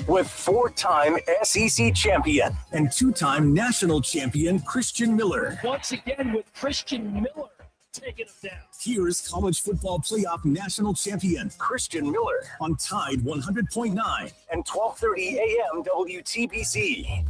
with 4-time SEC champion and 2-time national champion Christian Miller. Once again with Christian Miller taking him down. Here's college football playoff national champion Christian Miller on Tide 100.9 and 12:30 a.m. WTBC.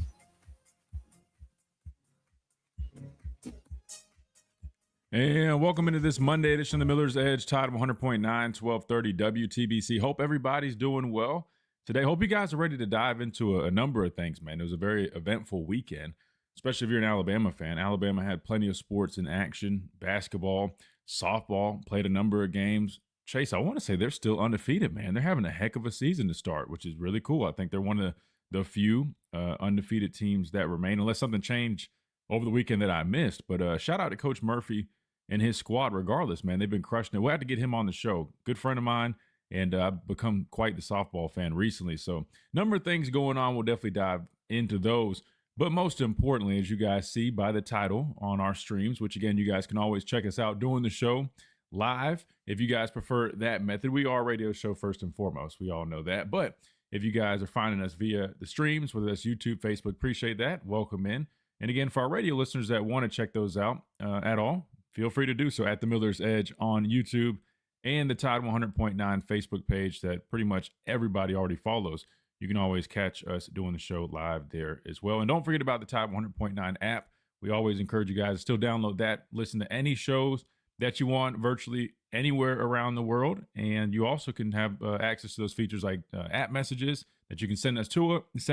And welcome into this Monday edition of the Miller's Edge, Tide 100.9, 1230 WTBC. Hope everybody's doing well today. Hope you guys are ready to dive into a number of things, man. It was a very eventful weekend, especially if you're an Alabama fan. Alabama had plenty of sports in action, basketball, softball, played a number of games. Chase, I want to say they're still undefeated, man. They're having a heck of a season to start, which is really cool. I think they're one of the few undefeated teams that remain, unless something changed over the weekend that I missed. But shout out to Coach Murphy and his squad regardless, man. They've been crushing it. We'll have to get him on the show. Good friend of mine, and I've become quite the softball fan recently. So number of things going on. We'll definitely dive into those. But most importantly, as you guys see by the title on our streams, which again, you guys can always check us out doing the show live. If you guys prefer that method, we are a radio show first and foremost. We all know that. But if you guys are finding us via the streams, whether that's YouTube, Facebook, appreciate that. Welcome in. And again, for our radio listeners that want to check those out at all, feel free to do so at the Miller's Edge on YouTube and the Tide 100.9 Facebook page that pretty much everybody already follows. You can always catch us doing the show live there as well. And don't forget about the Tide 100.9 app. We always encourage you guys to still download that, listen to any shows that you want virtually anywhere around the world. And you also can have access to those features like app messages that you can send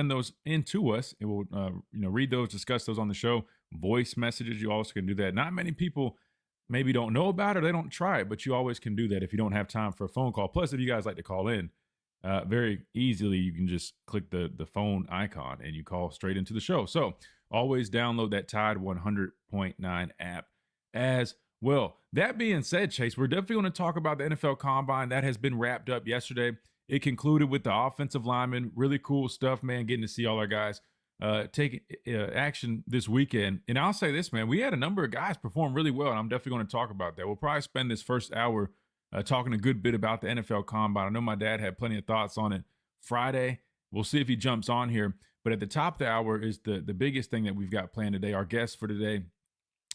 those in to us, and we'll read those, discuss those on the show. Voice messages, you also can do that. Not many people maybe don't know about it or they don't try it, but you always can do that if you don't have time for a phone call. Plus, if you guys like to call in, very easily, you can just click the phone icon and you call straight into the show. So always download that Tide 100.9 app as well. That being said, Chase, we're definitely going to talk about the NFL Combine. That has been wrapped up yesterday. It concluded with the offensive linemen. Really cool stuff, man, getting to see all our guys take action this weekend. And I'll say this, man, we had a number of guys perform really well, and I'm definitely going to talk about that. We'll probably spend this first hour talking a good bit about the NFL Combine. I know my dad had plenty of thoughts on it Friday. We'll see if he jumps on here. But at the top of the hour is the biggest thing that we've got planned today. Our guest for today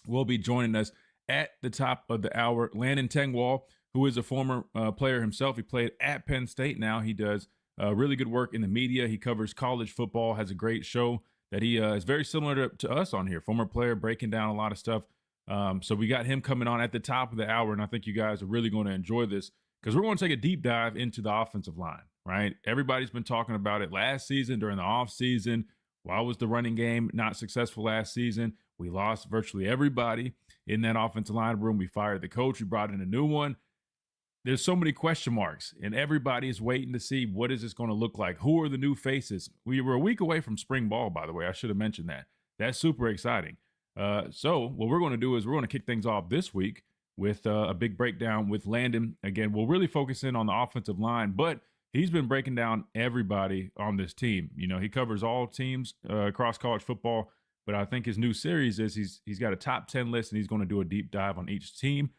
will be joining us at the top of the hour, Landon Tangwall, who is a former player himself. He played at Penn State. Now he does really good work in the media. He covers college football, has a great show that he is very similar to us on here. Former player, breaking down a lot of stuff. So we got him coming on at the top of the hour, and I think you guys are really going to enjoy this because we're going to take a deep dive into the offensive line, right? Everybody's been talking about it last season, during the offseason. Why was the running game not successful last season? We lost virtually everybody in that offensive line room. We fired the coach. We brought in a new one. There's so many question marks, and everybody is waiting to see what is this going to look like. Who are the new faces? We were a week away from spring ball, by the way. I should have mentioned that. That's super exciting. So what we're going to do is we're going to kick things off this week with a big breakdown with Landon. Again, we'll really focus in on the offensive line, but he's been breaking down everybody on this team. You know, he covers all teams across college football, but I think his new series is he's got a top 10 list, and he's going to do a deep dive on each team.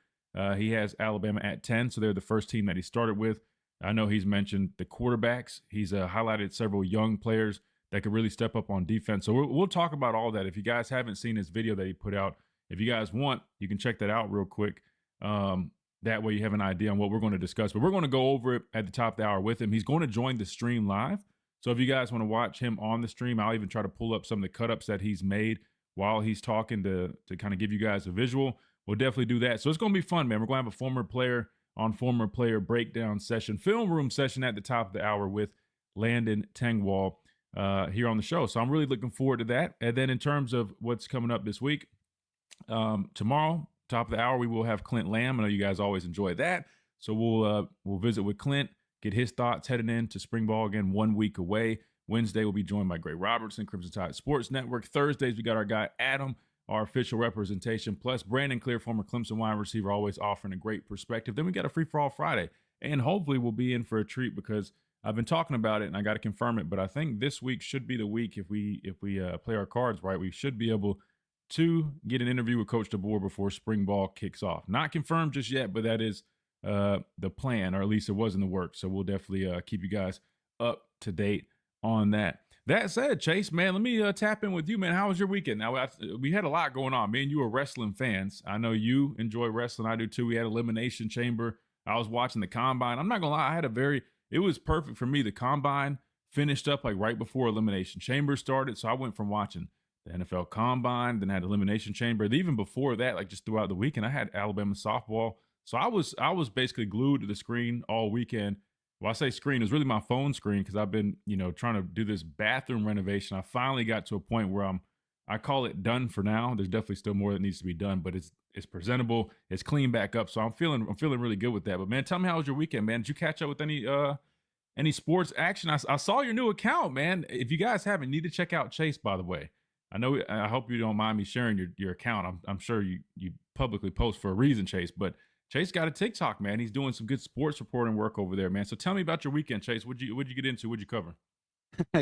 He has Alabama at 10, so they're the first team that he started with. I know he's mentioned the quarterbacks. He's highlighted several young players that could really step up on defense. So we'll talk about all that. If you guys haven't seen his video that he put out, if you guys want, you can check that out real quick. That way you have an idea on what we're going to discuss. But we're going to go over it at the top of the hour with him. He's going to join the stream live. So if you guys want to watch him on the stream, I'll even try to pull up some of the cut-ups that he's made while he's talking to kind of give you guys a visual. We'll definitely do that. So it's going to be fun, man. We're going to have a former player on former player breakdown session, film room session at the top of the hour with Landon Tangwall here on the show. So I'm really looking forward to that. And then in terms of what's coming up this week, tomorrow, top of the hour, we will have Clint Lamb. I know you guys always enjoy that. So we'll visit with Clint, get his thoughts heading into spring ball again, 1 week away. Wednesday, we'll be joined by Gray Robertson, Crimson Tide Sports Network. Thursdays, we got our guy Adam, our official representation, plus Brandon Clear, former Clemson wide receiver, always offering a great perspective. Then we got a free-for-all Friday, and hopefully we'll be in for a treat because I've been talking about it, and I got to confirm it, but I think this week should be the week if we play our cards right. We should be able to get an interview with Coach DeBoer before spring ball kicks off. Not confirmed just yet, but that is the plan, or at least it was in the works. So we'll definitely keep you guys up to date on that. That said, Chase, man, let me tap in with you, man. How was your weekend? Now, we had a lot going on. Me and you are wrestling fans. I know you enjoy wrestling. I do too. We had Elimination Chamber. I was watching the Combine. I'm not going to lie. It was perfect for me. The Combine finished up like right before Elimination Chamber started. So I went from watching the NFL Combine, then had Elimination Chamber. Even before that, like just throughout the weekend, I had Alabama softball. So I was basically glued to the screen all weekend. Well, I say screen, it was really my phone screen because I've been, trying to do this bathroom renovation. I finally got to a point where I call it done for now. There's definitely still more that needs to be done, but it's presentable, it's clean back up. So I'm feeling really good with that. But man, tell me, how was your weekend, man? Did you catch up with any sports action? I saw your new account, man. If you guys haven't, need to check out Chase, by the way. I hope you don't mind me sharing your account. I'm sure you publicly post for a reason, Chase, but Chase got a TikTok, man. He's doing some good sports reporting work over there, man. So tell me about your weekend, Chase. What'd you get into? What'd you cover?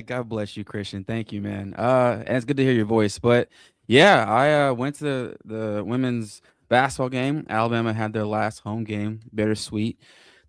God bless you, Christian. Thank you, man. And it's good to hear your voice. But yeah, I went to the women's basketball game. Alabama had their last home game. Bittersweet.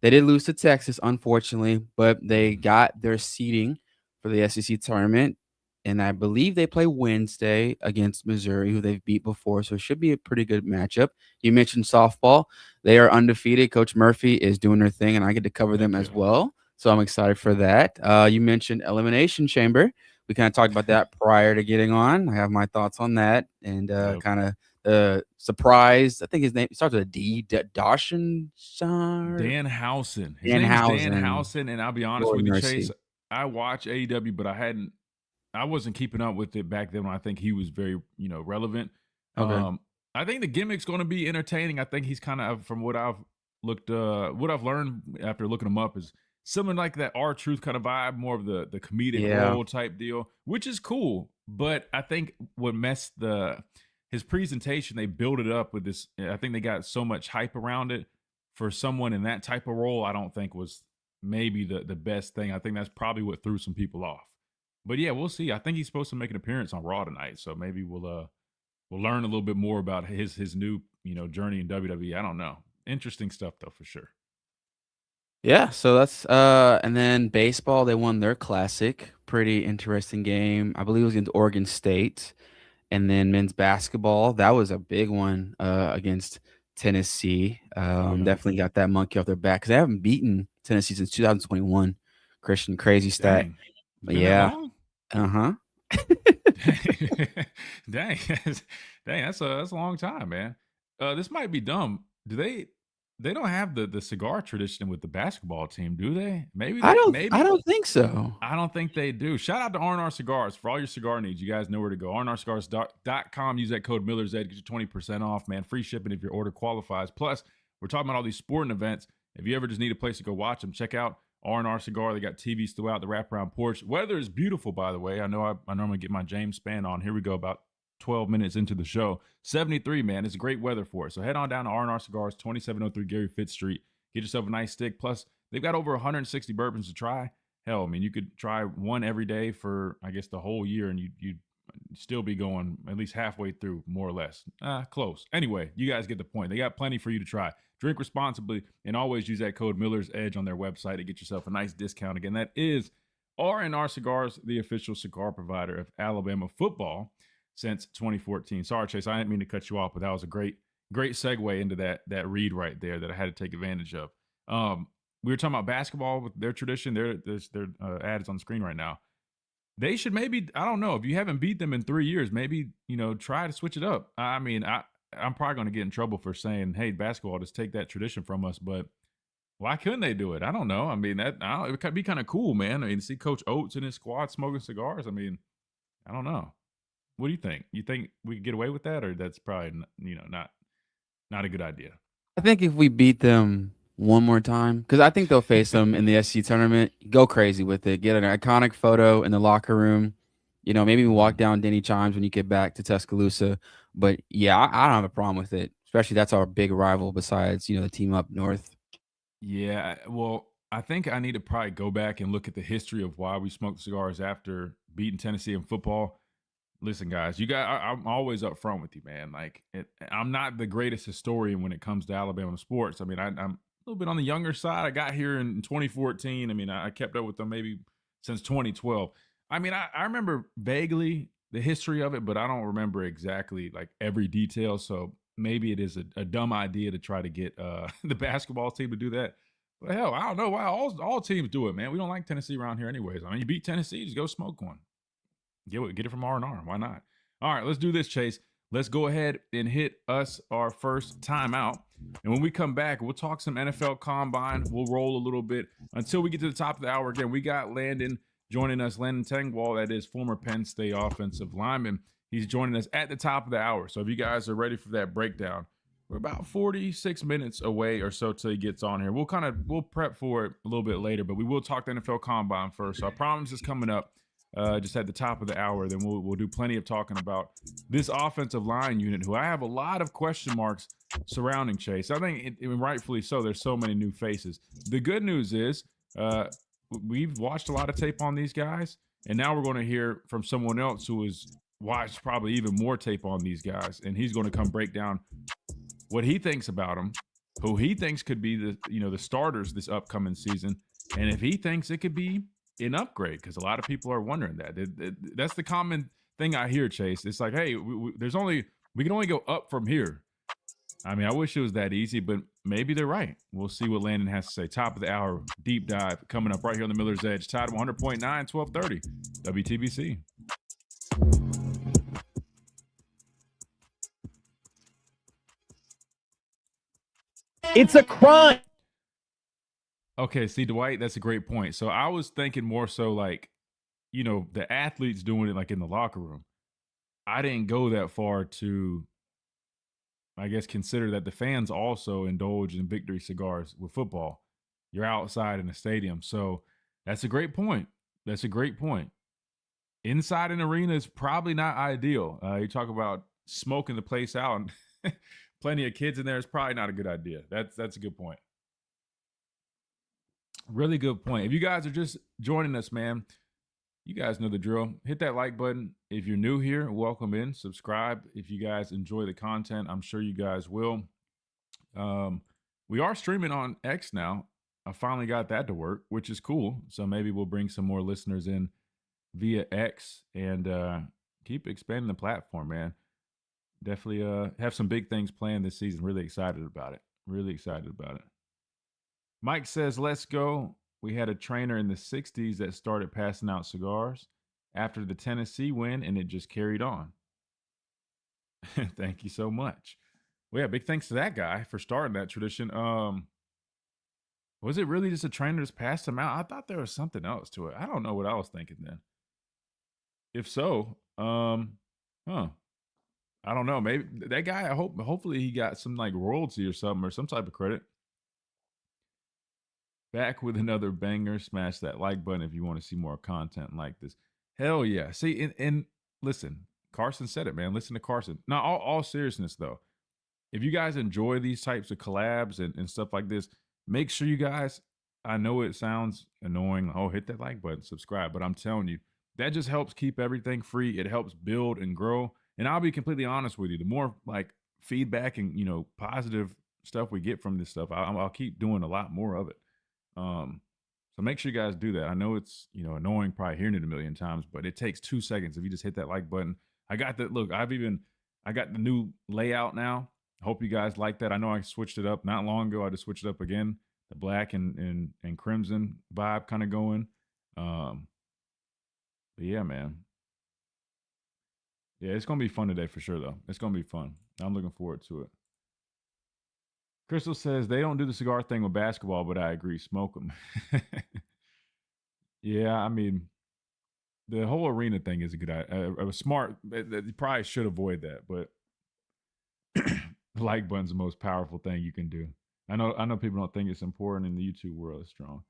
They did lose to Texas, unfortunately, but they got their seeding for the SEC tournament. And I believe they play Wednesday against Missouri, who they've beat before. So it should be a pretty good matchup. You mentioned softball. They are undefeated. Coach Murphy is doing her thing, and I get to cover them as well. So I'm excited for that. You mentioned Elimination Chamber. We kind of talked about that prior to getting on. I have my thoughts on that and kind of surprised. I think his name starts with a D. Dawson. Dan Housen. His Dan name Housen. is Dan Housen, and I'll be honest Lord with you, mercy. Chase. I watch AEW, but I wasn't keeping up with it back then when I think he was very, relevant. Okay. I think the gimmick's going to be entertaining. I think he's kind of, from what I've learned after looking him up, is similar like that R-Truth kind of vibe, more of the comedic role type deal, which is cool. But I think what messed his presentation, they built it up with this. I think they got so much hype around it for someone in that type of role. I don't think was maybe the best thing. I think that's probably what threw some people off. But yeah, we'll see. I think he's supposed to make an appearance on Raw tonight, so maybe we'll learn a little bit more about his new journey in WWE. I don't know. Interesting stuff though, for sure. Yeah, so that's and then baseball, they won their classic. Pretty interesting game. I believe it was against Oregon State. And then men's basketball, that was a big one against Tennessee. Definitely got that monkey off their back because they haven't beaten Tennessee since 2021. Christian, crazy stat. Dang. But Been yeah. that long? Uh-huh. Dang, that's a long time, man. This might be dumb. Do they don't have the cigar tradition with the basketball team, do they? Maybe I maybe don't think so. I don't think they do. Shout out to R&R Cigars for all your cigar needs. You guys know where to go. rnrcigars.com. Use that code Miller's Ed. Get you 20% off, man. Free shipping if your order qualifies. Plus, we're talking about all these sporting events. If you ever just need a place to go watch them, check out R&R Cigar. They got TVs throughout the wraparound porch. Weather is beautiful, by the way. I know I normally get my James Spann on. Here we go, about 12 minutes into the show. 73, man. It's great weather for it. So head on down to R&R Cigars, 2703 Gary Fitz Street. Get yourself a nice stick. Plus, they've got over 160 bourbons to try. Hell, I mean, you could try one every day for, I guess, the whole year, and you'd still be going at least halfway through, more or less. Close. Anyway, you guys get the point. They got plenty for you to try. Drink responsibly, and always use that code Miller's Edge on their website to get yourself a nice discount. Again, that is R&R Cigars, the official cigar provider of Alabama football since 2014. Sorry, Chase, I didn't mean to cut you off, but that was a great segue into that read right there that I had to take advantage of. We were talking about basketball with their tradition. Their ad is on the screen right now. They should maybe, I don't know, if you haven't beat them in 3 years, maybe, try to switch it up. I mean, I'm probably going to get in trouble for saying, hey, basketball, just take that tradition from us. But why couldn't they do it? I don't know. I mean, it could be kind of cool, man. I mean, see Coach Oates and his squad smoking cigars. I mean, I don't know. What do you think? You think we could get away with that, or that's probably, not a good idea? I think if we beat them one more time, because I think they'll face them in the SEC tournament, go crazy with it. Get an iconic photo in the locker room. Maybe walk down Denny Chimes when you get back to Tuscaloosa. But yeah, I don't have a problem with it. Especially that's our big rival besides, the team up north. Yeah, well, I think I need to probably go back and look at the history of why we smoked cigars after beating Tennessee in football. Listen, guys, I'm always up front with you, man. Like, I'm not the greatest historian when it comes to Alabama sports. I mean, I'm a little bit on the younger side. I got here in 2014. I mean, I kept up with them maybe since 2012. I mean, I remember vaguely the history of it, but I don't remember exactly like every detail. So maybe it is a dumb idea to try to get the basketball team to do that. But hell, I don't know why all teams do it, man. We don't like Tennessee around here anyways. I mean, you beat Tennessee, just go smoke one. Get it from R&R. Why not? All right, let's do this, Chase. Let's go ahead and hit us our first timeout. And when we come back, we'll talk some NFL Combine. We'll roll a little bit until we get to the top of the hour. Again, we got Landon joining us, Landon Tangwall, that is former Penn State offensive lineman. He's joining us at the top of the hour. So if you guys are ready for that breakdown, we're about 46 minutes away or so till he gets on here. We'll prep for it a little bit later, but we will talk the NFL Combine first. So I promise it's coming up. Just at the top of the hour, then we'll do plenty of talking about this offensive line unit, who I have a lot of question marks surrounding, Chase. I think rightfully so. There's so many new faces. The good news is we've watched a lot of tape on these guys, and now we're going to hear from someone else who has watched probably even more tape on these guys, and he's going to come break down what he thinks about them, who he thinks could be the starters this upcoming season, and if he thinks it could be an upgrade, because a lot of people are wondering that. That's the common thing I hear, Chase. It's like, hey, we can only go up from here. I mean, I wish it was that easy, but maybe they're right. We'll see what Landon has to say. Top of the hour, deep dive coming up right here on the Miller's Edge. Tide 100.9, 1230, WTBC. It's a crime. Okay, see, Dwight, that's a great point. So I was thinking more so like, the athletes doing it like in the locker room. I didn't go that far to, I guess, consider that the fans also indulge in victory cigars with football. You're outside in a stadium. So that's a great point. That's a great point. Inside an arena is probably not ideal. You talk about smoking the place out and plenty of kids in there is probably not a good idea. That's a good point. Really good point. If you guys are just joining us, man, you guys know the drill. Hit that like button. If you're new here, welcome in. Subscribe. If you guys enjoy the content, I'm sure you guys will. We are streaming on X now. I finally got that to work, which is cool. So maybe we'll bring some more listeners in via X and keep expanding the platform, man. Definitely have some big things planned this season. Really excited about it. Really excited about it. Mike says, let's go. We had a trainer in the 60s that started passing out cigars after the Tennessee win, and it just carried on. Thank you so much. Well, yeah, big thanks to that guy for starting that tradition. Was it really just a trainer just passed them out? I thought there was something else to it. I don't know what I was thinking then. If so, I don't know. Maybe that guy, hopefully he got some like royalty or something or some type of credit. Back with another banger. Smash that like button if you want to see more content like this. Hell yeah. See, and listen, Carson said it, man. Listen to Carson. Now, all seriousness, though, if you guys enjoy these types of collabs and stuff like this, make sure you guys, I know it sounds annoying. Oh, hit that like button, subscribe. But I'm telling you, that just helps keep everything free. It helps build and grow. And I'll be completely honest with you. The more like feedback and, positive stuff we get from this stuff, I'll keep doing a lot more of it. So make sure you guys do that. I know it's, annoying probably hearing it a million times, but it takes 2 seconds. If you just hit that like button, I got the new layout now. I hope you guys like that. I know I switched it up not long ago. I just switched it up again, the black and crimson vibe kind of going. But yeah, man. Yeah, it's going to be fun today for sure, though. It's going to be fun. I'm looking forward to it. Crystal says they don't do the cigar thing with basketball, but I agree. Smoke them. Yeah, I mean, the whole arena thing is a good idea. A smart, you probably should avoid that, but the like button's the most powerful thing you can do. I know people don't think it's important in the YouTube world. It's strong.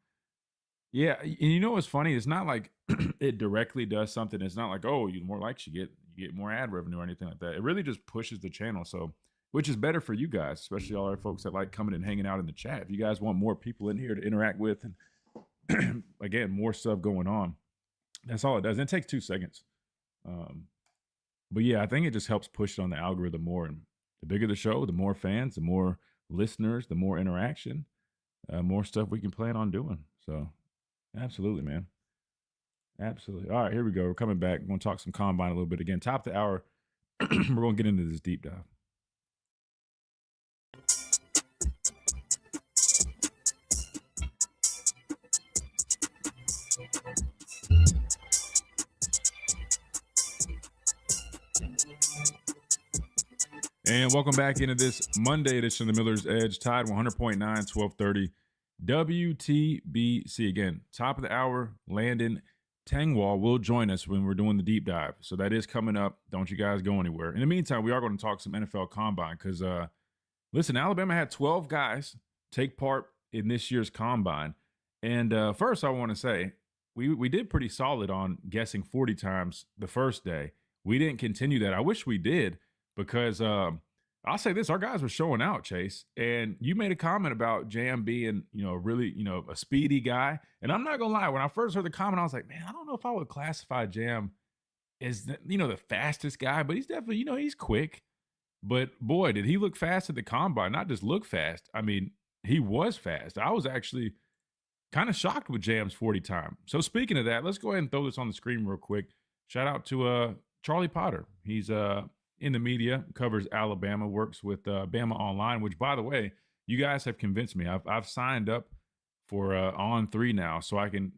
Yeah, and you know what's funny? It's not like it directly does something. It's not like, oh, you more likes you get more ad revenue or anything like that. It really just pushes the channel. So, which is better for you guys, especially all our folks that like coming and hanging out in the chat. If you guys want more people in here to interact with and again, more stuff going on, that's all it does. And it takes 2 seconds. But yeah, I think it just helps push it on the algorithm more. And the bigger the show, the more fans, the more listeners, the more interaction, more stuff we can plan on doing. So absolutely, man. Absolutely. All right, here we go. We're coming back. We're going to talk some combine a little bit again. Top of the hour. We're going to get into this deep dive. And welcome back into this Monday edition of the Miller's Edge, Tide 100.9, 1230 WTBC. Again, top of the hour, Landon Tangwall will join us when we're doing the deep dive. So that is coming up. Don't you guys go anywhere. In the meantime, we are going to talk some NFL Combine because, listen, Alabama had 12 guys take part in this year's Combine. And first, I want to say we did pretty solid on guessing 40 times the first day. We didn't continue that. I wish we did. Because I'll say this, our guys were showing out, Chase. And you made a comment about Jam being, really, a speedy guy. And I'm not going to lie, when I first heard the comment, I was like, man, I don't know if I would classify Jam as, the fastest guy. But he's definitely, he's quick. But boy, did he look fast at the combine. Not just look fast. I mean, he was fast. I was actually kind of shocked with Jam's 40 time. So speaking of that, let's go ahead and throw this on the screen real quick. Shout out to Charlie Potter. He's in the media, covers Alabama, works with Bama Online, which, by the way, you guys have convinced me. I've signed up for On3 now, so I can,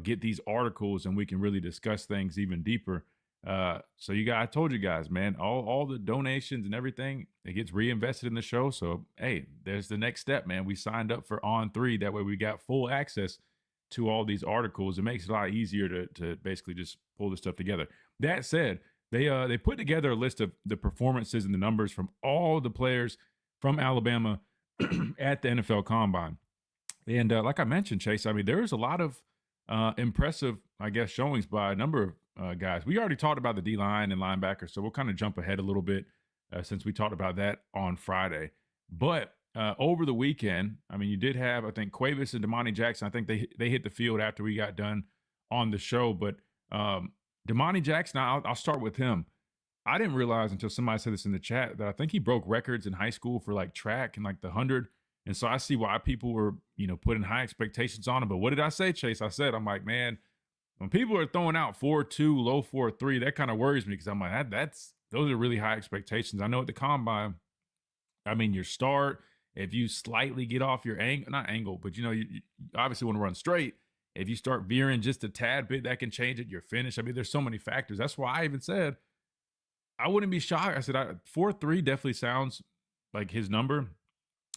get these articles and we can really discuss things even deeper. So I told you guys, man, all the donations and everything, it gets reinvested in the show. So, hey, there's the next step, man. We signed up for On3. That way we got full access to all these articles. It makes it a lot easier to basically just pull this stuff together. That said, they put together a list of the performances and the numbers from all the players from Alabama at the NFL Combine. And like I mentioned, Chase, I mean, there's a lot of impressive, I guess, showings by a number of guys. We already talked about the D-line and linebacker, so we'll kind of jump ahead a little bit since we talked about that on Friday. But over the weekend, I mean, you did have, I think, Cuevas and Damani Jackson. I think they hit the field after we got done on the show. But Damani Jackson, I'll start with him. I didn't realize until somebody said this in the chat that I think he broke records in high school for like track and like the 100. And so I see why people were, putting high expectations on him. But what did I say, Chase? I said, I'm like, man, when people are throwing out 4.2, low 4.3, that kind of worries me because I'm like, those are really high expectations. I know at the combine, I mean, your start, if you slightly get off your angle, but you obviously want to run straight. If you start veering just a tad bit, that can change it. Your finish. I mean, there's so many factors. That's why I even said I wouldn't be shocked. I said 4.3 definitely sounds like his number,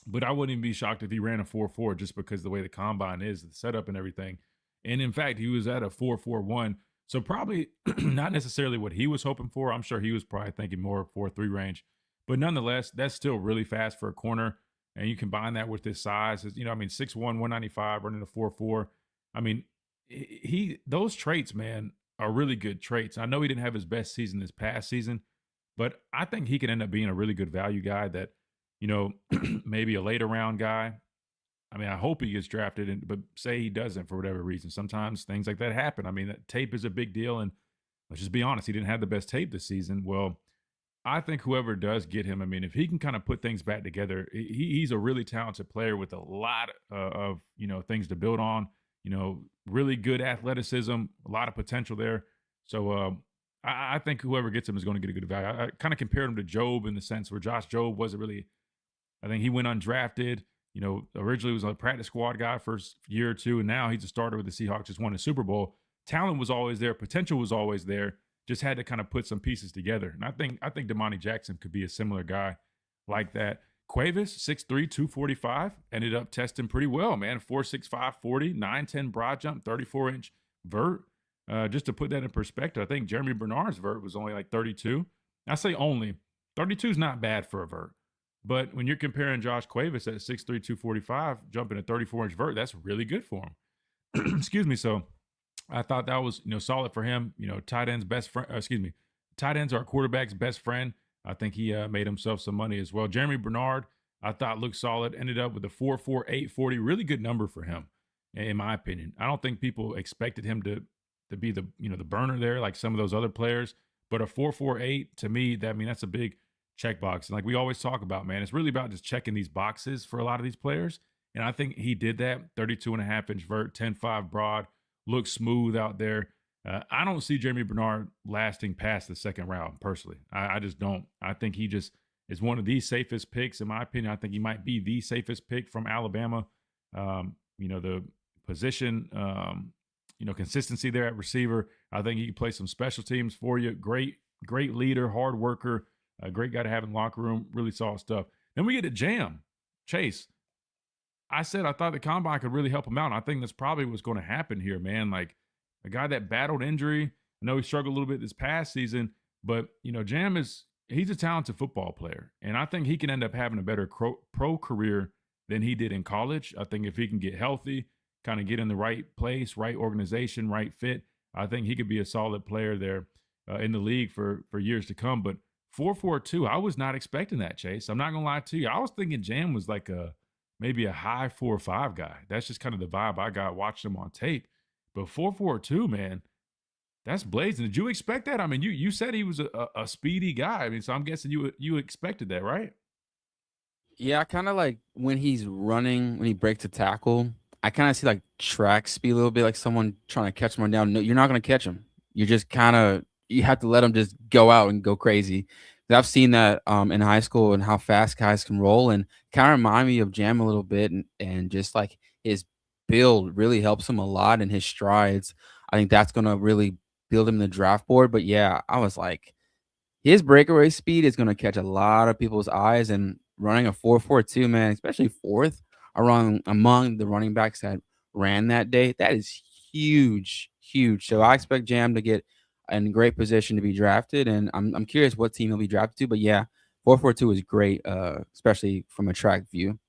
but I wouldn't even be shocked if he ran a 4.4 just because the way the combine is, the setup and everything. And in fact, he was at a 4.41. So probably not necessarily what he was hoping for. I'm sure he was probably thinking more 4.3 range. But nonetheless, that's still really fast for a corner. And you combine that with his size, 6'1", 195, running a 4.4. I mean, those traits, man, are really good traits. I know he didn't have his best season this past season, but I think he can end up being a really good value guy that, maybe a later round guy. I mean, I hope he gets drafted, but say he doesn't for whatever reason. Sometimes things like that happen. I mean, that tape is a big deal, and let's just be honest, he didn't have the best tape this season. Well, I think whoever does get him, I mean, if he can kind of put things back together, he's a really talented player with a lot of things to build on. Really good athleticism, a lot of potential there. So I think whoever gets him is going to get a good value. I kind of compared him to Job in the sense where Josh Job wasn't really, I think he went undrafted. Originally was a practice squad guy first year or two, and now he's a starter with the Seahawks, just won a Super Bowl. Talent was always there. Potential was always there. Just had to kind of put some pieces together. And I think Damani Jackson could be a similar guy like that. Cuevas, 6'3", 245, ended up testing pretty well, man. 4.65, 40, 9.10 broad jump, 34-inch vert. Just to put that in perspective, I think Jeremy Bernard's vert was only like 32. I say only. 32 is not bad for a vert. But when you're comparing Josh Cuevas at 6'3", 245, jumping a 34-inch vert, that's really good for him. Excuse me. So I thought that was, solid for him. Tight end's best friend. Tight ends are quarterback's best friend. I think he made himself some money as well. Jeremy Bernard, I thought looked solid. Ended up with a 4.4, 840. Really good number for him, in my opinion. I don't think people expected him to be the burner there like some of those other players. But a 4.48 to me, that's a big checkbox. And like we always talk about, man, it's really about just checking these boxes for a lot of these players. And I think he did that. 32.5-inch vert, 10.5 broad, looks smooth out there. I don't see Jeremy Bernard lasting past the second round personally. I just don't. I think he just is one of the safest picks in my opinion. I think he might be the safest pick from Alabama. The position, consistency there at receiver. I think he can play some special teams for you. Great leader, hard worker, a great guy to have in the locker room. Really solid stuff. Then we get to Jam Chase. I said I thought the combine could really help him out. And I think that's probably what's going to happen here, man. Like a guy that battled injury. I know he struggled a little bit this past season, but Jam he's a talented football player, and I think he can end up having a better pro career than he did in college. I think if he can get healthy, kind of get in the right place, right organization, right fit, I think he could be a solid player there in the league for years to come. But 4.42, I was not expecting that, Chase. I'm not gonna lie to you. I was thinking Jam was like maybe a high 4.5 guy. That's just kind of the vibe I got watching him on tape. But 4.42, man, that's blazing. Did you expect that? I mean, you said he was a speedy guy. I mean, so I'm guessing you expected that, right? Yeah, kind of like when he's running, when he breaks a tackle, I kind of see like track speed a little bit, like someone trying to catch someone down. No, you're not going to catch him. You just you have to let him just go out and go crazy. I've seen that in high school and how fast guys can roll, and kind of remind me of Jam a little bit, and just like his build really helps him a lot in his strides. I think that's going to really build him in the draft board. But yeah, I was like, his breakaway speed is going to catch a lot of people's eyes, and running a 4.42, man, especially fourth among the running backs that ran that day, that is huge, huge. So I expect Jam to get in great position to be drafted, and I'm curious what team he'll be drafted to. But yeah, 4.42 is great, especially from a track view.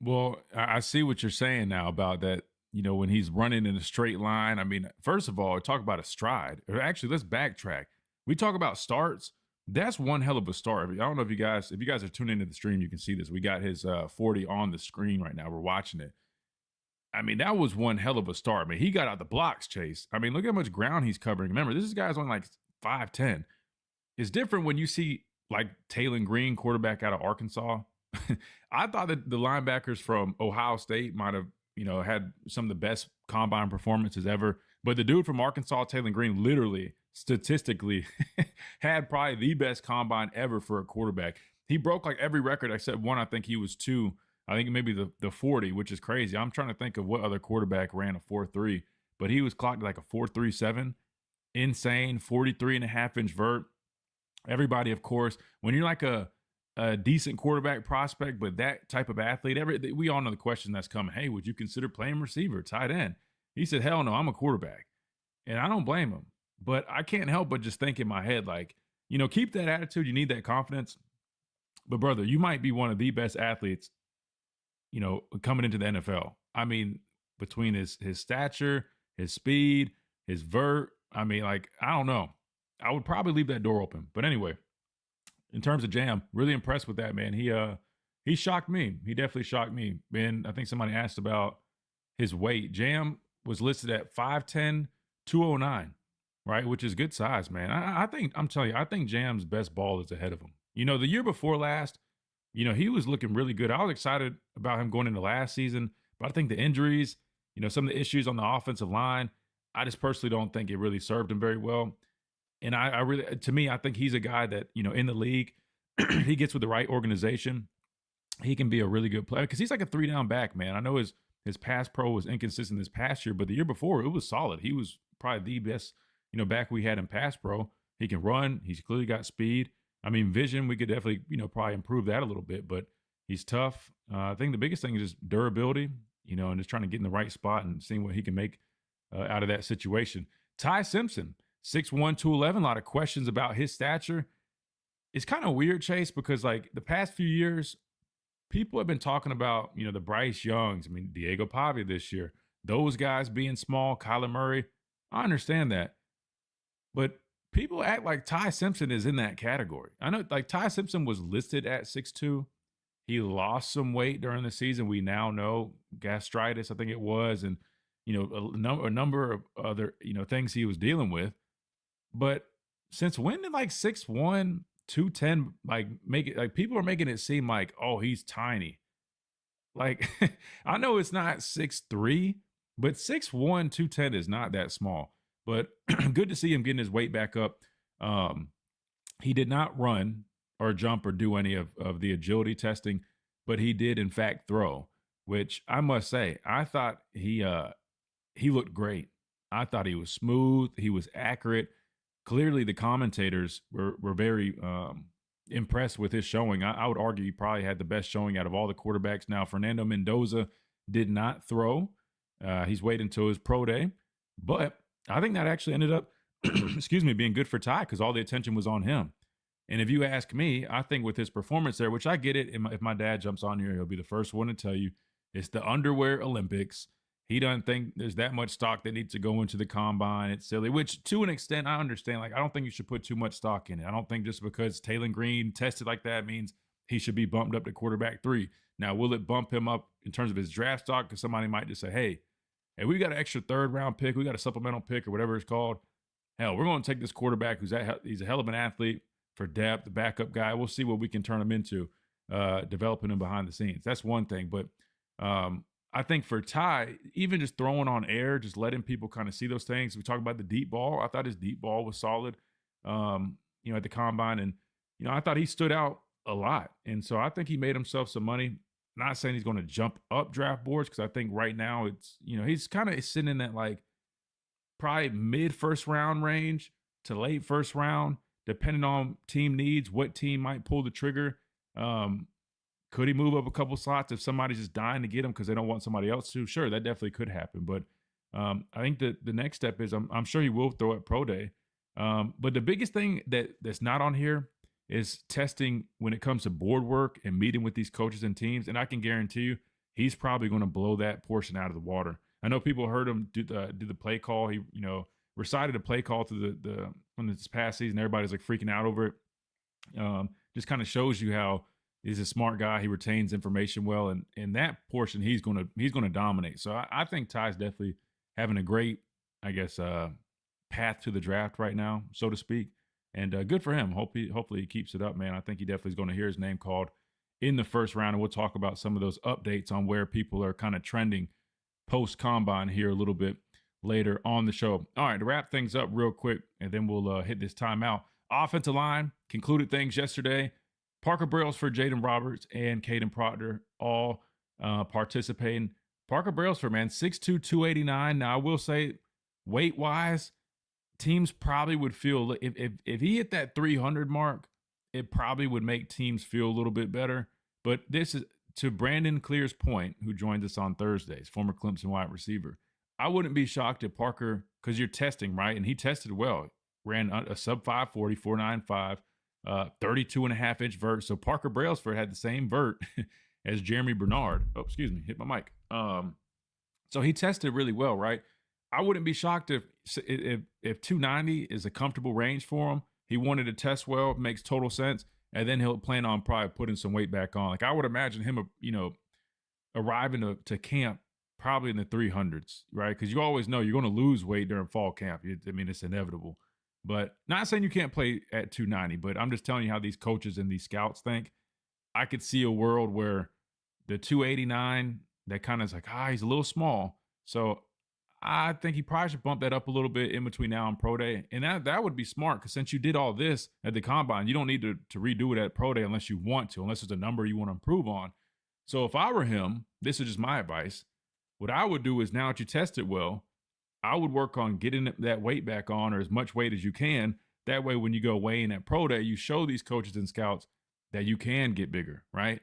Well, I see what you're saying now about that. When he's running in a straight line. I mean, first of all, talk about a stride. Or actually, let's backtrack. We talk about starts. That's one hell of a start. I don't know if you guys are tuning into the stream, you can see this. We got his 40 on the screen right now. We're watching it. I mean, that was one hell of a start. I mean, he got out the blocks, Chase. I mean, look how much ground he's covering. Remember, this guy's on like 5'10". It's different when you see like Taylor Green, quarterback out of Arkansas. I thought that the linebackers from Ohio State might have, had some of the best combine performances ever. But the dude from Arkansas, Taylor Green, literally, statistically, had probably the best combine ever for a quarterback. He broke like every record except one. I think he was two. I think maybe the 40, which is crazy. I'm trying to think of what other quarterback ran a 4.3, but he was clocked like a 4.37. Insane, 43.5-inch vert. Everybody, of course, when you're like a decent quarterback prospect, but that type of athlete, we all know the question that's coming. Hey, would you consider playing receiver, tight end? He said, hell no, I'm a quarterback. And I don't blame him. But I can't help but just think in my head, like, keep that attitude. You need that confidence. But brother, you might be one of the best athletes, coming into the NFL. I mean, between his stature, his speed, his vert, I mean, like, I don't know. I would probably leave that door open. But anyway, in terms of Jam, really impressed with that, man. He shocked me. He definitely shocked me. And I think somebody asked about his weight. Jam was listed at 5'10", 209, right? Which is good size, man. I think, I'm telling you, I think Jam's best ball is ahead of him. The year before last, he was looking really good. I was excited about him going into last season, but I think the injuries, some of the issues on the offensive line, I just personally don't think it really served him very well. And I really, to me, I think he's a guy that, in the league, he gets with the right organization. He can be a really good player because he's like a 3-down back, man. I know his pass pro was inconsistent this past year, but the year before it was solid. He was probably the best, back we had in pass pro. He can run. He's clearly got speed. I mean, vision, we could definitely, probably improve that a little bit, but he's tough. I think the biggest thing is just durability, and just trying to get in the right spot and seeing what he can make out of that situation. Ty Simpson, 6'1", 211, a lot of questions about his stature. It's kind of weird, Chase, because like the past few years, people have been talking about, the Bryce Youngs, Diego Pavia this year, those guys being small, Kyler Murray. I understand that. But people act like Ty Simpson is in that category. I know like Ty Simpson was listed at 6'2". He lost some weight during the season. We now know gastritis, I think it was, and, a number of other, things he was dealing with. But since when did like 6'1", 210 like make it like people are making it seem like, oh, he's tiny. Like I know it's not 6'3", but 6'1", 210 is not that small. but good to see him getting his weight back up. He did not run or jump or do any of the agility testing, but he did in fact throw, which I must say, I thought he looked great. I thought he was smooth. He was accurate. Clearly, the commentators were very impressed with his showing. I would argue he probably had the best showing out of all the quarterbacks. Now, Fernando Mendoza did not throw. He's waiting until his pro day. But I think that actually ended up, excuse me, being good for Ty because all the attention was on him. And if you ask me, I think with his performance there, which I get it, if my dad jumps on here, he'll be the first one to tell you, it's the underwear Olympics. He doesn't think there's that much stock that needs to go into the combine. It's silly, which to an extent I understand. Like, I don't think you should put too much stock in it. I don't think just because Taylor Green tested like that means he should be bumped up to quarterback 3. Now, will it bump him up in terms of his draft stock? Because somebody might just say, hey, we got an extra 3rd round pick. We got a supplemental pick or whatever it's called. Hell, we're going to take this quarterback he's a hell of an athlete for depth, the backup guy. We'll see what we can turn him into, developing him behind the scenes. That's one thing. But I think for Ty, even just throwing on air, just letting people kind of see those things. We talk about the deep ball. I thought his deep ball was solid, at the combine. And, I thought he stood out a lot. And so I think he made himself some money. Not saying he's going to jump up draft boards because I think right now it's, he's kind of sitting in that like probably mid 1st round range to late 1st round, depending on team needs, what team might pull the trigger. Could he move up a couple slots if somebody's just dying to get him because they don't want somebody else to? Sure, that definitely could happen. But I think that the next step is I'm sure he will throw at pro day. But the biggest thing that's not on here is testing when it comes to board work and meeting with these coaches and teams. And I can guarantee you, he's probably going to blow that portion out of the water. I know people heard him do the play call. He recited a play call to the from this past season. Everybody's like freaking out over it. Just kind of shows you how he's a smart guy. He retains information well, and in that portion, he's gonna dominate. So I think Ty's definitely having a great, path to the draft right now, so to speak. And good for him. Hopefully he keeps it up, man. I think he definitely is going to hear his name called in the 1st round, and we'll talk about some of those updates on where people are kind of trending post combine here a little bit later on the show. All right, to wrap things up real quick, and then we'll hit this timeout. Offensive line concluded things yesterday. Parker Brailsford, Jaden Roberts, and Caden Proctor all participating. Parker Brailsford, man, 6'2", 289. Now, I will say, weight-wise, teams probably would feel, if he hit that 300 mark, it probably would make teams feel a little bit better. But this is, to Brandon Clear's point, who joined us on Thursdays, former Clemson wide receiver, I wouldn't be shocked if Parker, because you're testing, right? And he tested well. Ran a sub 540, 495. 32.5-inch vert. So Parker Brailsford had the same vert as Jeremy Bernard. Oh, excuse me, hit my mic. So he tested really well, right? I wouldn't be shocked if 290 is a comfortable range for him. He wanted to test well, makes total sense, and then he'll plan on probably putting some weight back on. Like I would imagine him, arriving to camp probably in the 300s, right? Because you always know you're going to lose weight during fall camp. It's inevitable. But not saying you can't play at 290, but I'm just telling you how these coaches and these scouts think. I could see a world where the 289, that kind of is like, he's a little small. So I think he probably should bump that up a little bit in between now and pro day. And that would be smart because since you did all this at the combine, you don't need to redo it at pro day unless you want to, unless it's a number you want to improve on. So if I were him, this is just my advice. What I would do is now that you tested well, I would work on getting that weight back on, or as much weight as you can. That way, when you go weighing at pro day, you show these coaches and scouts that you can get bigger, right?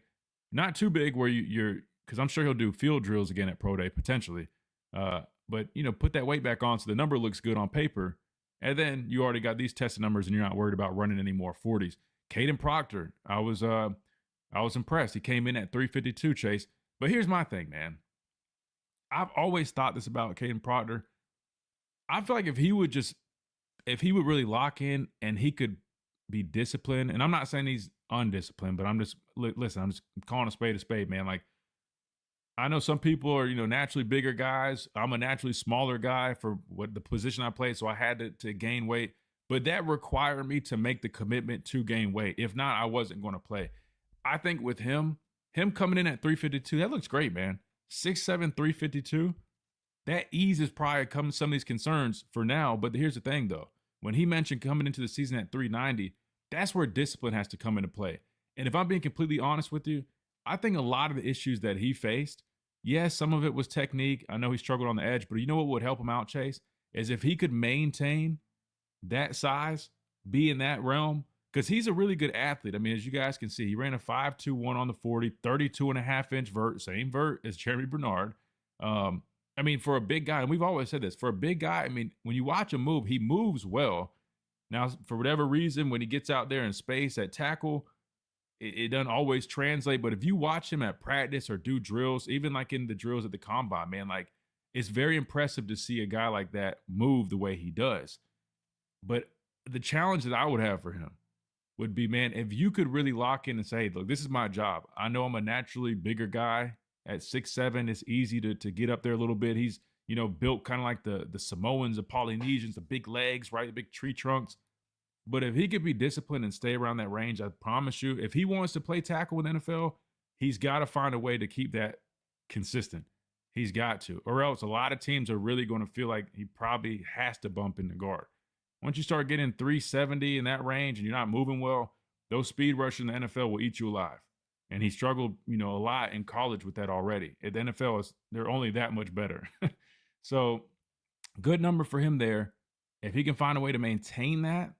Not too big where you're, because I'm sure he'll do field drills again at pro day potentially. But put that weight back on so the number looks good on paper, and then you already got these tested numbers, and you're not worried about running any more 40s. Caden Proctor, I was impressed. He came in at 352, Chase. But here's my thing, man. I've always thought this about Caden Proctor. I feel like if he would really lock in and he could be disciplined, and I'm not saying he's undisciplined, but I'm just calling a spade, man. Like, I know some people are, naturally bigger guys. I'm a naturally smaller guy for what the position I play, so I had to gain weight. But that required me to make the commitment to gain weight. If not, I wasn't going to play. I think with him coming in at 352, that looks great, man. 6'7", 352. that eases probably some of these concerns for now. But here's the thing, though. When he mentioned coming into the season at 390, that's where discipline has to come into play. And if I'm being completely honest with you, I think a lot of the issues that he faced, yes, some of it was technique. I know he struggled on the edge, but you know what would help him out, Chase? Is if he could maintain that size, be in that realm, because he's a really good athlete. I mean, as you guys can see, he ran a 5.21 on the 40, 32.5-inch vert, same vert as Jeremy Bernard. I mean, for a big guy, and we've always said this, for a big guy, I mean, when you watch him move, he moves well. Now, for whatever reason, when he gets out there in space at tackle, it doesn't always translate. But if you watch him at practice or do drills, even like in the drills at the combine, man, like it's very impressive to see a guy like that move the way he does. But the challenge that I would have for him would be, man, if you could really lock in and say, look, this is my job. I know I'm a naturally bigger guy at 6'7". It's easy to get up there a little bit. He's, built kind of like the Samoans, the Polynesians, the big legs, right? The big tree trunks. But if he could be disciplined and stay around that range, I promise you, if he wants to play tackle with NFL, he's got to find a way to keep that consistent. He's got to, or else a lot of teams are really going to feel like he probably has to bump in the guard. Once you start getting 370 in that range and you're not moving well, those speed rushers in the NFL will eat you alive. And he struggled, a lot in college with that already. At the NFL, they're only that much better. So good number for him there. If he can find a way to maintain that,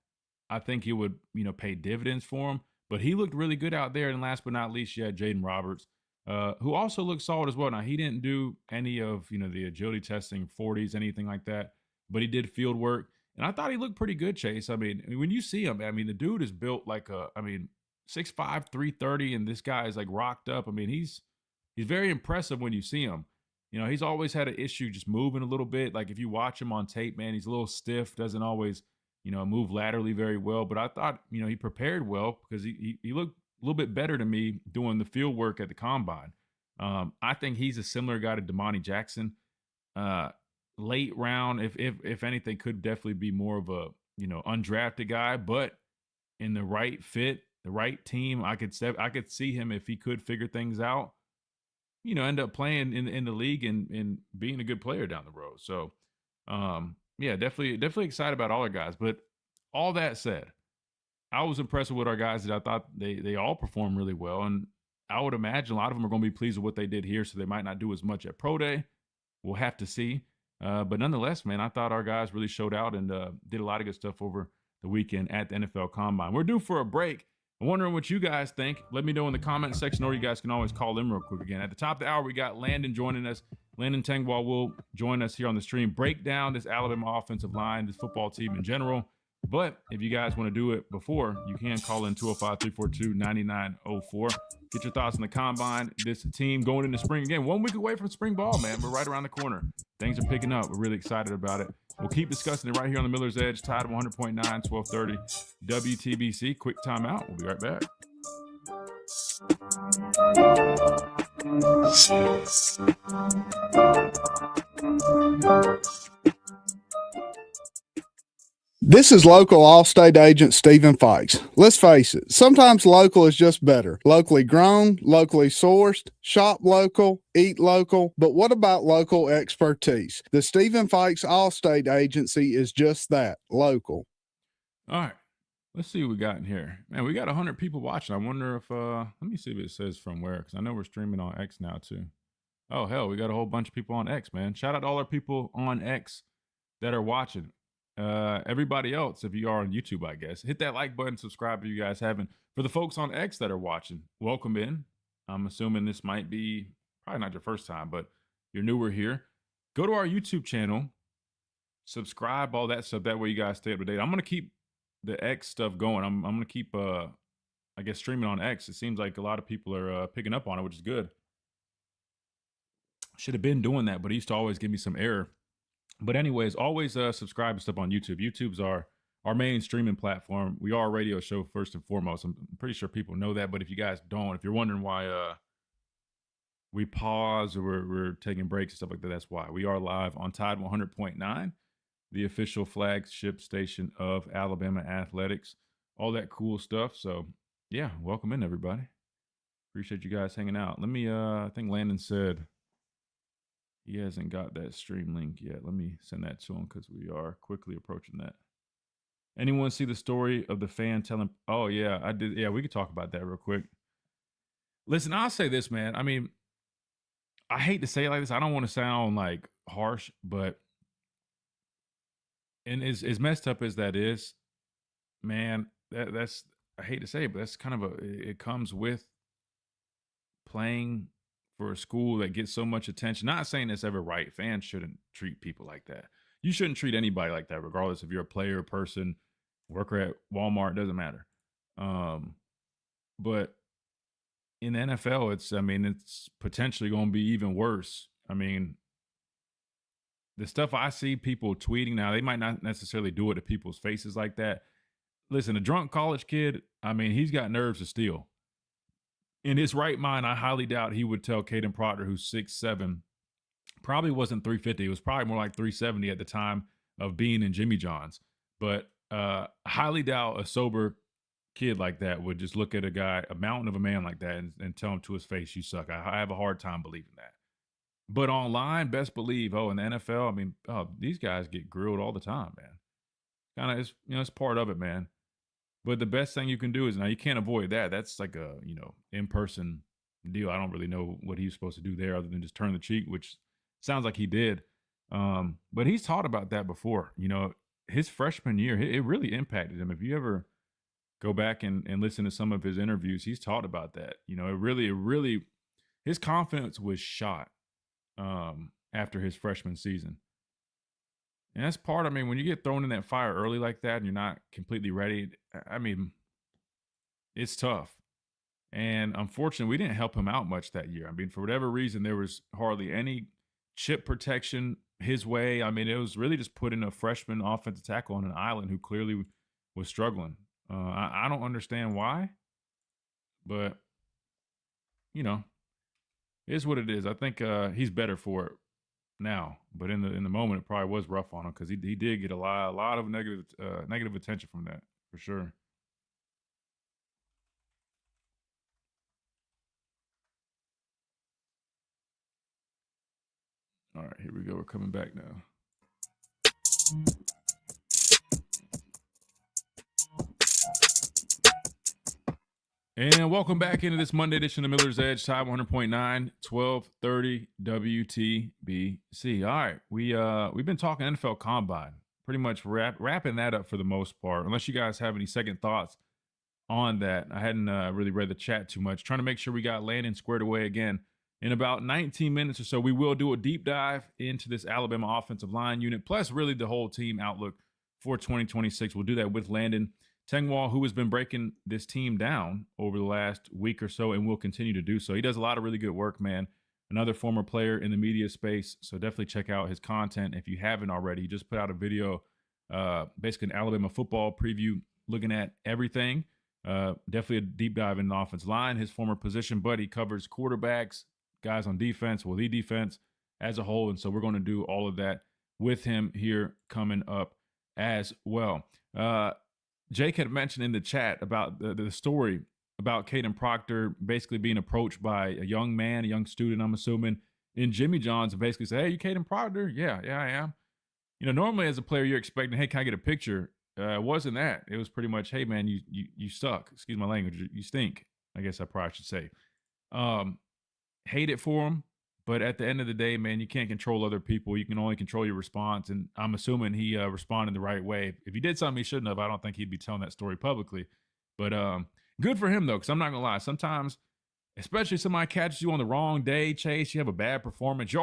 I think he would, pay dividends for him. But he looked really good out there. And last but not least, you had Jaden Roberts, who also looked solid as well. Now, he didn't do any of, the agility testing, 40s, anything like that. But he did field work. And I thought he looked pretty good, Chase. I mean, when you see him, the dude is built like 6'5", 330, and this guy is like rocked up. I mean, he's very impressive when you see him. He's always had an issue just moving a little bit. Like if you watch him on tape, man, he's a little stiff, doesn't always, move laterally very well. But I thought, he prepared well because he looked a little bit better to me doing the field work at the combine. I think he's a similar guy to Damani Jackson. Late round, if anything, could definitely be more of a undrafted guy, but in the right fit, the right team, I could see him if he could figure things out, end up playing in the league and being a good player down the road. So, yeah, definitely excited about all our guys. But all that said, I was impressed with our guys that I thought they all performed really well, and I would imagine a lot of them are going to be pleased with what they did here, so they might not do as much at Pro Day. We'll have to see. But nonetheless, man, I thought our guys really showed out and did a lot of good stuff over the weekend at the NFL Combine. We're due for a break. I'm wondering what you guys think. Let me know in the comment section, or you guys can always call in real quick again. At the top of the hour, we got Landon joining us. Landon Tangwall will join us here on the stream, break down this Alabama offensive line, this football team in general. But if you guys want to do it before, you can call in 205-342-9904. Get your thoughts on the combine. This team going into spring again. 1 week away from spring ball, man. We're right around the corner. Things are picking up. We're really excited about it. We'll keep discussing it right here on the Miller's Edge. Tide 100.9, 1230 WTBC. Quick timeout. We'll be right back. This is local Allstate agent Stephen Fikes. Let's face it, sometimes local is just better. Locally grown, locally sourced, shop local, eat local. But what about local expertise? The Stephen Fikes Allstate Agency is just that, local. All right. Let's see what we got in here. Man, we got 100 people watching. I wonder if, let me see if it says from where, because I know we're streaming on X now too. Oh, hell, we got a whole bunch of people on X, man. Shout out to all our people on X that are watching. Everybody else, if you are on YouTube, I guess, hit that like button, subscribe if you guys haven't. For the folks on X that are watching, welcome in. I'm assuming this might be probably not your first time, but you're newer here. Go to our YouTube channel, subscribe, all that stuff. That way you guys stay up to date. I'm going to keep the X stuff going. I'm going to keep, I guess, streaming on X. It seems like a lot of people are picking up on it, which is good. Should have been doing that, but it used to always give me some error. But anyways, always subscribe and stuff on YouTube. YouTube's our main streaming platform. We are a radio show first and foremost. I'm pretty sure people know that. But if you guys don't, if you're wondering why we pause or we're taking breaks and stuff like that, that's why. We are live on Tide 100.9, the official flagship station of Alabama Athletics. All that cool stuff. So, yeah, welcome in, everybody. Appreciate you guys hanging out. Let me, I think Landon said He hasn't got that stream link yet. Let me send that to him because we are quickly approaching that. Anyone see the story of the fan telling? Oh yeah, I did. Yeah, we could talk about that real quick. Listen, I'll say this, man. I mean, I hate to say it like this. I don't want to sound like harsh, but and as messed up as that is, man, that's I hate to say it, but that's kind of it comes with playing for a school that gets so much attention. Not saying it's ever right. Fans shouldn't treat people like that. You shouldn't treat anybody like that, regardless if you're a player, person, worker at Walmart, doesn't matter. But in the NFL, it's potentially going to be even worse. I mean, the stuff I see people tweeting now, they might not necessarily do it to people's faces like that. Listen, a drunk college kid, I mean, he's got nerves of steel. In his right mind, I highly doubt he would tell Caden Proctor, who's 6'7", probably wasn't 350. It was probably more like 370 at the time of being in Jimmy John's. But highly doubt a sober kid like that would just look at a mountain of a man like that and tell him to his face, you suck. I have a hard time believing that. But online, best believe, in the NFL, I mean, these guys get grilled all the time, man. Kind of, it's part of it, man. But the best thing you can do is, now you can't avoid that. That's like a, in-person deal. I don't really know what he was supposed to do there other than just turn the cheek, which sounds like he did. But he's taught about that before. His freshman year, it really impacted him. If you ever go back and listen to some of his interviews, he's taught about that. It really, his confidence was shot after his freshman season. And that's when you get thrown in that fire early like that and you're not completely ready, it's tough. And unfortunately, we didn't help him out much that year. For whatever reason, there was hardly any chip protection his way. It was really just putting a freshman offensive tackle on an island who clearly was struggling. I don't understand why, but, it is what it is. I think he's better for it now, but in the moment, it probably was rough on him because he did get a lot of negative attention from that, for sure. All right, here we go. We're coming back now. And welcome back into this Monday edition of Miller's Edge, Tide 100.9, 1230 WTBC. All right, we've been talking NFL Combine, pretty much wrapping that up for the most part, unless you guys have any second thoughts on that. I hadn't really read the chat too much, trying to make sure we got Landon squared away again. In about 19 minutes or so, we will do a deep dive into this Alabama offensive line unit, plus really the whole team outlook for 2026. We'll do that with Landon Tangwall, who has been breaking this team down over the last week or so and will continue to do so. He does a lot of really good work, man. Another former player in the media space, so definitely check out his content if you haven't already. He just put out a video, basically an Alabama football preview, looking at everything. Definitely a deep dive in the offensive line, his former position, but he covers quarterbacks, guys on defense, the defense as a whole, and so we're going to do all of that with him here coming up as well. Jake had mentioned in the chat about the story about Caden Proctor basically being approached by a young student, I'm assuming, in Jimmy John's, and basically say, "Hey, you Caden Proctor?" Yeah, I am. Normally as a player, you're expecting, "Hey, can I get a picture?" It wasn't that. It was pretty much, "Hey, man, you suck." Excuse my language. You stink, I guess I probably should say. Hate it for him, but at the end of the day, man, you can't control other people. You can only control your response, and I'm assuming he responded the right way. If he did something he shouldn't have, I don't think he'd be telling that story publicly. But good for him, though, because I'm not going to lie. Sometimes, especially somebody catches you on the wrong day, Chase, you have a bad performance.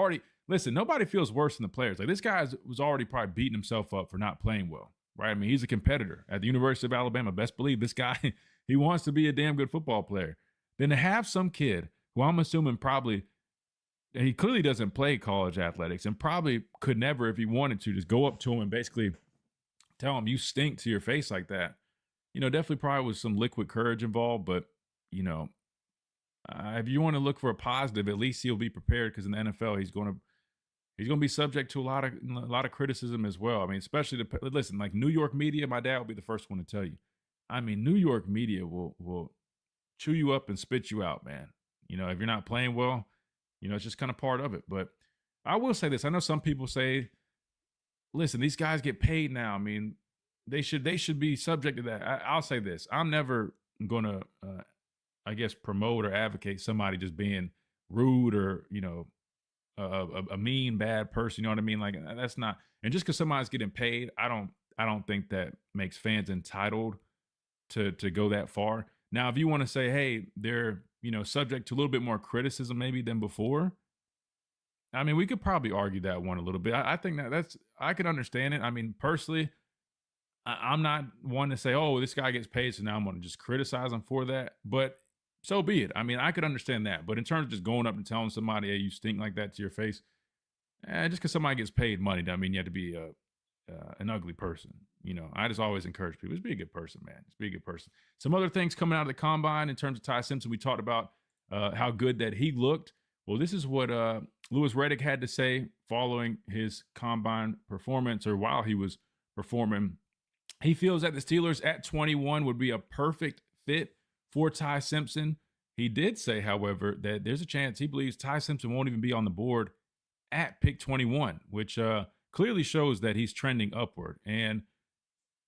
Listen, nobody feels worse than the players. Like, this guy was already probably beating himself up for not playing well, right? He's a competitor at the University of Alabama. Best believe this guy, he wants to be a damn good football player. Then to have some kid who I'm assuming probably, he clearly doesn't play college athletics and probably could never, if he wanted to, just go up to him and basically tell him, "You stink," to your face like that. Definitely probably was some liquid courage involved, but, if you want to look for a positive, at least he'll be prepared, because in the NFL, he's going to be subject to a lot of criticism as well. Especially listen, like New York media, my dad will be the first one to tell you. New York media will chew you up and spit you out, man. If you're not playing well, it's just kind of part of it. But I will say this. I know some people say, listen, these guys get paid now. I mean, they should be subject to that. I'll say this. I'm never going to, I guess, promote or advocate somebody just being rude or, a mean, bad person. You know what I mean? Like, that's not, and just because somebody's getting paid, I don't think that makes fans entitled to go that far. Now, if you want to say, hey, they're, subject to a little bit more criticism maybe than before, I mean, we could probably argue that one a little bit. I think I could understand it. I mean, personally, I'm not one to say, oh, this guy gets paid, so now I'm going to just criticize him for that. But so be it. I mean, I could understand that. But in terms of just going up and telling somebody, hey, you stink like that to your face, just because somebody gets paid money doesn't mean you have to be an ugly person. I just always encourage people, just be a good person, man. Just be a good person. Some other things coming out of the combine in terms of Ty Simpson, we talked about how good that he looked. Well, this is what Louis Riddick had to say following his combine performance, or while he was performing. He feels that the Steelers at 21 would be a perfect fit for Ty Simpson. He did say, however, that there's a chance he believes Ty Simpson won't even be on the board at pick 21, which clearly shows that he's trending upward. And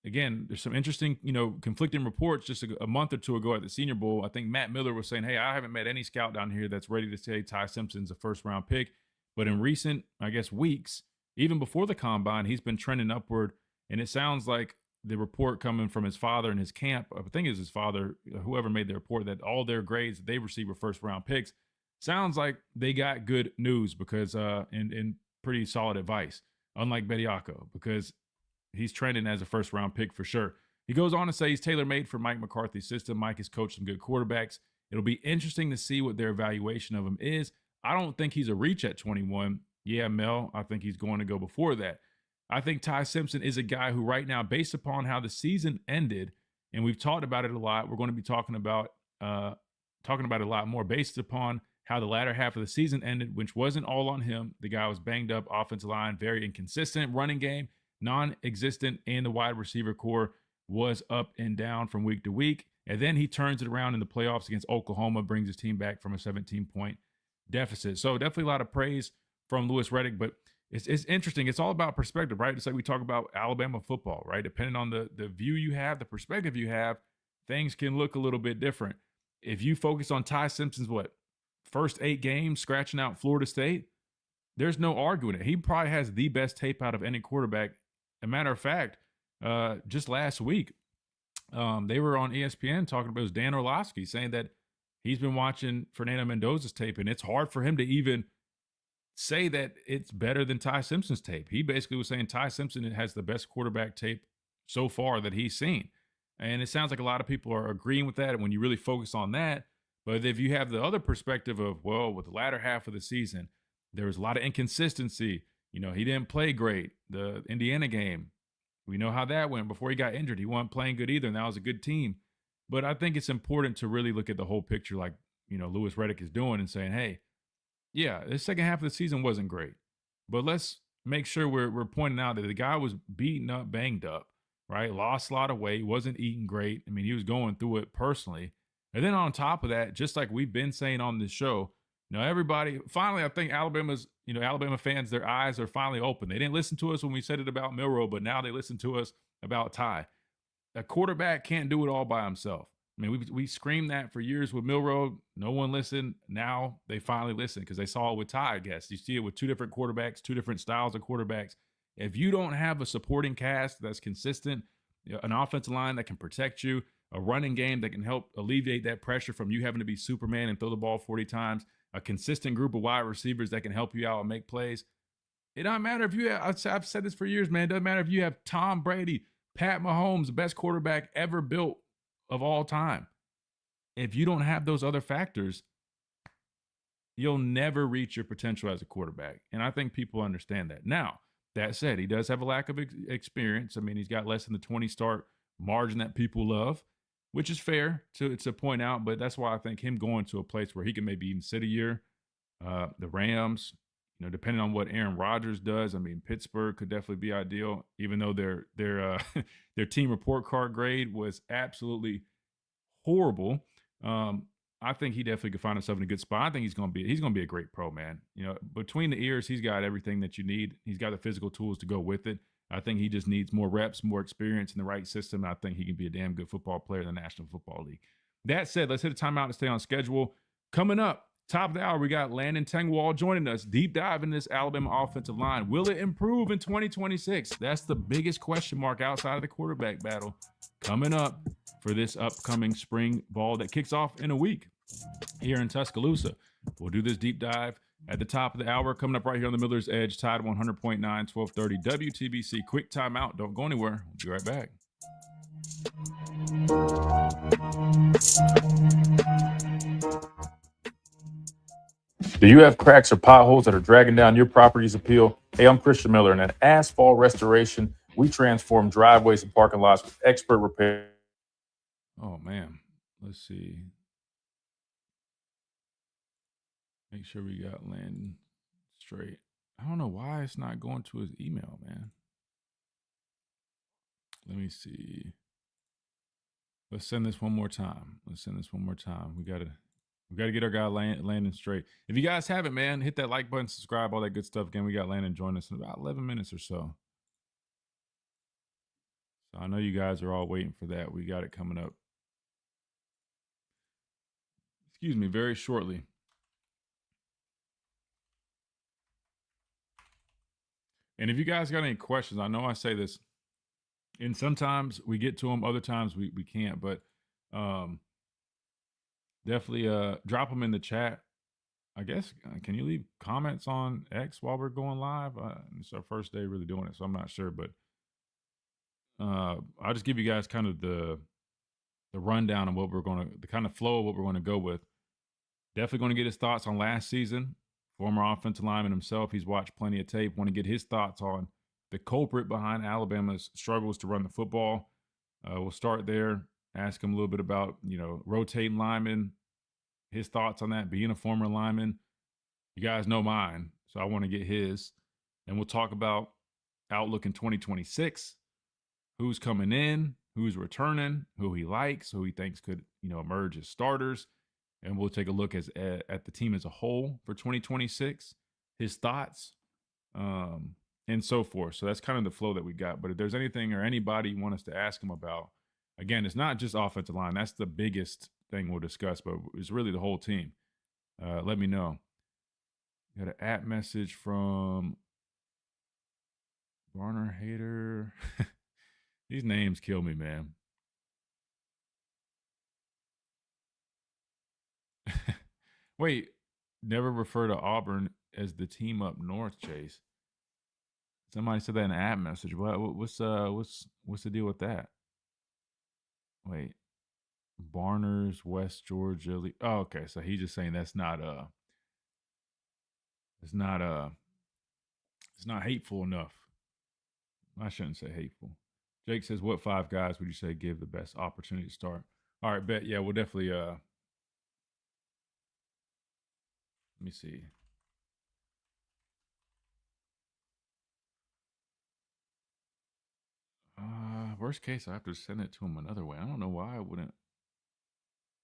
again, there's some interesting, conflicting reports just a month or two ago at the Senior Bowl. I think Matt Miller was saying, hey, I haven't met any scout down here that's ready to say Ty Simpson's a first-round pick. But in recent, I guess, weeks, even before the combine, he's been trending upward. And it sounds like the report coming from his father and his camp, I think it was his father, whoever made the report, that all their grades that they received were first-round picks. Sounds like they got good news because and pretty solid advice, unlike Bediako, because he's trending as a first-round pick for sure. He goes on to say he's tailor-made for Mike McCarthy's system. Mike has coached some good quarterbacks. It'll be interesting to see what their evaluation of him is. I don't think he's a reach at 21. Yeah, Mel, I think he's going to go before that. I think Ty Simpson is a guy who right now, based upon how the season ended, and we've talked about it a lot, we're going to be talking about it a lot more based upon how the latter half of the season ended, which wasn't all on him. The guy was banged up, offensive line, very inconsistent, running game non-existent, and the wide receiver core was up and down from week to week. And then he turns it around in the playoffs against Oklahoma, brings his team back from a 17-point deficit. So definitely a lot of praise from Louis Riddick, but it's interesting. It's all about perspective, right? It's like we talk about Alabama football, right? Depending on the view you have, the perspective you have, things can look a little bit different. If you focus on Ty Simpson's, first 8 games, scratching out Florida State, there's no arguing it. He probably has the best tape out of any quarterback. A matter of fact, just last week, they were on ESPN talking about, it was Dan Orlovsky saying that he's been watching Fernando Mendoza's tape, and it's hard for him to even say that it's better than Ty Simpson's tape. He basically was saying Ty Simpson has the best quarterback tape so far that he's seen. And it sounds like a lot of people are agreeing with that when you really focus on that. But if you have the other perspective of, well, with the latter half of the season, there was a lot of inconsistency. He didn't play great. The Indiana game, we know how that went. Before he got injured, he wasn't playing good either, and that was a good team. But I think it's important to really look at the whole picture like, Louis Riddick is doing, and saying, hey, yeah, the second half of the season wasn't great. But let's make sure we're pointing out that the guy was beaten up, banged up, right? Lost a lot of weight, wasn't eating great. I mean, he was going through it personally. And then on top of that, just like we've been saying on this show, everybody, finally, I think Alabama fans, their eyes are finally open. They didn't listen to us when we said it about Milroe, but now they listen to us about Ty. A quarterback can't do it all by himself. I mean, we screamed that for years with Milroe. No one listened. Now they finally listen because they saw it with Ty, I guess. You see it with 2 different quarterbacks, 2 different styles of quarterbacks. If you don't have a supporting cast that's consistent, an offensive line that can protect you, a running game that can help alleviate that pressure from you having to be Superman and throw the ball 40 times, a consistent group of wide receivers that can help you out and make plays. It doesn't matter if you have, I've said this for years, man. It doesn't matter if you have Tom Brady, Pat Mahomes, the best quarterback ever built of all time. If you don't have those other factors, you'll never reach your potential as a quarterback. And I think people understand that. Now, that said, he does have a lack of experience. I mean, he's got less than the 20 start margin that people love, which is fair to point out. But that's why I think him going to a place where he can maybe even sit a year, the Rams, depending on what Aaron Rodgers does. I mean, Pittsburgh could definitely be ideal, even though their team report card grade was absolutely horrible. I think he definitely could find himself in a good spot. I think he's gonna be a great pro, man. You know, between the ears, he's got everything that you need. He's got the physical tools to go with it. I think he just needs more reps, more experience in the right system. I think he can be a damn good football player in the National Football League. That said, let's hit a timeout and stay on schedule. Coming up, top of the hour, we got Landon Tangwall joining us. Deep dive in this Alabama offensive line. Will it improve in 2026? That's the biggest question mark outside of the quarterback battle. Coming up for this upcoming spring ball that kicks off in a week here in Tuscaloosa. We'll do this deep dive at the top of the hour. Coming up right here on the Miller's Edge, Tide 100.9, 1230 WTBC. Quick timeout. Don't go anywhere. We'll be right back. Do you have cracks or potholes that are dragging down your property's appeal? Hey, I'm Christian Miller, and at Asphalt Restoration, we transform driveways and parking lots with expert repair. Oh, man. Let's see. Make sure we got Landon straight. I don't know why it's not going to his email, man. Let me see. Let's send this one more time. We gotta get our guy Landon straight. If you guys haven't, man, hit that like button, subscribe, all that good stuff. Again, we got Landon joining us in about 11 minutes or so. So I know you guys are all waiting for that. We got it coming up. Excuse me, very shortly. And if you guys got any questions, I know I say this, and sometimes we get to them, other times we can't, but definitely drop them in the chat. I guess, can you leave comments on X while we're going live? It's our first day really doing it, so I'm not sure, but I'll just give you guys kind of the rundown of what we're going to, the kind of flow of what we're going to go with. Definitely going to get his thoughts on last season. Former offensive lineman himself, he's watched plenty of tape. Want to get his thoughts on the culprit behind Alabama's struggles to run the football. We'll start there. Ask him a little bit about, rotating linemen, his thoughts on that, being a former lineman. You guys know mine, so I want to get his. And we'll talk about outlook in 2026, who's coming in, who's returning, who he likes, who he thinks could, emerge as starters. And we'll take a look at the team as a whole for 2026, his thoughts, and so forth. So that's kind of the flow that we got. But if there's anything or anybody you want us to ask him about, again, it's not just offensive line. That's the biggest thing we'll discuss, but it's really the whole team. Let me know. Got an message from Garner Hater. These names kill me, man. Wait, never refer to Auburn as the team up north, Chase. Somebody said that in an message. What's the deal with that? Wait, Barners, West Georgia. Oh, okay. So he's just saying that's not it's not hateful enough. I shouldn't say hateful. Jake says, what 5 guys would you say give the best opportunity to start? All right, bet. Yeah, we'll definitely let me see. Worst case, I have to send it to him another way. I don't know why it wouldn't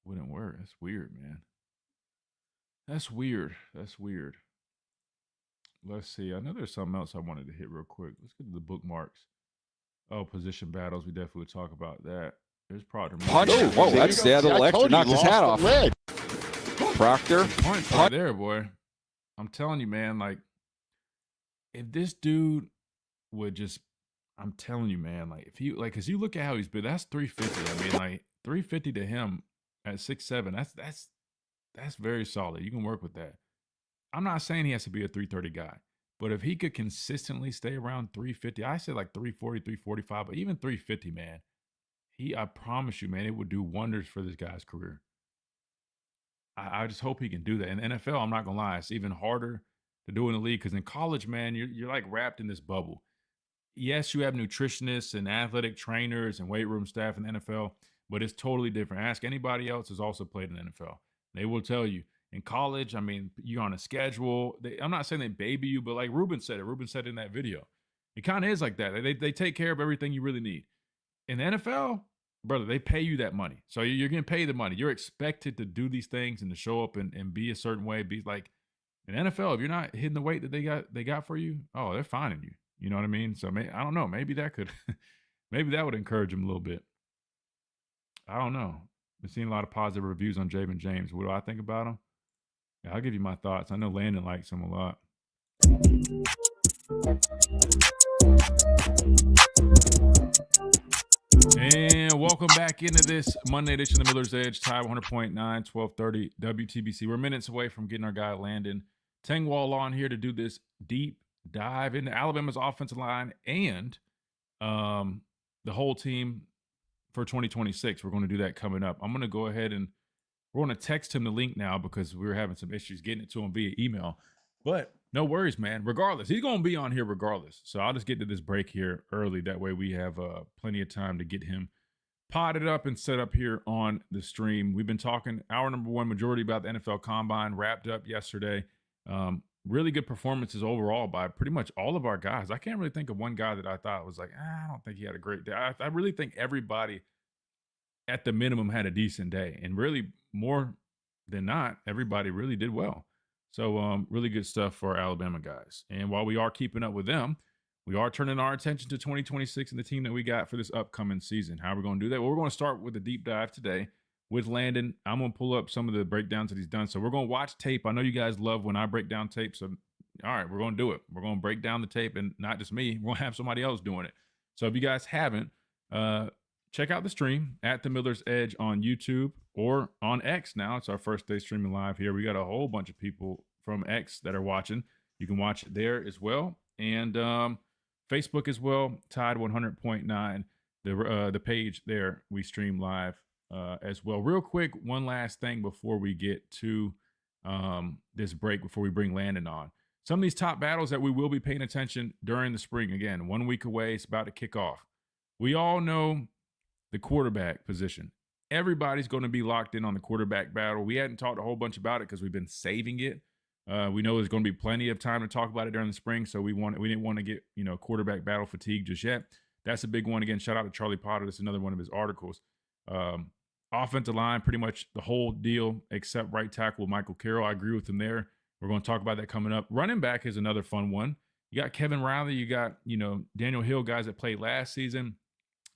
work. That's weird, man. That's weird. Let's see. I know there's something else I wanted to hit real quick. Let's get to the bookmarks. Oh, position battles. We definitely would talk about that. There's Proctor. Whoa, that's the other extra. Knocked his hat off. Proctor. Points right there, boy. I'm telling you, man, like, if this dude would just, I'm telling you, man, like, if he, like, because you look at how he's been, that's 350. I mean, like, 350 to him at 6'7", that's very solid. You can work with that. I'm not saying he has to be a 330 guy, but if he could consistently stay around 350, I said like 340, 345, but even 350, man, I promise you, man, it would do wonders for this guy's career. I just hope he can do that. In the NFL, I'm not going to lie, it's even harder to do in the league because in college, man, you're like wrapped in this bubble. Yes, you have nutritionists and athletic trainers and weight room staff in the NFL, but it's totally different. Ask anybody else who's also played in the NFL. They will tell you. In college, I mean, you're on a schedule. I'm not saying they baby you, but like Ruben said it. Ruben said it in that video. It kind of is like that. They take care of everything you really need. In the NFL, brother, they pay you that money. So you're getting paid the money. You're expected to do these things and to show up and be a certain way. Be like in NFL, if you're not hitting the weight that they got for you, oh, they're fining you. You know what I mean? So I don't know. Maybe that could, maybe that would encourage him a little bit. I don't know. Been seeing a lot of positive reviews on Javen James. What do I think about him? Yeah, I'll give you my thoughts. I know Landon likes him a lot. And welcome back into this Monday edition of the Miller's Edge, Tide 100.9, 1230 WTBC. We're minutes away from getting our guy Landon Tangwall on here to do this deep dive into Alabama's offensive line and the whole team for 2026. We're going to do that coming up. I'm going to go ahead and we're going to text him the link now because we were having some issues getting it to him via email. But no worries, man. Regardless, he's going to be on here regardless. So I'll just get to this break here early. That way we have plenty of time to get him potted up and set up here on the stream. We've been talking hour number one majority about the NFL Combine, wrapped up yesterday. Really good performances overall by pretty much all of our guys. I can't really think of one guy that I thought was like, I don't think he had a great day. I really think everybody at the minimum had a decent day. And really more than not, everybody really did well. So really good stuff for our Alabama guys. And while we are keeping up with them, we are turning our attention to 2026 and the team that we got for this upcoming season. How are we going to do that? Well, we're going to start with a deep dive today with Landon. I'm going to pull up some of the breakdowns that he's done. So we're going to watch tape. I know you guys love when I break down tape. So, all right, we're going to do it. We're going to break down the tape, and not just me. We're going to have somebody else doing it. So if you guys haven't, check out the stream at the Miller's Edge on YouTube or on X now. It's our first day streaming live here. We got a whole bunch of people from X that are watching. You can watch it there as well. And Facebook as well, Tide 100.9, the page there. We stream live as well. Real quick, one last thing before we get to this break, before we bring Landon on. Some of these top battles that we will be paying attention during the spring. Again, 1 week away. It's about to kick off. We all know the quarterback position. Everybody's going to be locked in on the quarterback battle. We hadn't talked a whole bunch about it because we've been saving it. We know there's going to be plenty of time to talk about it during the spring, so we didn't want to get quarterback battle fatigue just yet. That's a big one. Again, shout out to Charlie Potter. That's another one of his articles. Offensive line, pretty much the whole deal except right tackle Michael Carroll. I agree with him there. We're going to talk about that coming up. Running back is another fun one. You got Kevin Riley. You got Daniel Hill, guys that played last season.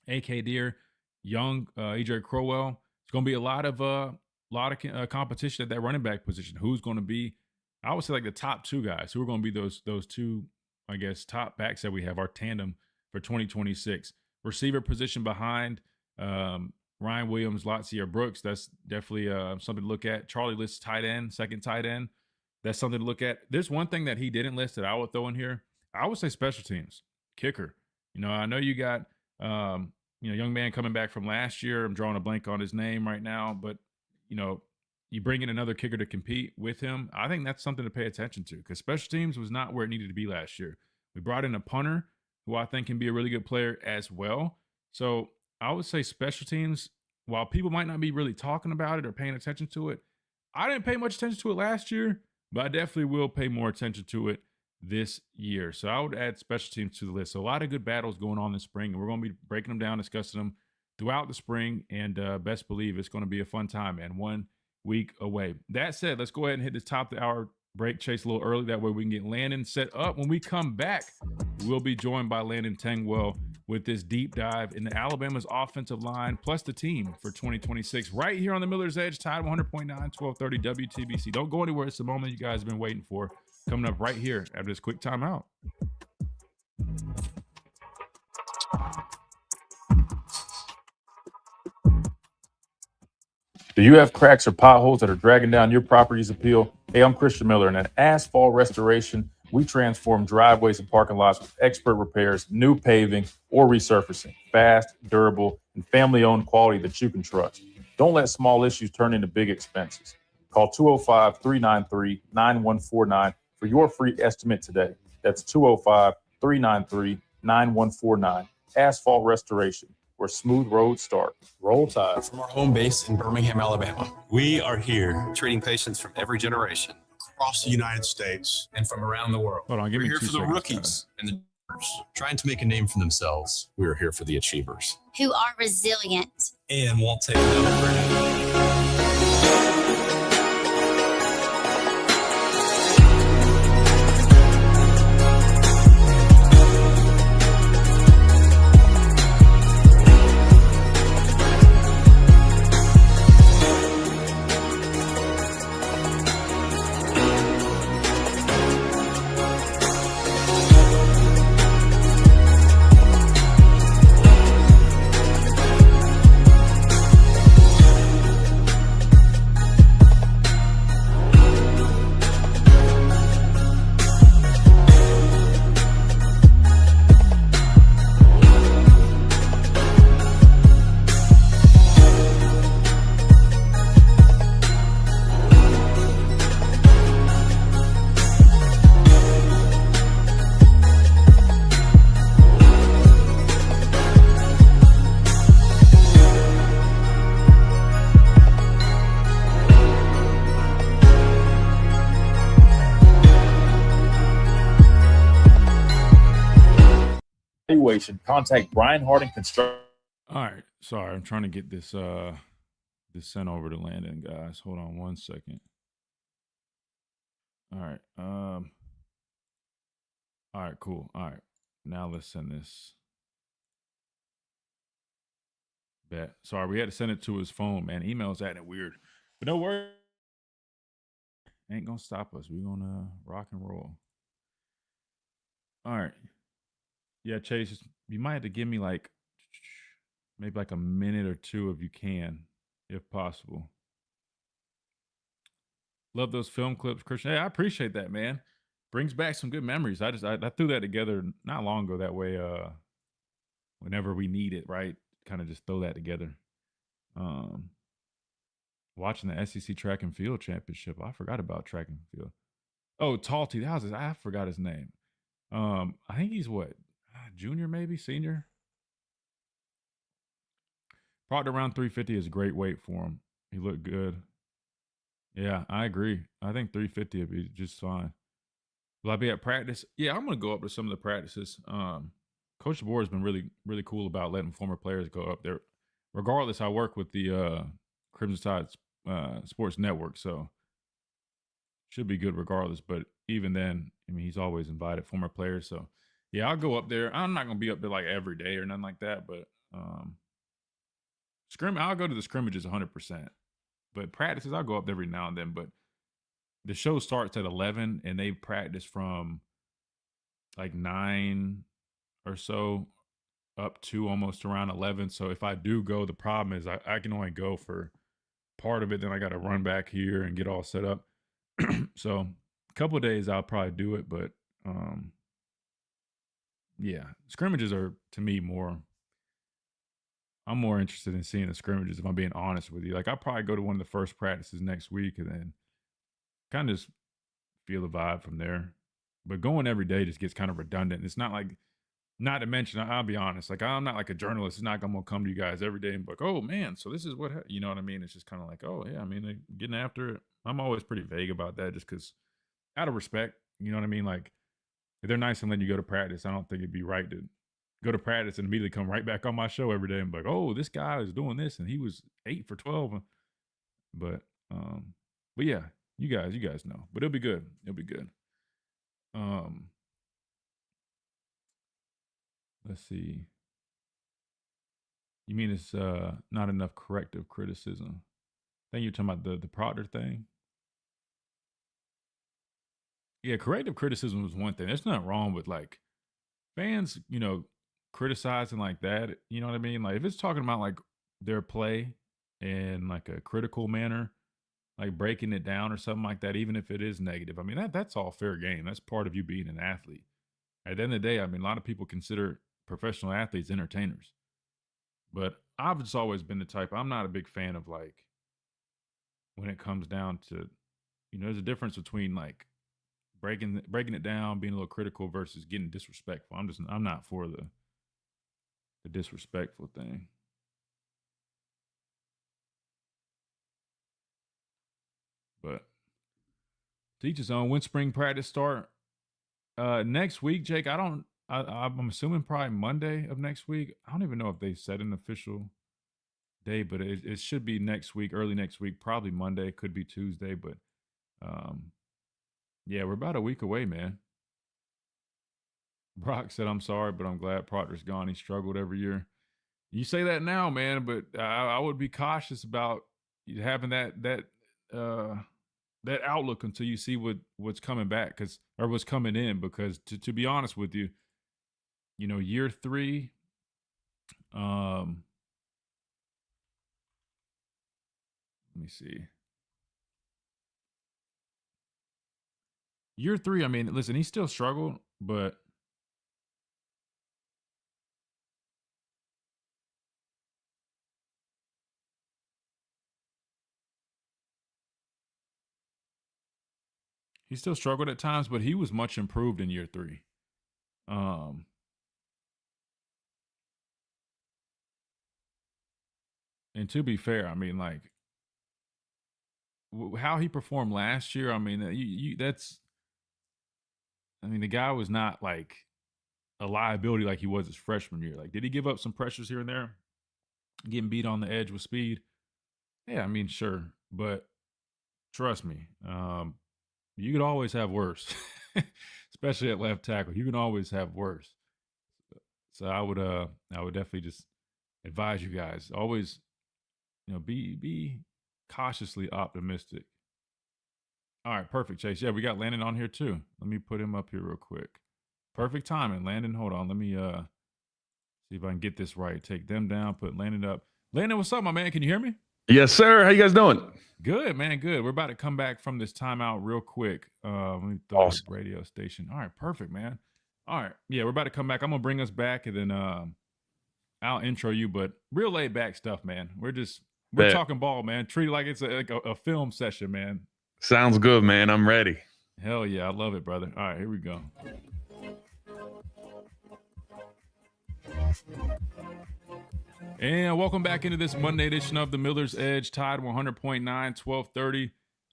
A.K. Deere, Young, E.J. Crowell. It's going to be a lot of competition at that running back position. Who's going to be, I would say, like the top two guys? Who are going to be those two, I guess, top backs that we have, our tandem for 2026? Receiver position behind Ryan Williams, Latzia Brooks. That's definitely something to look at. Charlie lists tight end, second tight end. That's something to look at. There's one thing that he didn't list that I would throw in here. I would say special teams, kicker. I know you got young man coming back from last year. I'm drawing a blank on his name right now, but you bring in another kicker to compete with him. I think that's something to pay attention to because special teams was not where it needed to be last year. We brought in a punter who I think can be a really good player as well. So I would say special teams, while people might not be really talking about it or paying attention to it, I didn't pay much attention to it last year, but I definitely will pay more attention to it this year. So I would add special teams to the list. So a lot of good battles going on this spring, and we're going to be breaking them down, discussing them throughout the spring, and best believe it's going to be a fun time, man. 1 week away. That said, let's go ahead and hit this top of the hour break chase a little early. That way we can get Landon set up. When we come back, we'll be joined by Landon Tangwall with this deep dive into Alabama's offensive line plus the team for 2026 right here on the Miller's Edge, Tide 100.9, 1230 WTBC. Don't go anywhere. It's the moment you guys have been waiting for. Coming up right here after this quick timeout. Do you have cracks or potholes that are dragging down your property's appeal? Hey, I'm Christian Miller, and at Asphalt Restoration, we transform driveways and parking lots with expert repairs, new paving, or resurfacing. Fast, durable, and family-owned quality that you can trust. Don't let small issues turn into big expenses. Call 205-393-9149 for your free estimate today. That's 205-393-9149. Asphalt Restoration, where smooth roads start. Roll Tide from our home base in Birmingham, Alabama. We are here treating patients from every generation across the United States and from around the world. Hold on, give We're me here 2 for the seconds, rookies and the dreamers, trying to make a name for themselves. We are here for the achievers. Who are resilient. And won't take no for granted. Should contact Brian Harding Construction. All right, sorry, I'm trying to get this this sent over to Landon, guys. Hold on one second. All right, all right, cool. All right, now let's send this. Bet. Sorry, we had to send it to his phone, man. Email's acting weird, but no worries. Ain't gonna stop us. We're gonna rock and roll. All right. Yeah, Chase, you might have to give me like maybe like a minute or two if you can, if possible. Love those film clips, Christian. Hey, I appreciate that, man. Brings back some good memories. I threw that together not long ago that way whenever we need it, right? Kind of just throw that together. Watching the SEC track and field championship. I forgot about track and field. Oh, Talty, I forgot his name. I think he's what? Junior, maybe senior. Probably around 350 is a great weight for him. He looked good. Yeah, I agree. I think 350 would be just fine. Will I be at practice? Yeah, I'm gonna go up to some of the practices. Coach DeBoer has been really, really cool about letting former players go up there. Regardless, I work with the Crimson Tide Sports Network, so should be good regardless. But even then, I mean, he's always invited former players, so. Yeah, I'll go up there. I'm not gonna be up there like every day or nothing like that, but I'll go to the scrimmages 100%. But practices, I'll go up every now and then. But the show starts at 11, and they practice from like 9 or so up to almost around 11. So if I do go, the problem is I can only go for part of it. Then I got to run back here and get all set up. So a couple of days I'll probably do it, but yeah, scrimmages are to me I'm more interested in seeing the scrimmages if I'm being honest with you. Like I'll probably go to one of the first practices next week and then kind of just feel the vibe from there. But going every day just gets kind of redundant. It's not like, not to mention, I'll be honest, like I'm not like a journalist. It's not gonna come to you guys every day and be like, oh man, so this is what, you know what I mean? It's just kind of like, oh yeah, I mean, like, getting after it. I'm always pretty vague about that just because out of respect, you know what I mean? Like, if they're nice and letting you go to practice, I don't think it'd be right to go to practice and immediately come right back on my show every day and be like, oh, this guy is doing this and he was 8 for 12. But yeah, you guys know. But it'll be good. It'll be good. Let's see. You mean it's not enough corrective criticism? I think you're talking about the Proctor thing. Yeah, corrective criticism is one thing. There's nothing wrong with like fans, you know, criticizing like that. You know what I mean? Like if it's talking about like their play in like a critical manner, like breaking it down or something like that, even if it is negative. I mean, that's all fair game. That's part of you being an athlete. At the end of the day, I mean, a lot of people consider professional athletes entertainers. But I've just always been the type, I'm not a big fan of like, when it comes down to, you know, there's a difference between like breaking it down, being a little critical versus getting disrespectful. I'm not for the disrespectful thing. But to each his own. When spring practice start? Next week, Jake, I don't I'm assuming probably Monday of next week. I don't even know if they set an official day, but it should be next week, early next week, probably Monday. Could be Tuesday, but yeah, we're about a week away, man. Brock said, "I'm sorry, but I'm glad Proctor's gone. He struggled every year." You say that now, man, but I would be cautious about having that outlook until you see what's coming back, or what's coming in, because to be honest with you, year 3, let me see. Year 3, I mean, listen, he still struggled, but he still struggled at times, but he was much improved in year 3. And to be fair, I mean, like, how he performed last year, I mean, the guy was not like a liability like he was his freshman year. Like, did he give up some pressures here and there? Getting beat on the edge with speed? Yeah, I mean, sure. But trust me, you could always have worse, especially at left tackle. You can always have worse. So I would definitely just advise you guys, always, be cautiously optimistic. All right, perfect, Chase. Yeah, we got Landon on here too. Let me put him up here real quick. Perfect timing, Landon. Hold on, let me see if I can get this right. Take them down, put Landon up. Landon, what's up, my man? Can you hear me? Yes, sir. How you guys doing? Good, man. Good. We're about to come back from this timeout real quick. Let me throw Awesome. the radio station. All right, perfect, man. All right, yeah, we're about to come back. I'm gonna bring us back, and then I'll intro you. But real laid back stuff, man. We're Bet. talking ball, man. Treat it like it's a film session, man. Sounds good, man. I'm ready. Hell yeah, I love it, brother. All right, here we go. And welcome back into this Monday edition of the Miller's Edge, Tide 100.9, 1230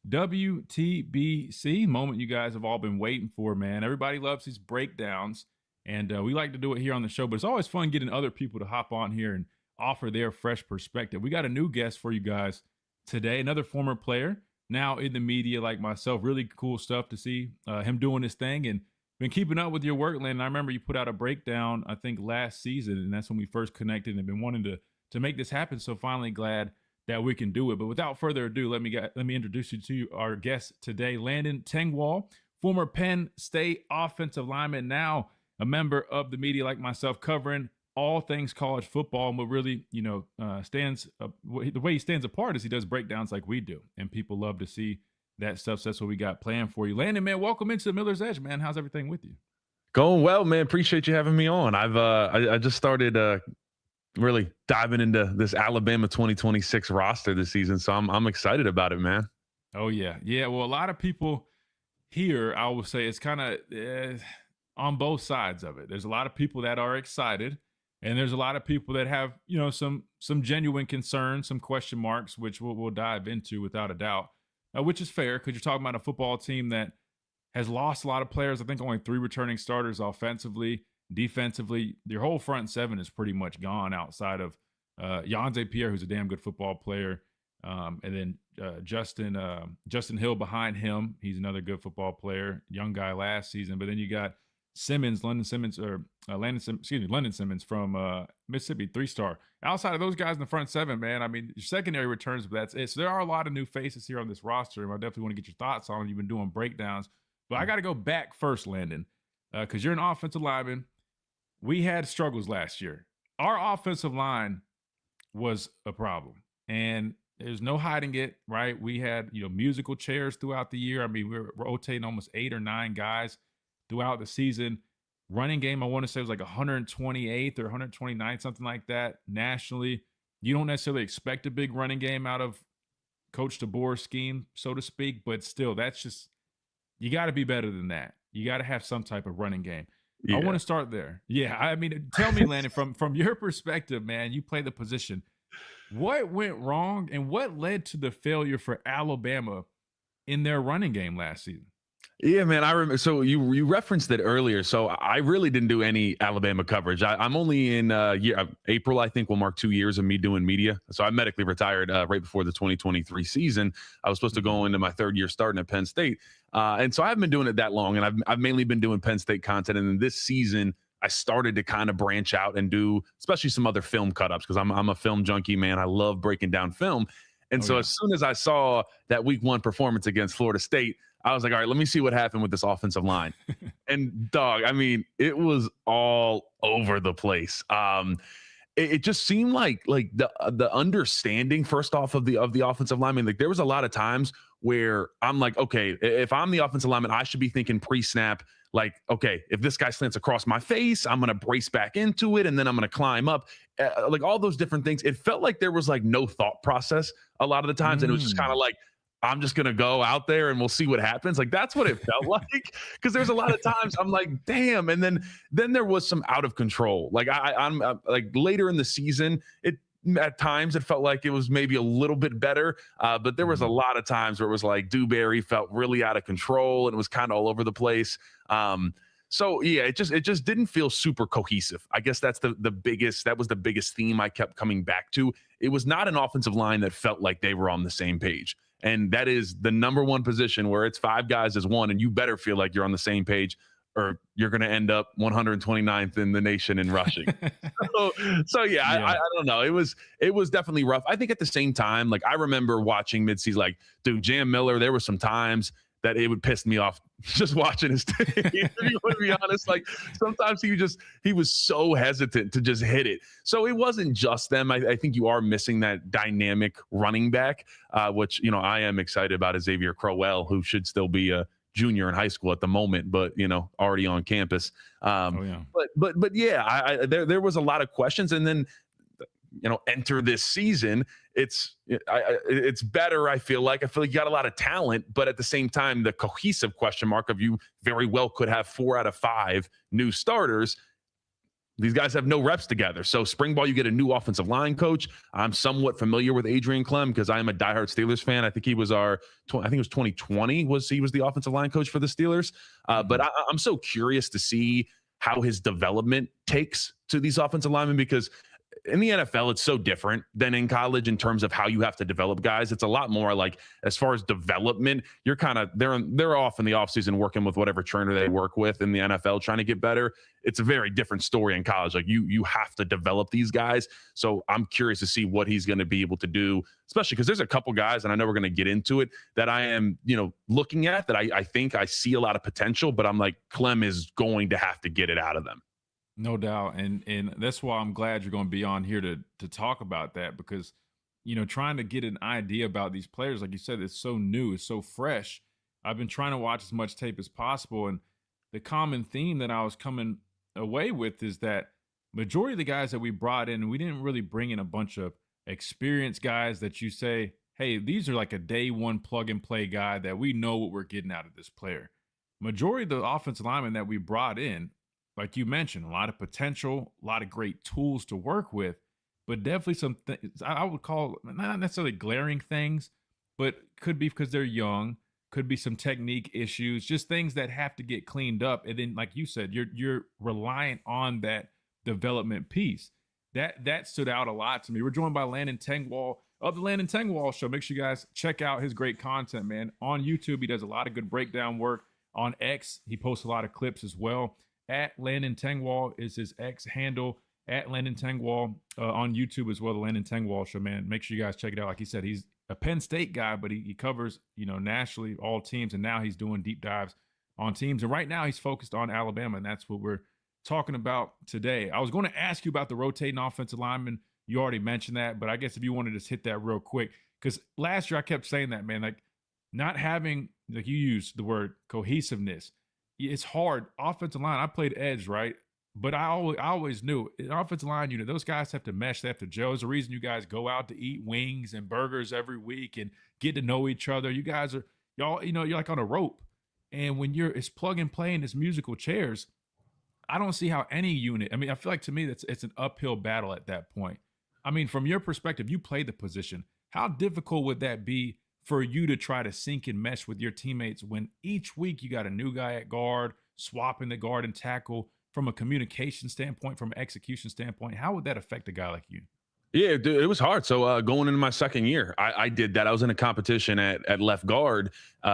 WTBC. Moment you guys have all been waiting for, man. Everybody loves these breakdowns, and we like to do it here on the show, but it's always fun getting other people to hop on here and offer their fresh perspective. We got a new guest for you guys today, another former player, now in the media like myself. Really cool stuff to see him doing his thing, and been keeping up with your work, Landon. I remember you put out a breakdown, I think, last season, and that's when we first connected and been wanting to make this happen. So finally glad that we can do it. But without further ado, let me introduce you to our guest today, Landon Tangwall, former Penn State offensive lineman, now a member of the media like myself, covering all things college football. And what really, the way he stands apart is he does breakdowns like we do, and people love to see that stuff. So that's what we got planned for you. Landon, man, welcome into the Miller's Edge, man. How's everything with you? Going well, man. Appreciate you having me on. I just started really diving into this Alabama 2026 roster this season, so I'm excited about it, man. Oh yeah. Well, a lot of people here, I will say, it's kind of on both sides of it. There's a lot of people that are excited, and there's a lot of people that have, some genuine concerns, some question marks, which we'll dive into without a doubt. Which is fair, because you're talking about a football team that has lost a lot of players. I think only 3 returning starters offensively. Defensively, your whole front 7 is pretty much gone outside of Yonze Pierre, who's a damn good football player, and then Justin Hill behind him. He's another good football player, young guy last season. But then you got Landon Simmons from Mississippi, 3-star. Outside of those guys in the front 7, man, I mean, your secondary returns, but that's it. So there are a lot of new faces here on this roster, and I definitely want to get your thoughts on it. You've been doing breakdowns. But I got to go back first, Landon, because you're an offensive lineman. We had struggles last year. Our offensive line was a problem, and there's no hiding it, right? We had, musical chairs throughout the year. I mean, we were rotating almost 8 or 9 guys throughout the season. Running game, I want to say, was like 128th or 129th, something like that nationally. You don't necessarily expect a big running game out of Coach DeBoer's scheme, so to speak, but still, that's just, you got to be better than that. You got to have some type of running game. Yeah. I want to start there. Yeah, I mean, tell me, Landon, from your perspective, man, you play the position. What went wrong and what led to the failure for Alabama in their running game last season? Yeah, man. I remember. So you referenced it earlier. So I really didn't do any Alabama coverage. I'm only in April. I think will mark 2 years of me doing media. So I medically retired right before the 2023 season. I was supposed to go into my third year starting at Penn State, and so I haven't been doing it that long. And I've mainly been doing Penn State content. And then this season, I started to kind of branch out and do, especially some other film cut-ups because I'm a film junkie, man. I love breaking down film. And as soon as I saw that week 1 performance against Florida State, I was like, all right, let me see what happened with this offensive line. And dog, I mean, it was all over the place. It just seemed like the understanding first off of the offensive line. I mean, like there was a lot of times where I'm like, okay, if I'm the offensive lineman, I should be thinking pre-snap, like, okay, if this guy slants across my face, I'm going to brace back into it, and then I'm going to climb up. Like all those different things. It felt like there was like no thought process a lot of the times. And it was just kind of like, I'm just going to go out there and we'll see what happens. Like, that's what it felt like. Because there's a lot of times I'm like, damn. And then there was some out of control. Like I'm like later in the season, at times it felt like it was maybe a little bit better. But there was a lot of times where it was like Dewberry felt really out of control and it was kind of all over the place. So yeah, it just didn't feel super cohesive. I guess that was the biggest theme I kept coming back to. It was not an offensive line that felt like they were on the same page. And that is the number one position where it's 5 guys as one, and you better feel like you're on the same page or you're going to end up 129th in the nation in rushing. so yeah, I don't know. It was definitely rough. I think at the same time, like I remember watching midseason, like, dude, Jam Miller, there were some times that it would piss me off just watching his tape. If you want to be honest, like sometimes he was so hesitant to just hit it. So it wasn't just them. I think you are missing that dynamic running back, which, you know, I am excited about, Xavier Crowell, who should still be a junior in high school at the moment, but, you know, already on campus. But yeah, there was a lot of questions. And then, you know, enter this season, it's better. I feel like you got a lot of talent, but at the same time, the cohesive question mark of you very well could have 4 out of 5 new starters. These guys have no reps together. So spring ball, you get a new offensive line coach. I'm somewhat familiar with Adrian Clem because I am a diehard Steelers fan. I think he was I think it was 2020 he was the offensive line coach for the Steelers. But I'm so curious to see how his development takes to these offensive linemen, because in the NFL, it's so different than in college in terms of how you have to develop guys. It's a lot more like, as far as development, you're kind of, they're off in the offseason working with whatever trainer they work with in the NFL trying to get better. It's a very different story in college. Like you have to develop these guys. So I'm curious to see what he's going to be able to do, especially because there's a couple guys, and I know we're going to get into it, that I am, you know, looking at that I think I see a lot of potential, but I'm like, Clem is going to have to get it out of them. No doubt. And that's why I'm glad you're going to be on here to talk about that, because, you know, trying to get an idea about these players, like you said, it's so new, it's so fresh. I've been trying to watch as much tape as possible. And the common theme that I was coming away with is that majority of the guys that we brought in, we didn't really bring in a bunch of experienced guys that you say, hey, these are like a day one plug and play guy that we know what we're getting out of this player. Majority of the offensive linemen that we brought in, like you mentioned, a lot of potential, a lot of great tools to work with, but definitely some things I would call not necessarily glaring things, but could be because they're young, could be some technique issues, just things that have to get cleaned up. And then, like you said, you're reliant on that development piece. That stood out a lot to me. We're joined by Landon Tangwall of the Landon Tangwall Show. Make sure you guys check out his great content, man. On YouTube, he does a lot of good breakdown work. On X, he posts a lot of clips as well. At Landon Tangwall is his X handle. At Landon Tangwall on YouTube as well, the Landon Tangwall Show, man. Make sure you guys check it out. Like he said, he's a Penn State guy, but he covers, you know, nationally all teams, and now he's doing deep dives on teams. And right now he's focused on Alabama, and that's what we're talking about today. I was going to ask you about the rotating offensive lineman. You already mentioned that, but I guess if you want to just hit that real quick, because last year I kept saying that, man, like not having, like you used the word cohesiveness. It's hard. Offensive line, I played edge, right? But I always knew an offensive line unit, those guys have to mesh, they have to gel. There's a reason you guys go out to eat wings and burgers every week and get to know each other. You guys are, y'all, you know, you're like on a rope. And when it's plug and play in this musical chairs, I don't see how any unit, I mean, I feel like to me it's an uphill battle at that point. I mean, from your perspective, you play the position. How difficult would that be for you to try to sync and mesh with your teammates when each week you got a new guy at guard, swapping the guard and tackle from a communication standpoint, from an execution standpoint? How would that affect a guy like you? Yeah, dude, it was hard. So going into my second year, I did that. I was in a competition at left guard.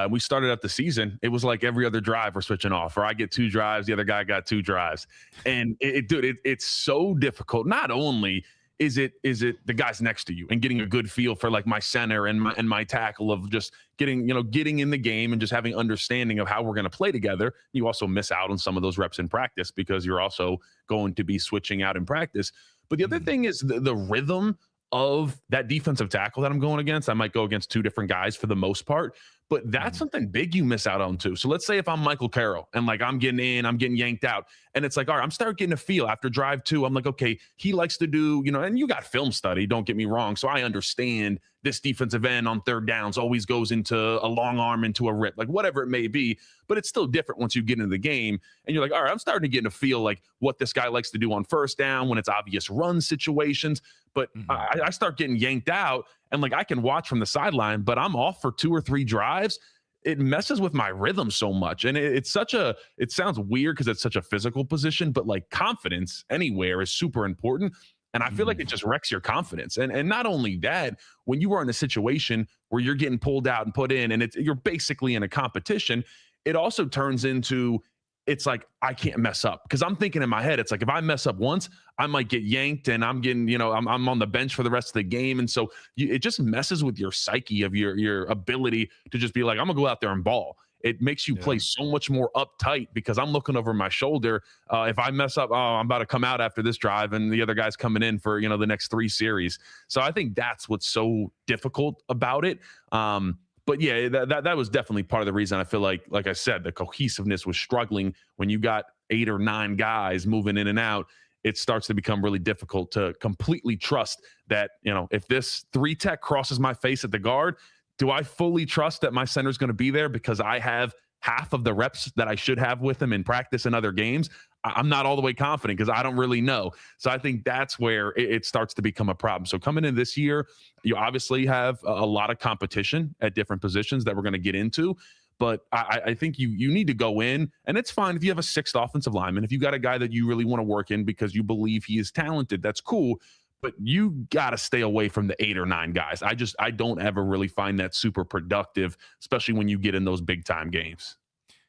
We started out the season. It was like every other drive we're switching off, or I get 2 drives, the other guy got 2 drives. And it's so difficult. Not only is it the guys next to you and getting a good feel for like my center and my tackle of just getting in the game and just having understanding of how we're going to play together. You also miss out on some of those reps in practice because you're also going to be switching out in practice. But the other thing is the rhythm of that defensive tackle that I'm going against. I might go against 2 different guys for the most part, but that's something big you miss out on too. So let's say if I'm Michael Carroll and like I'm getting yanked out, and it's like, all right, I'm starting getting a feel after drive 2. I'm like, okay, he likes to do, and you got film study, don't get me wrong. So I understand this defensive end on third downs always goes into a long arm, into a rip, like whatever it may be. But it's still different once you get into the game and you're like, all right, I'm starting to get a feel like what this guy likes to do on first down when it's obvious run situations. But I start getting yanked out and like I can watch from the sideline, but I'm off for 2 or 3 drives. It messes with my rhythm so much. And it sounds weird because it's such a physical position, but like confidence anywhere is super important. And I feel like it just wrecks your confidence. And not only that, when you are in a situation where you're getting pulled out and put in, and you're basically in a competition, it also turns into, it's like, I can't mess up. Because I'm thinking in my head, it's like, if I mess up once, I might get yanked and I'm getting, I'm on the bench for the rest of the game. And so it just messes with your psyche of your ability to just be like, I'm going to go out there and ball. It makes you play so much more uptight because I'm looking over my shoulder. If I mess up, I'm about to come out after this drive and the other guy's coming in for, the next 3 series. So I think that's what's so difficult about it. But yeah, that was definitely part of the reason I feel like I said, the cohesiveness was struggling when you got 8 or 9 guys moving in and out. It starts to become really difficult to completely trust that, if this 3 tech crosses my face at the guard, do I fully trust that my center is going to be there because I have half of the reps that I should have with him in practice and other games? I'm not all the way confident because I don't really know. So I think that's where it starts to become a problem. So coming in this year, you obviously have a lot of competition at different positions that we're going to get into. But I think you need to go in, and it's fine if you have a 6th offensive lineman. If you got a guy that you really want to work in because you believe he is talented, that's cool. But you got to stay away from the 8 or 9 guys. I don't ever really find that super productive, especially when you get in those big time games.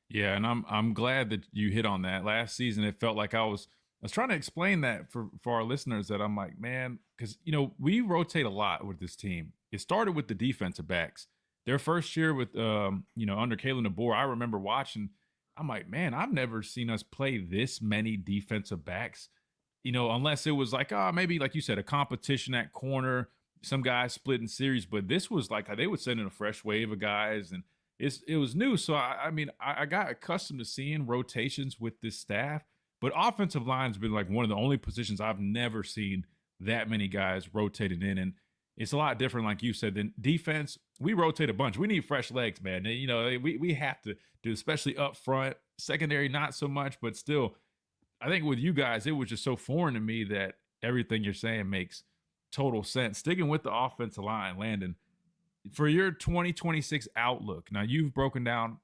Yeah, and I'm glad that you hit on that. Last season, it felt like I was trying to explain that for our listeners, that I'm like, man, because we rotate a lot with this team. It started with the defensive backs. Their first year with under Kalen DeBoer, I remember watching. I'm like, man, I've never seen us play this many defensive backs. Unless it was like, maybe like you said, a competition at corner, some guys split in series, but this was like they would send in a fresh wave of guys, and it was new. So I got accustomed to seeing rotations with this staff, but offensive line's been like one of the only positions I've never seen that many guys rotated in, and it's a lot different, like you said, than defense. We rotate a bunch. We need fresh legs, man. We have to do, especially up front. Secondary, not so much, but still. I think with you guys, it was just so foreign to me that everything you're saying makes total sense. Sticking with the offensive line, Landon, for your 2026 outlook, now you've broken down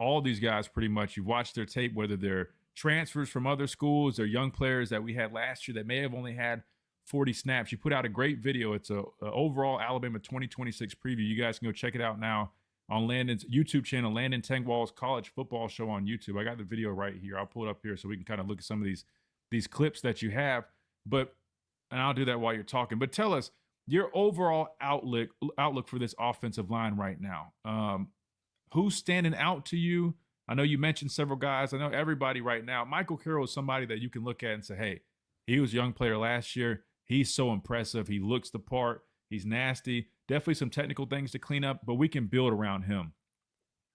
all these guys pretty much. You've watched their tape, whether they're transfers from other schools or young players that we had last year that may have only had 40 snaps. You put out a great video. It's a overall Alabama 2026 preview. You guys can go check it out now on Landon's YouTube channel, Landon Tangwall's College Football Show on YouTube. I got the video right here. I'll pull it up here so we can kind of look at some of these clips that you have. And I'll do that while you're talking. But tell us your overall outlook for this offensive line right now. Who's standing out to you? I know you mentioned several guys. I know everybody right now. Michael Carroll is somebody that you can look at and say, hey, he was a young player last year. He's so impressive. He looks the part. He's nasty. Definitely some technical things to clean up, but we can build around him.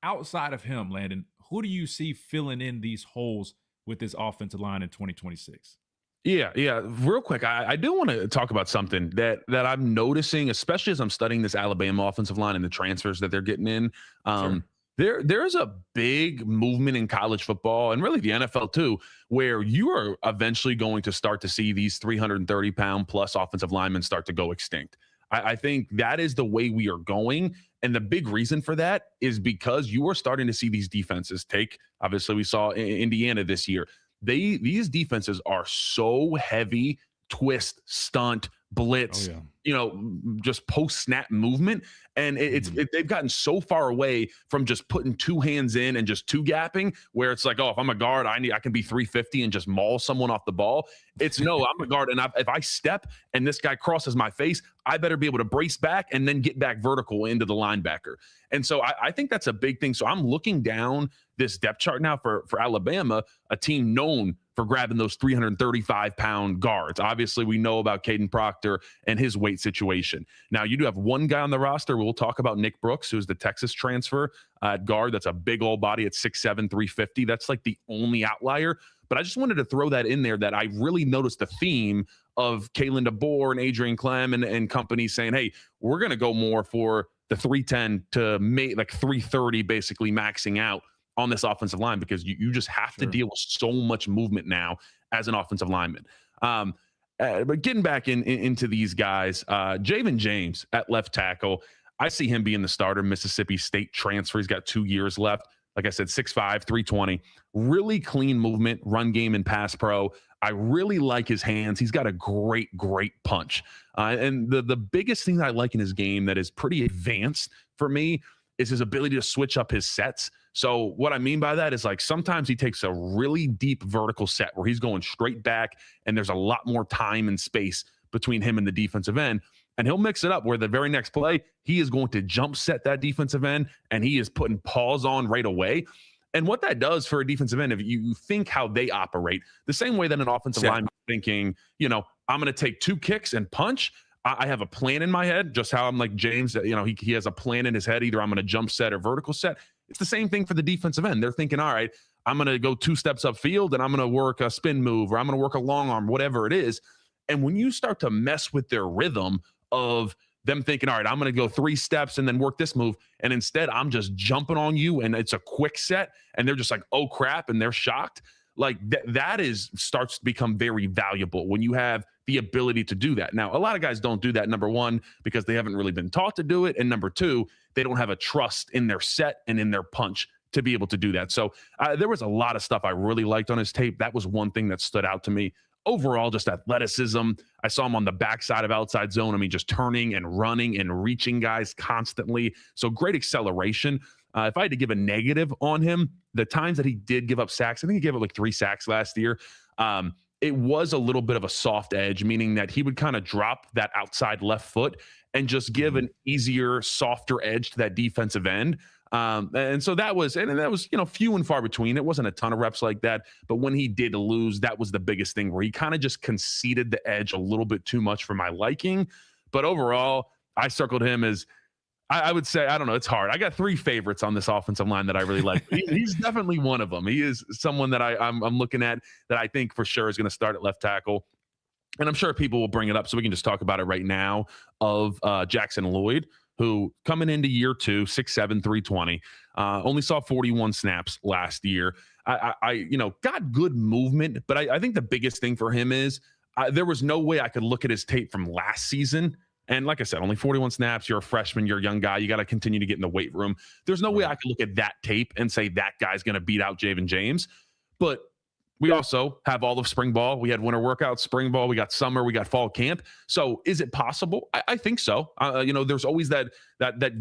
Outside of him, Landon, who do you see filling in these holes with this offensive line in 2026? Yeah. Real quick, I do want to talk about something that I'm noticing, especially as I'm studying this Alabama offensive line and the transfers that they're getting in. Sure. There's a big movement in college football and really the NFL too, where you are eventually going to start to see these 330-pound plus offensive linemen start to go extinct. I think that is the way we are going. And the big reason for that is because you are starting to see these defenses take, obviously we saw Indiana this year. These defenses are so heavy, twist, stunt, blitz, just post snap movement. And they've gotten so far away from just putting two hands in and just two gapping, where it's like, oh, if I'm a guard, I can be 350 and just maul someone off the ball. It's no, I'm a guard, and if I step and this guy crosses my face, I better be able to brace back and then get back vertical into the linebacker. And so I think that's a big thing. So I'm looking down this depth chart now for Alabama, a team known for grabbing those 335-pound guards. Obviously, we know about Caden Proctor and his weight situation. Now, you do have one guy on the roster. We'll talk about Nick Brooks, who's the Texas transfer at guard. That's a big old body at 6'7", 350. That's like the only outlier. But I just wanted to throw that in there, that I really noticed the theme of Kalen DeBoer and Adrian Clem and company saying, hey, we're going to go more for the 310 to make like 330, basically maxing out on this offensive line, because you just have to deal with so much movement now as an offensive lineman. But getting back into these guys, Javen James at left tackle, I see him being the starter. Mississippi State transfer. He's got 2 years left. Like I said, 6'5", 320, really clean movement, run game and pass pro. I really like his hands. He's got a great punch. And the biggest thing that I like in his game that is pretty advanced for me is his ability to switch up his sets. So what I mean by that is, like, sometimes he takes a really deep vertical set where he's going straight back and there's a lot more time and space between him and the defensive end. And he'll mix it up where the very next play, he is going to jump set that defensive end and he is putting paws on right away. And what that does for a defensive end, if you think how they operate, the same way that an offensive lineman thinking, I'm going to take 2 kicks and punch. I have a plan in my head, just how I'm like James, he has a plan in his head. Either I'm going to jump set or vertical set. It's the same thing for the defensive end. They're thinking, all right, I'm going to go 2 steps upfield and I'm going to work a spin move, or I'm going to work a long arm, whatever it is. And when you start to mess with their rhythm of them thinking, all right, I'm going to go 3 steps and then work this move, and instead I'm just jumping on you and it's a quick set, and they're just like, oh crap, and they're shocked. Like that starts to become very valuable when you have the ability to do that. Now, a lot of guys don't do that, number one, because they haven't really been taught to do it, and number two, they don't have a trust in their set and in their punch to be able to do that. So there was a lot of stuff I really liked on his tape. That was one thing that stood out to me. Overall, just athleticism. I saw him on the backside of outside zone. I mean, just turning and running and reaching guys constantly. So great acceleration. If I had to give a negative on him, the times that he did give up sacks, I think he gave up like 3 sacks last year. It was a little bit of a soft edge, meaning that he would kind of drop that outside left foot and just give an easier, softer edge to that defensive end. And so that was few and far between. It wasn't a ton of reps like that, but when he did lose, that was the biggest thing, where he kind of just conceded the edge a little bit too much for my liking. But overall, I circled him as, I would say, I don't know, it's hard. I got 3 favorites on this offensive line that I really like. He's definitely one of them. He is someone that I'm looking at that I think for sure is going to start at left tackle. And I'm sure people will bring it up, so we can just talk about it right now, of Jackson Lloyd, who coming into year 2, 6'7", 320, only saw 41 snaps last year. I got good movement, but I think the biggest thing for him is there was no way I could look at his tape from last season. And like I said, only 41 snaps. You're a freshman. You're a young guy. You got to continue to get in the weight room. There's no way I could look at that tape and say that guy's going to beat out Javen James. But we also have all of spring ball. We had winter workouts, spring ball. We got summer. We got fall camp. So is it possible? I think so. There's always that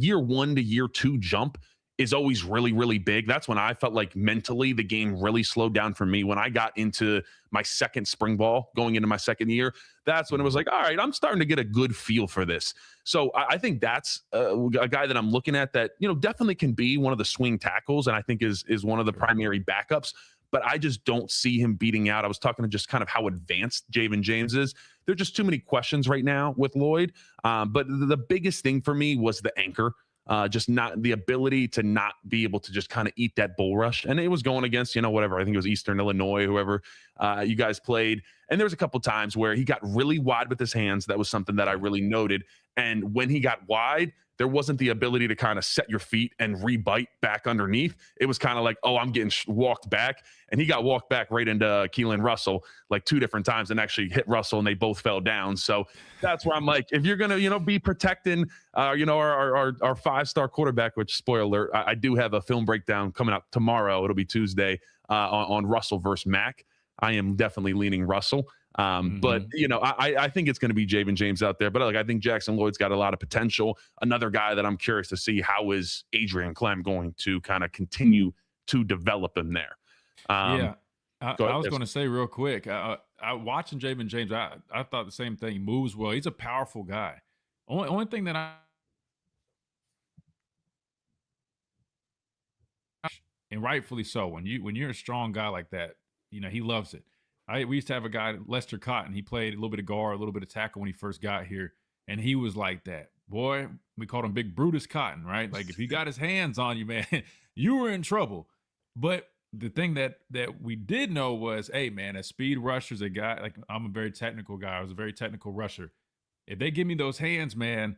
year 1 to year 2 jump is always really, really big. That's when I felt like mentally the game really slowed down for me. When I got into my second spring ball, going into my second year, that's when it was like, all right, I'm starting to get a good feel for this. So I think that's a guy that I'm looking at that, definitely can be one of the swing tackles, and I think is one of the primary backups. But I just don't see him beating out. I was talking to just kind of how advanced Javen James is. There are just too many questions right now with Lloyd. But the biggest thing for me was the anchor. Just not the ability to not be able to just kind of eat that bull rush. And it was going against, whatever. I think it was Eastern Illinois, whoever you guys played. And there was a couple times where he got really wide with his hands. That was something that I really noted. And when he got wide, there wasn't the ability to kind of set your feet and rebite back underneath. It was kind of like, oh, I'm getting walked back. And he got walked back right into Keelan Russell like 2 different times and actually hit Russell, and they both fell down. So that's where I'm like, if you're going to, be protecting, our 5-star quarterback, which, spoiler alert, I do have a film breakdown coming up tomorrow. It'll be Tuesday on Russell versus Mac. I am definitely leaning Russell. But I think it's going to be Javen James out there, but I think Jackson Lloyd's got a lot of potential. Another guy that I'm curious to see, how is Adrian Clem going to kind of continue to develop him there. I was going to say real quick, I watching Javen James, I thought the same thing. He moves well. He's a powerful guy. Only thing that and rightfully so, when you're a strong guy like that, he loves it. We used to have a guy, Lester Cotton. He played a little bit of guard, a little bit of tackle when he first got here, and he was like that. Boy, we called him Big Brutus Cotton, right? Like, if he got his hands on you, man, you were in trouble. But the thing that we did know was, hey, man, as speed rushers, a guy, like, I'm a very technical guy. I was a very technical rusher. If they give me those hands, man,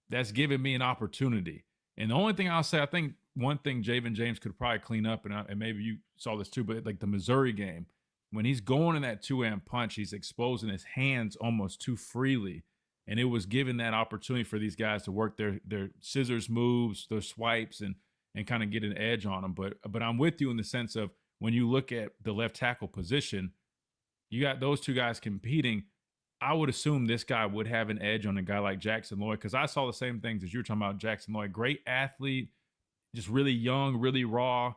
that's giving me an opportunity. And the only thing I'll say, I think one thing Javen James could probably clean up, and maybe you saw this too, but like the Missouri game, when he's going in that two-hand punch, he's exposing his hands almost too freely. And it was giving that opportunity for these guys to work their scissors moves, their swipes, and kind of get an edge on them. But I'm with you in the sense of, when you look at the left tackle position, you got those two guys competing. I would assume this guy would have an edge on a guy like Jackson Lloyd, because I saw the same things as you were talking about Jackson Lloyd. Great athlete, just really young, really raw.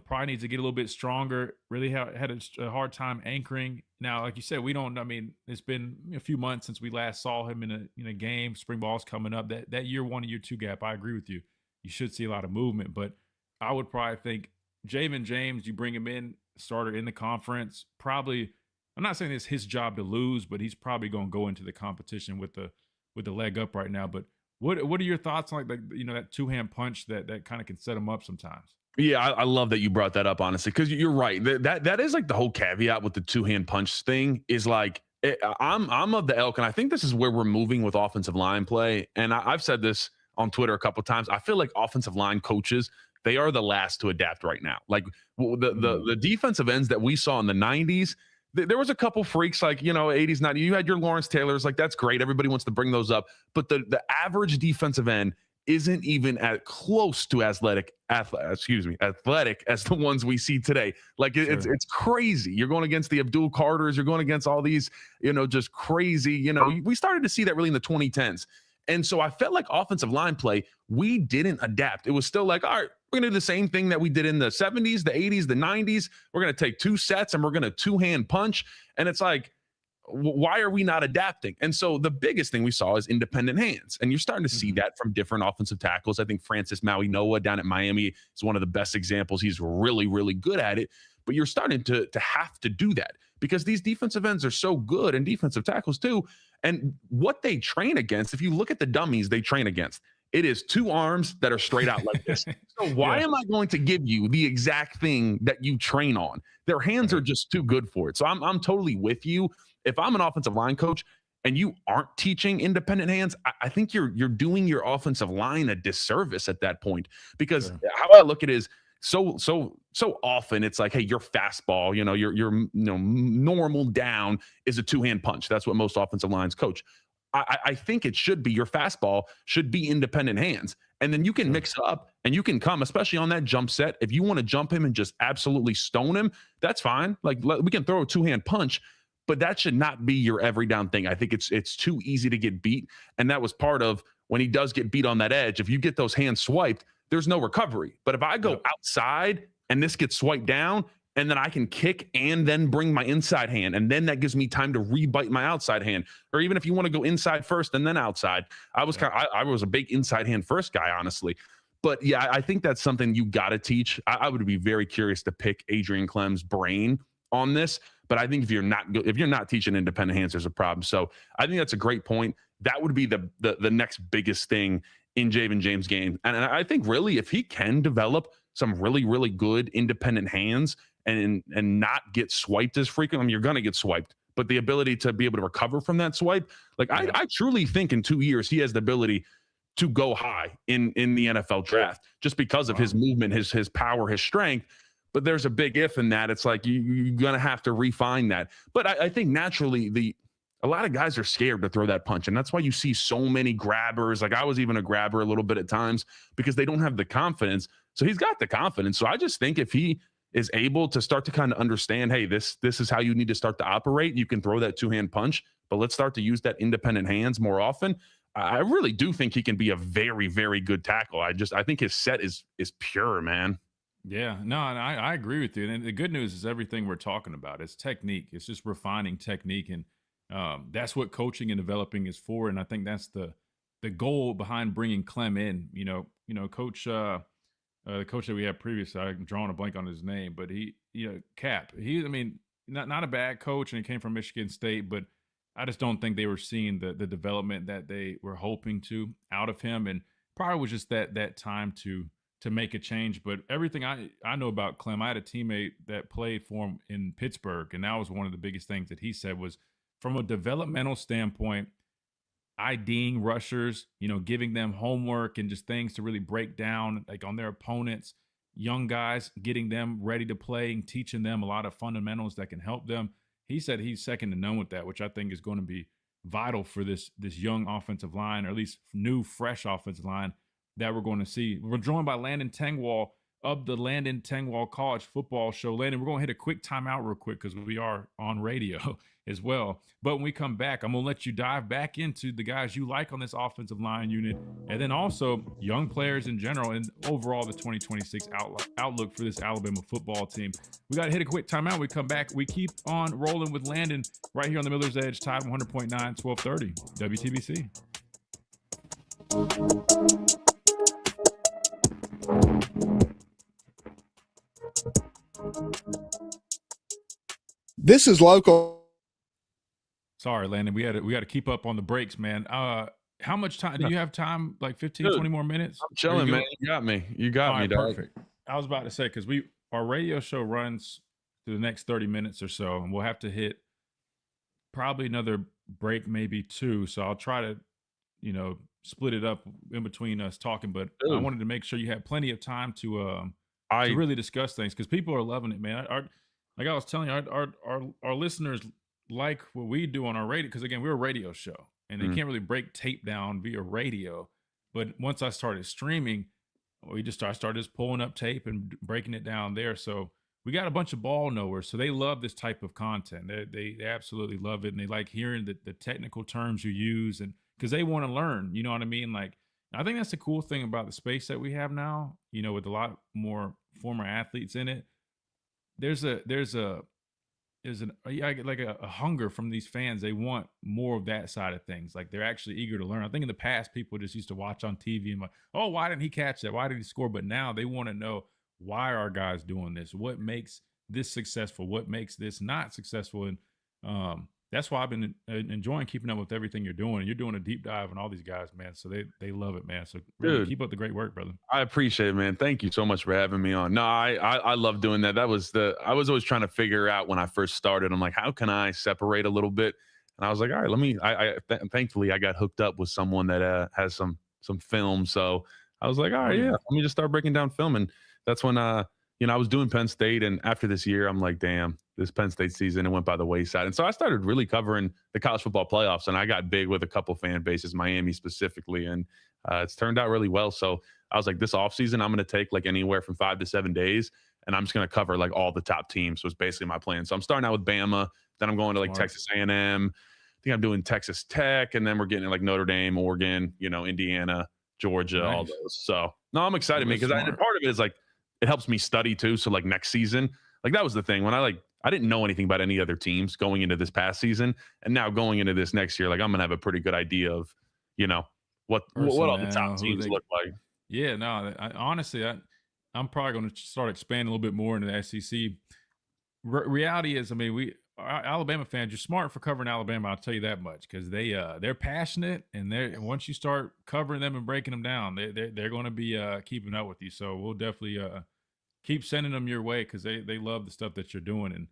Probably needs to get a little bit stronger. Really had a hard time anchoring. Now, like you said, it's been a few months since we last saw him in a game. Spring ball's coming up. That year 1 and year 2 gap, I agree with you. You should see a lot of movement, but I would probably think Javen James, you bring him in, starter in the conference. Probably, I'm not saying it's his job to lose, but he's probably going to go into the competition with the leg up right now. But what are your thoughts on that two-hand punch that kind of can set him up sometimes? Yeah, I love that you brought that up, honestly, because you're right. That is like the whole caveat with the two-hand punch thing is like, I'm of the ilk, and I think this is where we're moving with offensive line play. And I've said this on Twitter a couple of times. I feel like offensive line coaches, they are the last to adapt right now. Like the defensive ends that we saw in the 90s, there was a couple freaks like, 80s, 90s. You had your Lawrence Taylors, like that's great. Everybody wants to bring those up. But the average defensive end isn't even as close to athletic as the ones we see today. Like it's crazy. You're going against the Abdul Carters. You're going against all these, just crazy, we started to see that really in the 2010s. And so I felt like offensive line play, we didn't adapt. It was still like, all right, we're going to do the same thing that we did in the 70s, the 80s, the 90s. We're going to take 2 sets and we're going to two-hand punch. And it's like, why are we not adapting? And so the biggest thing we saw is independent hands. And you're starting to see that from different offensive tackles. I think Francis Maui-Noah down at Miami is one of the best examples. He's really, really good at it. But you're starting to have to do that because these defensive ends are so good, and defensive tackles too. And what they train against, if you look at the dummies they train against, it is 2 arms that are straight out like this. So why am I going to give you the exact thing that you train on? Their hands are just too good for it. So I'm totally with you. If I'm an offensive line coach and you aren't teaching independent hands, I think you're doing your offensive line a disservice at that point, because how I look at it is so often it's like, hey, your fastball, your normal down is a 2-hand punch. That's what most offensive lines coach. I think it should be your fastball should be independent hands. And then you can mix up and you can come, especially on that jump set. If you want to jump him and just absolutely stone him, that's fine. Like we can throw a 2-hand punch, but that should not be your every down thing. I think it's too easy to get beat. And that was part of when he does get beat on that edge. If you get those hands swiped, there's no recovery. But if I go outside and this gets swiped down, and then I can kick and then bring my inside hand, and then that gives me time to rebite my outside hand. Or even if you want to go inside first and then outside, I was a big inside hand first guy, honestly. But yeah, I think that's something you got to teach. I would be very curious to pick Adrian Clem's brain on this. But I think if you're not teaching independent hands, there's a problem. So I think that's a great point. That would be the next biggest thing in Javen James' game. And I think really if he can develop some really, really good independent hands and not get swiped as frequently, I mean, you're going to get swiped, but the ability to be able to recover from that swipe, like I truly think in 2 years he has the ability to go high in the NFL draft just because of his movement, his power, his strength. But there's a big if in that. It's like you're gonna have to refine that. But I think naturally a lot of guys are scared to throw that punch, and that's why you see so many grabbers. Like I was even a grabber a little bit at times because they don't have the confidence. So he's got the confidence. So I just think if he is able to start to kind of understand, hey, this is how you need to start to operate. You can throw that 2-hand punch, but let's start to use that independent hands more often. I really do think he can be a very, very good tackle. I think his set is pure, man. Yeah, no, and I agree with you. And the good news is everything we're talking about. It's technique. It's just refining technique, and that's what coaching and developing is for. And I think that's the goal behind bringing Clem in. Coach, the coach that we had previously, I'm drawing a blank on his name, but Cap. Not a bad coach, and he came from Michigan State, but I just don't think they were seeing the development that they were hoping to out of him, and probably was just that time to make a change. But everything I know about Clem, I had a teammate that played for him in Pittsburgh, and that was one of the biggest things that he said was from a developmental standpoint, IDing rushers, giving them homework and just things to really break down like on their opponents, young guys, getting them ready to play and teaching them a lot of fundamentals that can help them. He said he's second to none with that, which I think is going to be vital for this young offensive line, or at least new, fresh offensive line that we're going to see. We're joined by Landon Tangwall of the Landon Tangwall College Football Show. Landon, we're going to hit a quick timeout real quick because we are on radio as well. But when we come back, I'm going to let you dive back into the guys you like on this offensive line unit, and then also young players in general and overall the 2026 outlook for this Alabama football team. We got to hit a quick timeout. We come back. We keep on rolling with Landon right here on the Miller's Edge, Tide 100.9, 1230, WTBC. This is local. Sorry, Landon. We had to keep up on the breaks, man. How much time do you have? Time like 15, 20 more minutes? I'm chilling, man. You got me. You got me, dog. Perfect. I was about to say, because our radio show runs through the next 30 minutes or so, and we'll have to hit probably another break, maybe 2. So I'll try to, split it up in between us talking. But I wanted to make sure you had plenty of time to really discuss things, because people are loving it, man. Like I was telling you, our listeners like what we do on our radio, because again, we're a radio show, and they can't really break tape down via radio. But once I started streaming, I started just pulling up tape and breaking it down there. So we got a bunch of ball knowers, so they love this type of content. They absolutely love it, and they like hearing the technical terms you use, and because they want to learn. You know what I mean? Like, I think that's the cool thing about the space that we have now. With a lot more former athletes in it, there's a hunger from these fans. They want more of that side of things. Like, they're actually eager to learn. I think in the past, people just used to watch on TV and like, oh, why didn't he catch that? Why did he score? But now they want to know, why are guys doing this? What makes this successful? What makes this not successful? And that's why I've been enjoying keeping up with everything you're doing. You're doing a deep dive on all these guys, man. So they love it, man. So really keep up the great work, brother. I appreciate it, man. Thank you so much for having me on. No, I love doing that. I was always trying to figure out when I first started. I'm like, how can I separate a little bit? And I was like, all right, thankfully I got hooked up with someone that has some film. So I was like, all right, yeah, let me just start breaking down film. And that's when I was doing Penn State, and after this year, I'm like, damn, this Penn State season, it went by the wayside. And so I started really covering the college football playoffs, and I got big with a couple fan bases, Miami specifically, and it's turned out really well. So I was like, this offseason, I'm going to take like anywhere from 5 to 7 days, and I'm just going to cover like all the top teams. So it's basically my plan. So I'm starting out with Bama, then I'm going to like Texas A&M. I think I'm doing Texas Tech, and then we're getting like Notre Dame, Oregon, Indiana, Georgia, all those. So no, I'm excited, man, because part of it is like, it helps me study too. So like next season, like that was the thing when I didn't know anything about any other teams going into this past season, and now going into this next year, like I'm gonna have a pretty good idea of, what all the top teams look like. Yeah, no, honestly, I'm probably going to start expanding a little bit more into the SEC. Reality is, Alabama fans, you're smart for covering Alabama. I'll tell you that much, because they're passionate, and once you start covering them and breaking them down, they're going to be keeping up with you. So we'll definitely keep sending them your way, because they love the stuff that you're doing. And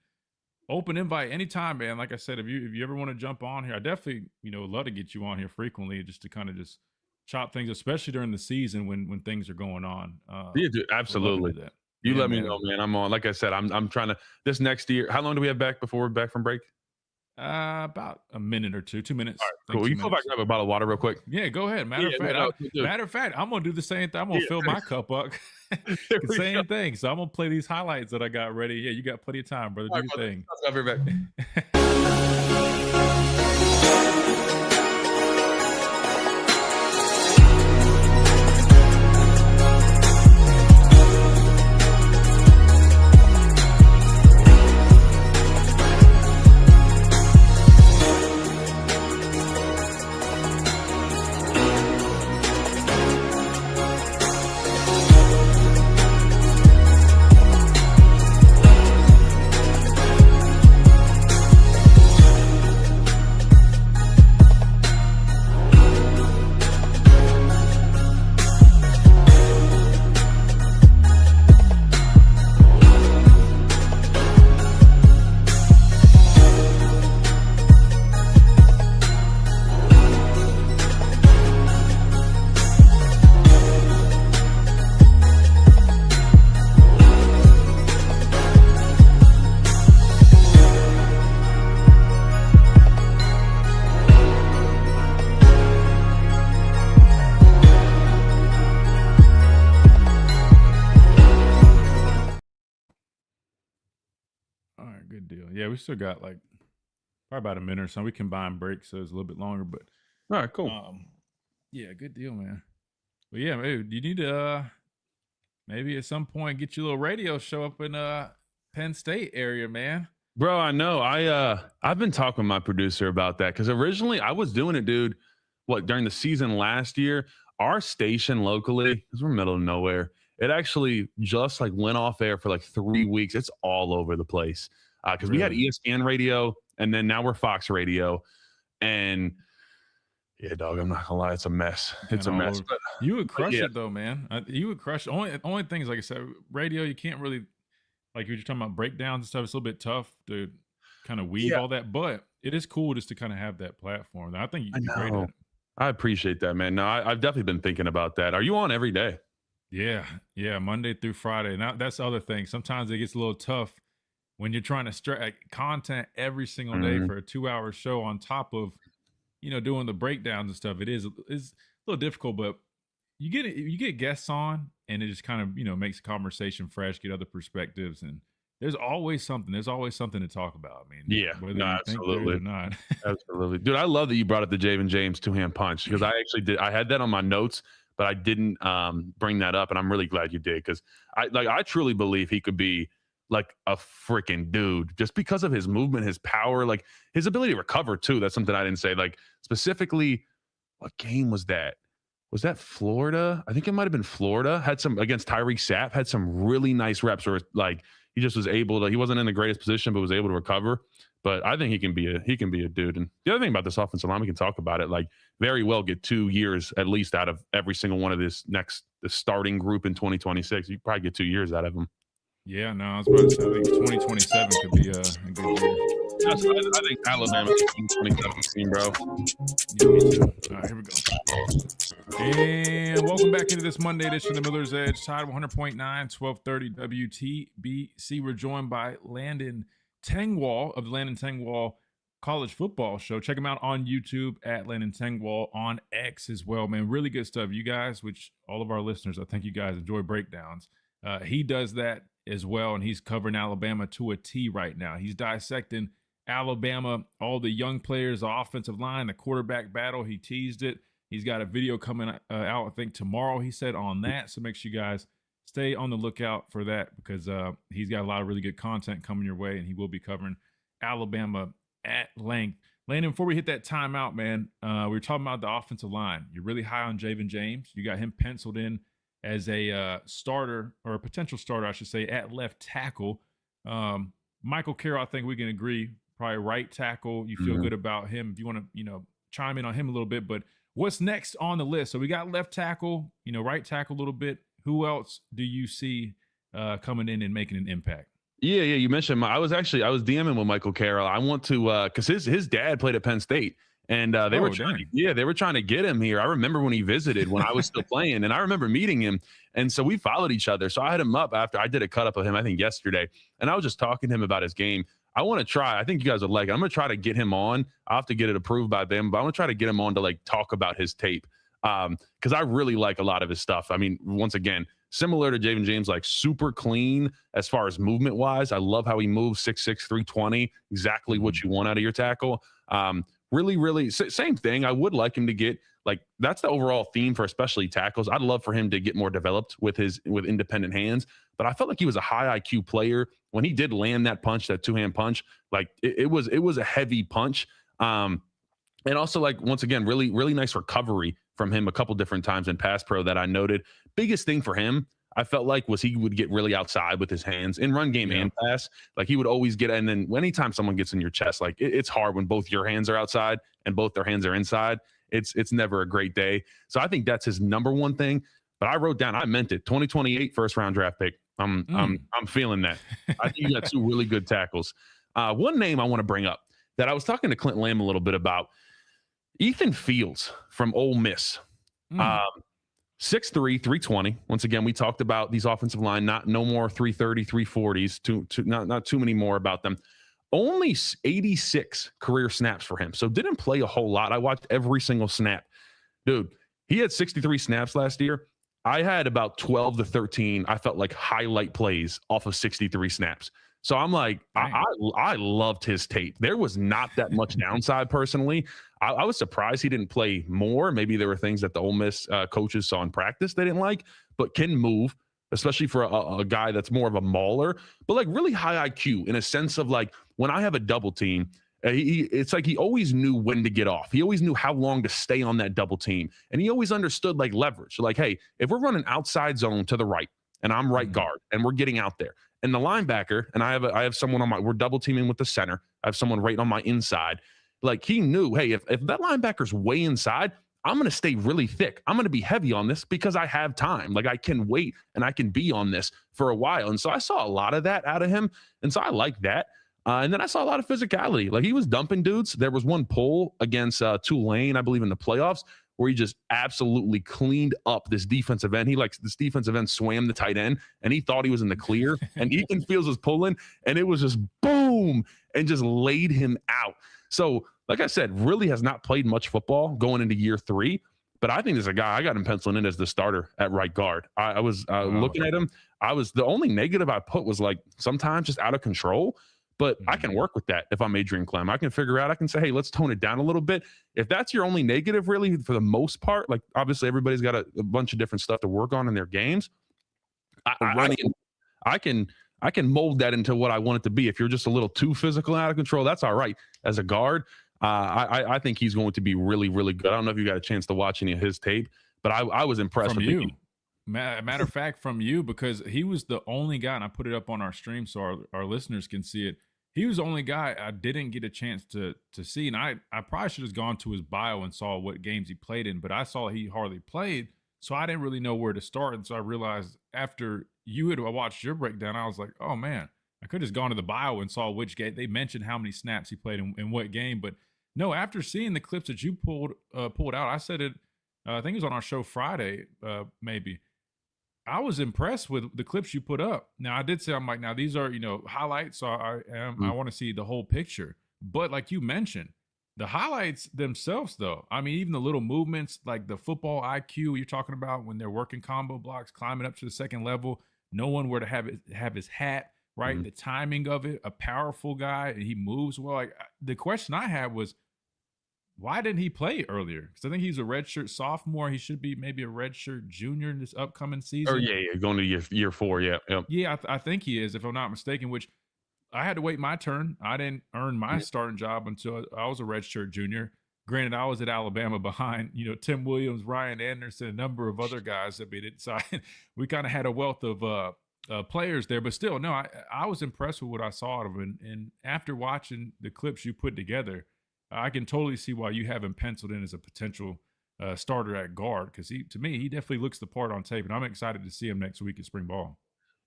open invite anytime, man. Like I said, if you ever want to jump on here, I definitely, would love to get you on here frequently just to kind of just chop things, especially during the season when things are going on. Yeah, dude, absolutely. You let me know, man. I'm on. Like I said, I'm trying to this next year. How long do we have back before we're back from break? About a minute or 2 minutes. All right, cool. You pull back and grab a bottle of water real quick. Yeah, go ahead. Matter of fact, I'm gonna do the same thing. I'm gonna fill my cup up. The same thing. So I'm gonna play these highlights that I got ready. Yeah, you got plenty of time, brother. Do your thing. I'll be back. Good deal. Yeah, we still got like probably about a minute or so. We combine breaks, so it's a little bit longer. But all right, cool. Yeah, good deal, man. But yeah, maybe you need to maybe at some point get your little radio show up in Penn State area, man. Bro, I know. I've been talking with my producer about that because originally I was doing it, dude. During the season last year, our station locally, because we're middle of nowhere, it actually just like went off air for like 3 weeks. It's all over the place. Because we had ESPN radio, and then now we're Fox radio, and yeah, dog, I'm not gonna lie, it's a mess. It's a mess. But you would crush it though, man. You would crush it. Only things, like I said, radio, you can't really, like you're talking about breakdowns and stuff. It's a little bit tough to kind of weave all that, but it is cool just to kind of have that platform. I think you'd be great at it. I appreciate that, man. No, I've definitely been thinking about that. Are you on every day? Yeah, Monday through Friday. Now that's the other thing. Sometimes it gets a little tough when you're trying to stretch content every single day for a 2-hour show on top of, doing the breakdowns and stuff. It's a little difficult, but you get guests on, and it just kind of, makes the conversation fresh, get other perspectives, and there's always something to talk about. I mean, whether you absolutely think there is or not. Absolutely, dude. I love that you brought up the Javen James 2-hand punch because I actually did. I had that on my notes, but I didn't bring that up, and I'm really glad you did because I truly believe he could be like a freaking dude just because of his movement, his power, like his ability to recover too. That's something I didn't say. Like specifically, what game was that? Was that Florida? I think it might have been Florida. Had some against Tyreek Sapp, had some really nice reps where like he just was able to, he wasn't in the greatest position, but was able to recover. But I think he can be a dude. And the other thing about this offensive line, we can talk about it, like very well get 2 years at least out of every single one of the starting group in 2026. You probably get 2 years out of them. Yeah, no, I was about to say, I think 2027 could be a good year. I think Alabama in 2017, bro. Yeah, me too. All right, here we go. And welcome back into this Monday edition of the Miller's Edge. Tide 100.9, 1230 WTBC. We're joined by Landon Tangwall of the Landon Tangwall College Football Show. Check him out on YouTube at Landon Tangwall, on X as well, man. Really good stuff. You guys, which all of our listeners, I think you guys enjoy breakdowns. He does that as well, and he's covering Alabama to a T right now. He's dissecting Alabama, all the young players, the offensive line, the quarterback battle. He teased it. He's got a video coming out, I think, tomorrow, he said, on that. So make sure you guys stay on the lookout for that because he's got a lot of really good content coming your way, and he will be covering Alabama at length. Landon, before we hit that timeout, man, we were talking about the offensive line. You're really high on Javen James. You got him penciled in as a starter, or a potential starter, I should say, at left tackle. Michael Carroll, I think we can agree, probably right tackle. You feel good about him. If you want to, chime in on him a little bit, but what's next on the list? So we got left tackle, right tackle a little bit. Who else do you see coming in and making an impact? Yeah, you mentioned I was DMing with Michael Carroll. I want to because his dad played at Penn State, and they were trying to get him here. I remember when he visited when I was still playing, and I remember meeting him, and so we followed each other. So I had him up after I did a cut up of him, I think yesterday, and I was just talking to him about his game. I want to try. I think you guys would like it. I'm going to try to get him on. I'll have to get it approved by them, but I'm going to try to get him on to like talk about his tape because I really like a lot of his stuff. I mean, once again, similar to Javen James, like super clean as far as movement wise. I love how he moves 6'6", 320, exactly what you want out of your tackle. Really, same thing. I would like him to get like that's the overall theme for especially tackles. I'd love for him to get more developed with independent hands. But I felt like he was a high IQ player when he did land that punch, that two-hand punch. Like it was a heavy punch. And also like once again, really nice recovery from him a couple different times in pass pro that I noted. Biggest thing for him, I felt like, was he would get really outside with his hands in run game and pass. Like he would always get, and then anytime someone gets in your chest, like it's hard when both your hands are outside and both their hands are inside. It's never a great day. So I think that's his number one thing. But I wrote down, I meant it. 2028 first round draft pick. I'm feeling that. I think you got two really good tackles. One name I want to bring up that I was talking to Clint Lamb a little bit about. Ethan Fields from Ole Miss. 6'3", 320. Once again, we talked about these offensive line, no more 330, 340s, not too many more about them. Only 86 career snaps for him. So didn't play a whole lot. I watched every single snap. Dude, he had 63 snaps last year. I had about 12 to 13, I felt like highlight plays off of 63 snaps. So I'm like, I loved his tape. There was not that much downside personally. I was surprised he didn't play more. Maybe there were things that the Ole Miss coaches saw in practice they didn't like, but can move, especially for a guy that's more of a mauler, but like really high IQ in a sense of like when I have a double team, it's like he always knew when to get off. He always knew how long to stay on that double team. And he always understood like leverage. So like, hey, if we're running outside zone to the right and I'm right guard and we're getting out there and the linebacker and I have someone we're double teaming with the center. I have someone right on my inside. Like he knew, hey, if that linebacker's way inside, I'm going to stay really thick. I'm going to be heavy on this because I have time. Like I can wait and I can be on this for a while. And so I saw a lot of that out of him. And so I like that. And then I saw a lot of physicality. Like he was dumping dudes. There was one pull against Tulane, I believe, in the playoffs, where he just absolutely cleaned up this defensive end. This defensive end swam the tight end, and he thought he was in the clear. And Ethan Fields was pulling, and it was just boom, and just laid him out. So, like I said, really has not played much football going into year 3. But I think there's a guy I got him penciling in as the starter at right guard. I was looking at him. The only negative I put was like sometimes just out of control. But I can work with that if I'm Adrian Clem. I can figure out, I can say, hey, let's tone it down a little bit. If that's your only negative, really, for the most part, like obviously everybody's got a bunch of different stuff to work on in their games. I can mold that into what I want it to be. If you're just a little too physical and out of control, that's all right. As a guard, I think he's going to be really, really good. I don't know if you got a chance to watch any of his tape, but I was impressed from with you. Matter of fact, from you, because he was the only guy, and I put it up on our stream so our listeners can see it. He was the only guy I didn't get a chance to see. And I probably should have gone to his bio and saw what games he played in, but I saw he hardly played. So I didn't really know where to start. And so I realized after you had watched your breakdown, I was like, oh man, I could have just gone to the bio and saw which game. They mentioned how many snaps he played in what game. But no, after seeing the clips that you pulled out, I said it, I think it was on our show Friday, maybe. I was impressed with the clips you put up. Now I did say, I'm like, now these are, highlights. So I want to see the whole picture. But like you mentioned, the highlights themselves though, I mean, even the little movements, like the football IQ you're talking about when they're working combo blocks, climbing up to the second level, knowing where to have his hat, right? The timing of it, a powerful guy, and he moves well. Like the question I had was, why didn't he play earlier? Because I think he's a redshirt sophomore. He should be maybe a redshirt junior in this upcoming season. Oh, yeah, going to year 4, yeah. Yeah, I think he is, if I'm not mistaken, which I had to wait my turn. I didn't earn my starting job until I was a redshirt junior. Granted, I was at Alabama behind, Tim Williams, Ryan Anderson, a number of other guys that made it. So we kind of had a wealth of players there. But still, no, I was impressed with what I saw of him. And after watching the clips you put together, I can totally see why you have him penciled in as a potential starter at guard, because to me, he definitely looks the part on tape, and I'm excited to see him next week at spring ball.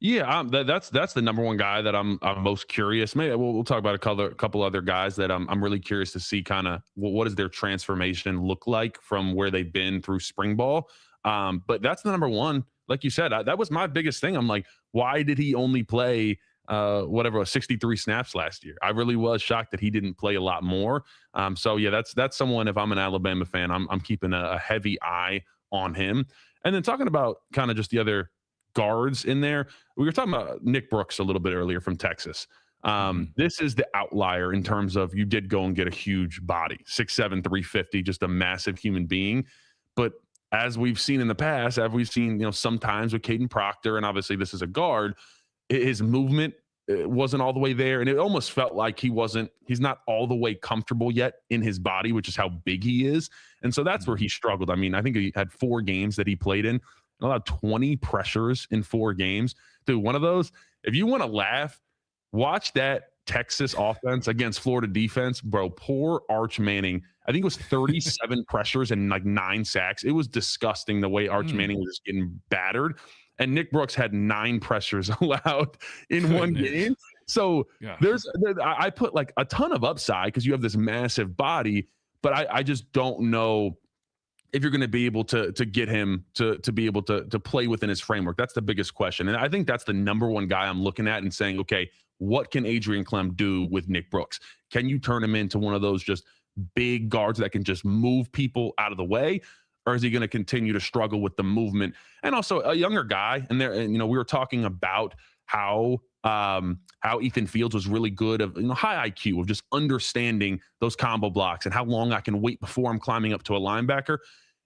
Yeah, that's the number one guy that I'm most curious. Maybe we'll talk about a couple other guys that I'm really curious to see kind of what does their transformation look like from where they've been through spring ball. But that's the number one. Like you said, that was my biggest thing. I'm like, why did he only play 63 snaps last year? I really was shocked that he didn't play a lot more. So yeah, that's someone. If I'm an Alabama fan, I'm keeping a heavy eye on him. And then talking about kind of just the other guards in there. We were talking about Nick Brooks a little bit earlier from Texas. This is the outlier in terms of you did go and get a huge body, 6'7", 350, just a massive human being. But as we've seen in the past, as we've seen, sometimes with Caden Proctor, and obviously this is a guard, his movement wasn't all the way there. And it almost felt like he's not all the way comfortable yet in his body, which is how big he is. And so that's where he struggled. I mean, I think he had 4 games that he played in, allowed 20 pressures in 4 games. Dude, one of those, if you want to laugh, watch that Texas offense against Florida defense. Bro, poor Arch Manning. I think it was 37 pressures and like 9 sacks. It was disgusting the way Arch Manning was just getting battered. And Nick Brooks had 9 pressures allowed in one game. So I put like a ton of upside because you have this massive body, but I just don't know if you're going to be able to get him to be able to play within his framework. That's the biggest question. And I think that's the number one guy I'm looking at and saying, okay, what can Adrian Clem do with Nick Brooks? Can you turn him into one of those just big guards that can just move people out of the way? Or is he going to continue to struggle with the movement? And also a younger guy. And we were talking about how Ethan Fields was really good of high IQ of just understanding those combo blocks and how long I can wait before I'm climbing up to a linebacker.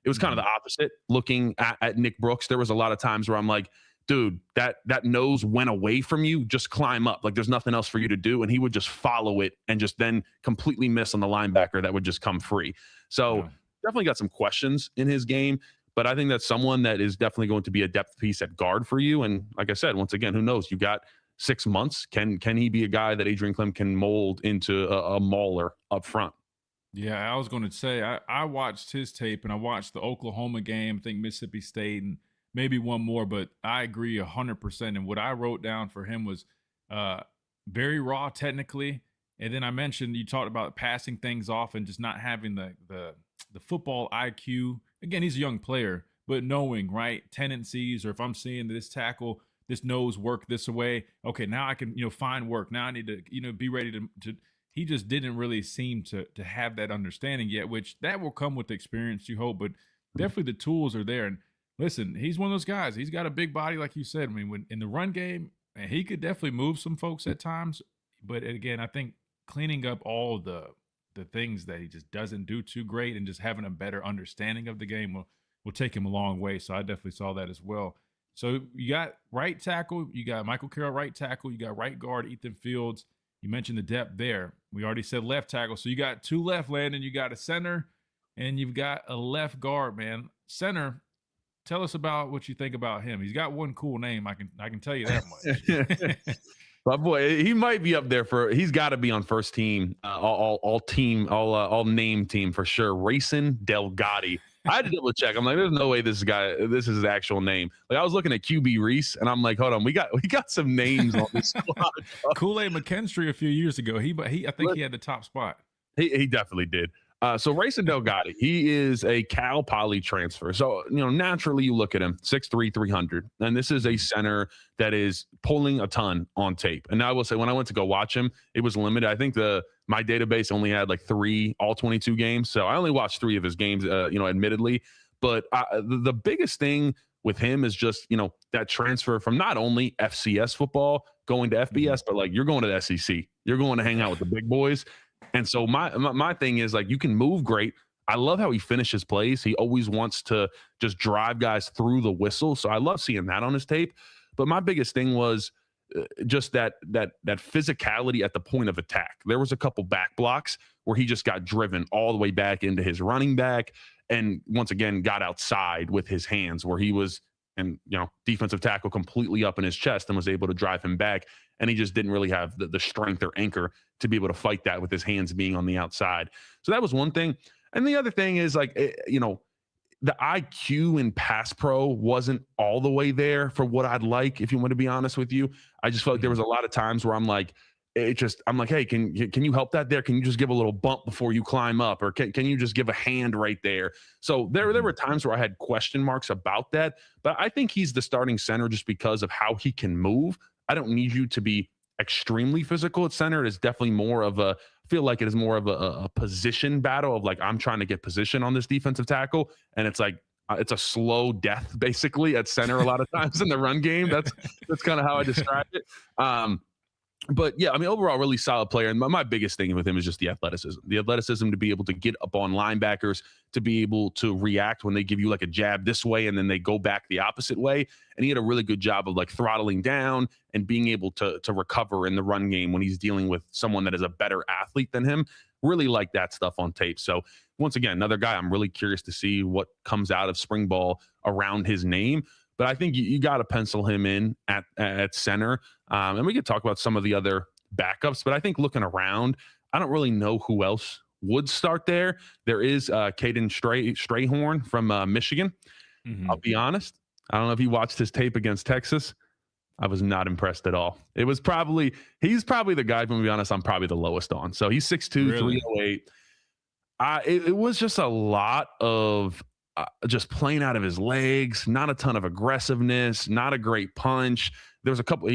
It was kind of the opposite. Looking at Nick Brooks, there was a lot of times where I'm like, dude, that nose went away from you, just climb up. Like there's nothing else for you to do. And he would just follow it and just then completely miss on the linebacker that would just come free. So definitely got some questions in his game. But I think that's someone that is definitely going to be a depth piece at guard for you. And like I said, once again, who knows? You got 6 months. Can he be a guy that Adrian Clem can mold into a mauler up front? Yeah, I was going to say, I watched his tape and I watched the Oklahoma game, I think Mississippi State, and maybe one more, but I agree 100%. And what I wrote down for him was very raw technically. And then I mentioned, you talked about passing things off and just not having the football IQ. Again, he's a young player, but knowing, right, tendencies, or if I'm seeing this tackle, this nose work this way, okay, now I can, find work. Now I need to, be ready to he just didn't really seem to have that understanding yet, which that will come with experience, you hope, but definitely the tools are there. And listen, he's one of those guys. He's got a big body, like you said. I mean, when in the run game, and he could definitely move some folks at times. But again, I think cleaning up all the things that he just doesn't do too great and just having a better understanding of the game will take him a long way. So I definitely saw that as well. So you got right tackle, you got Michael Carroll right tackle, you got right guard Ethan Fields. You mentioned the depth there. We already said left tackle. So you got 2 left, Landon. You got a center, and you've got a left guard, man. Center, tell us about what you think about him. He's got one cool name. I can tell you that much. But boy, he might be up there he's got to be on first team, all name team for sure. Racing Delgatti. I had to double check. I'm like, there's no way this is his actual name. Like I was looking at QB Reese, and I'm like, hold on, we got some names on this squad. Kool-Aid McKinstry a few years ago. I think he had the top spot. He definitely did. So Racing Delgatti, he is a Cal Poly transfer. So, naturally you look at him, 6'3", 300. And this is a center that is pulling a ton on tape. And I will say, when I went to go watch him, it was limited. I think my database only had like 3 all 22 games. So I only watched 3 of his games, admittedly. But the biggest thing with him is just, that transfer from not only FCS football going to FBS, but like you're going to the SEC. You're going to hang out with the big boys. And so my thing is like, you can move great. I love how he finishes plays. He always wants to just drive guys through the whistle. So I love seeing that on his tape. But my biggest thing was just that physicality at the point of attack. There was a couple back blocks where he just got driven all the way back into his running back. And once again, got outside with his hands where he was, and defensive tackle completely up in his chest and was able to drive him back. And he just didn't really have the strength or anchor to be able to fight that with his hands being on the outside. So that was one thing. And the other thing is like, the IQ in pass pro wasn't all the way there for what I'd like, if you want to be honest with you. I just felt like there was a lot of times where I'm like, hey, can you help that there? Can you just give a little bump before you climb up? Or can you just give a hand right there? So there were times where I had question marks about that, but I think he's the starting center just because of how he can move. I don't need you to be extremely physical at center. It is definitely more of I feel like it is more of a position battle of like, I'm trying to get position on this defensive tackle. And it's like, it's a slow death basically at center a lot of times in the run game. That's kind of how I describe it. But yeah, I mean, overall, really solid player. And my biggest thing with him is just the athleticism to be able to get up on linebackers, to be able to react when they give you like a jab this way and then they go back the opposite way. And he had a really good job of like throttling down and being able to recover in the run game when he's dealing with someone that is a better athlete than him. Really like that stuff on tape. So once again, another guy I'm really curious to see what comes out of spring ball around his name. But I think you got to pencil him in at center. And we could talk about some of the other backups. But I think looking around, I don't really know who else would start there. There is Caden Strayhorn from Michigan. Mm-hmm. I'll be honest. I don't know if you watched his tape against Texas. I was not impressed at all. He's probably the guy, to be honest, I'm probably the lowest on. So he's 6'2", really? 308. It was just a lot of just playing out of his legs, not a ton of aggressiveness, not a great punch. There was a couple,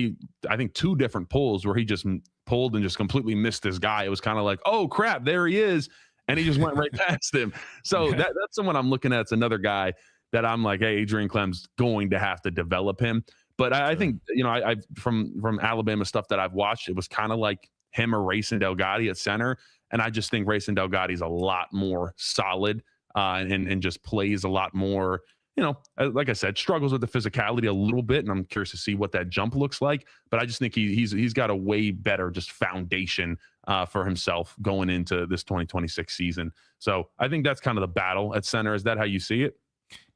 I think 2 different pulls where he just pulled and just completely missed this guy. It was kind of like, oh crap, there he is. And he just went right past him. So that's someone I'm looking at. It's another guy that I'm like, hey, Adrian Clem's going to have to develop him. But I think, I from Alabama stuff that I've watched, it was kind of like him or Rayson Delgatti at center. And I just think Rayson Delgatti's a lot more solid and just plays a lot more, like I said, struggles with the physicality a little bit. And I'm curious to see what that jump looks like. But I just think he's got a way better just foundation for himself going into this 2026 season. So I think that's kind of the battle at center. Is that how you see it?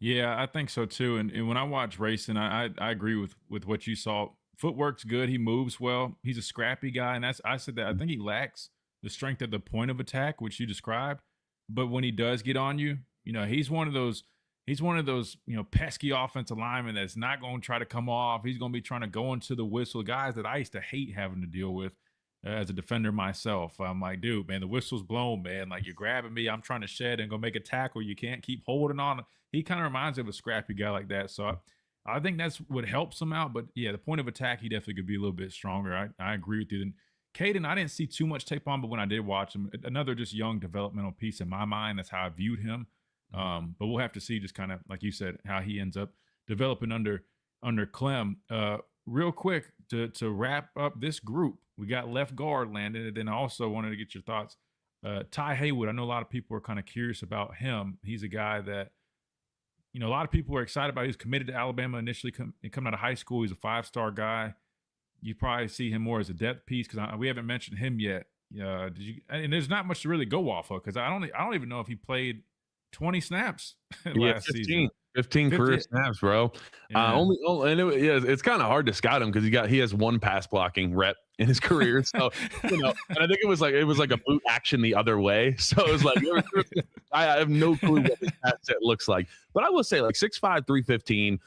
Yeah, I think so too. And when I watch Rayson, I agree with what you saw. Footwork's good. He moves well. He's a scrappy guy. And I said that I think he lacks the strength at the point of attack, which you described. But when he does get on you, he's one of those, pesky offensive linemen that's not going to try to come off. He's going to be trying to go into the whistle. Guys that I used to hate having to deal with as a defender myself. I'm like, dude, man, the whistle's blown, man. Like, you're grabbing me. I'm trying to shed and go make a tackle. You can't keep holding on. He kind of reminds me of a scrappy guy like that. So I think that's what helps him out. But yeah, the point of attack, he definitely could be a little bit stronger. I agree with you. And Caden, I didn't see too much tape on, but when I did watch him, another just young developmental piece in my mind. That's how I viewed him. But we'll have to see, just kind of like you said, how he ends up developing under Clem. Real quick to wrap up this group, we got left guard Landon, and then I also wanted to get your thoughts. Ty Haywood, I know a lot of people are kind of curious about him. He's a guy that a lot of people were excited about. He was committed to Alabama initially coming out of high school. He's a 5-star guy. You probably see him more as a depth piece because we haven't mentioned him yet. And there's not much to really go off of because I don't even know if he played 20 snaps last season. 15 career snaps, bro. Yeah. It's kind of hard to scout him because he has 1 pass blocking rep in his career. So and I think it was like a boot action the other way. So it was like I have no clue what his pass set looks like. But I will say like 6'5", 315,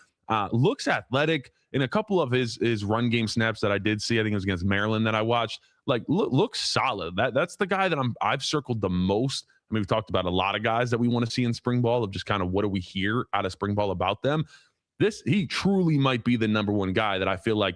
looks athletic. In a couple of his run game snaps that I did see, I think it was against Maryland that I watched, like looks solid. That's the guy that I've circled the most. I mean, we've talked about a lot of guys that we want to see in spring ball of just kind of what do we hear out of spring ball about them. He truly might be the number 1 guy that I feel like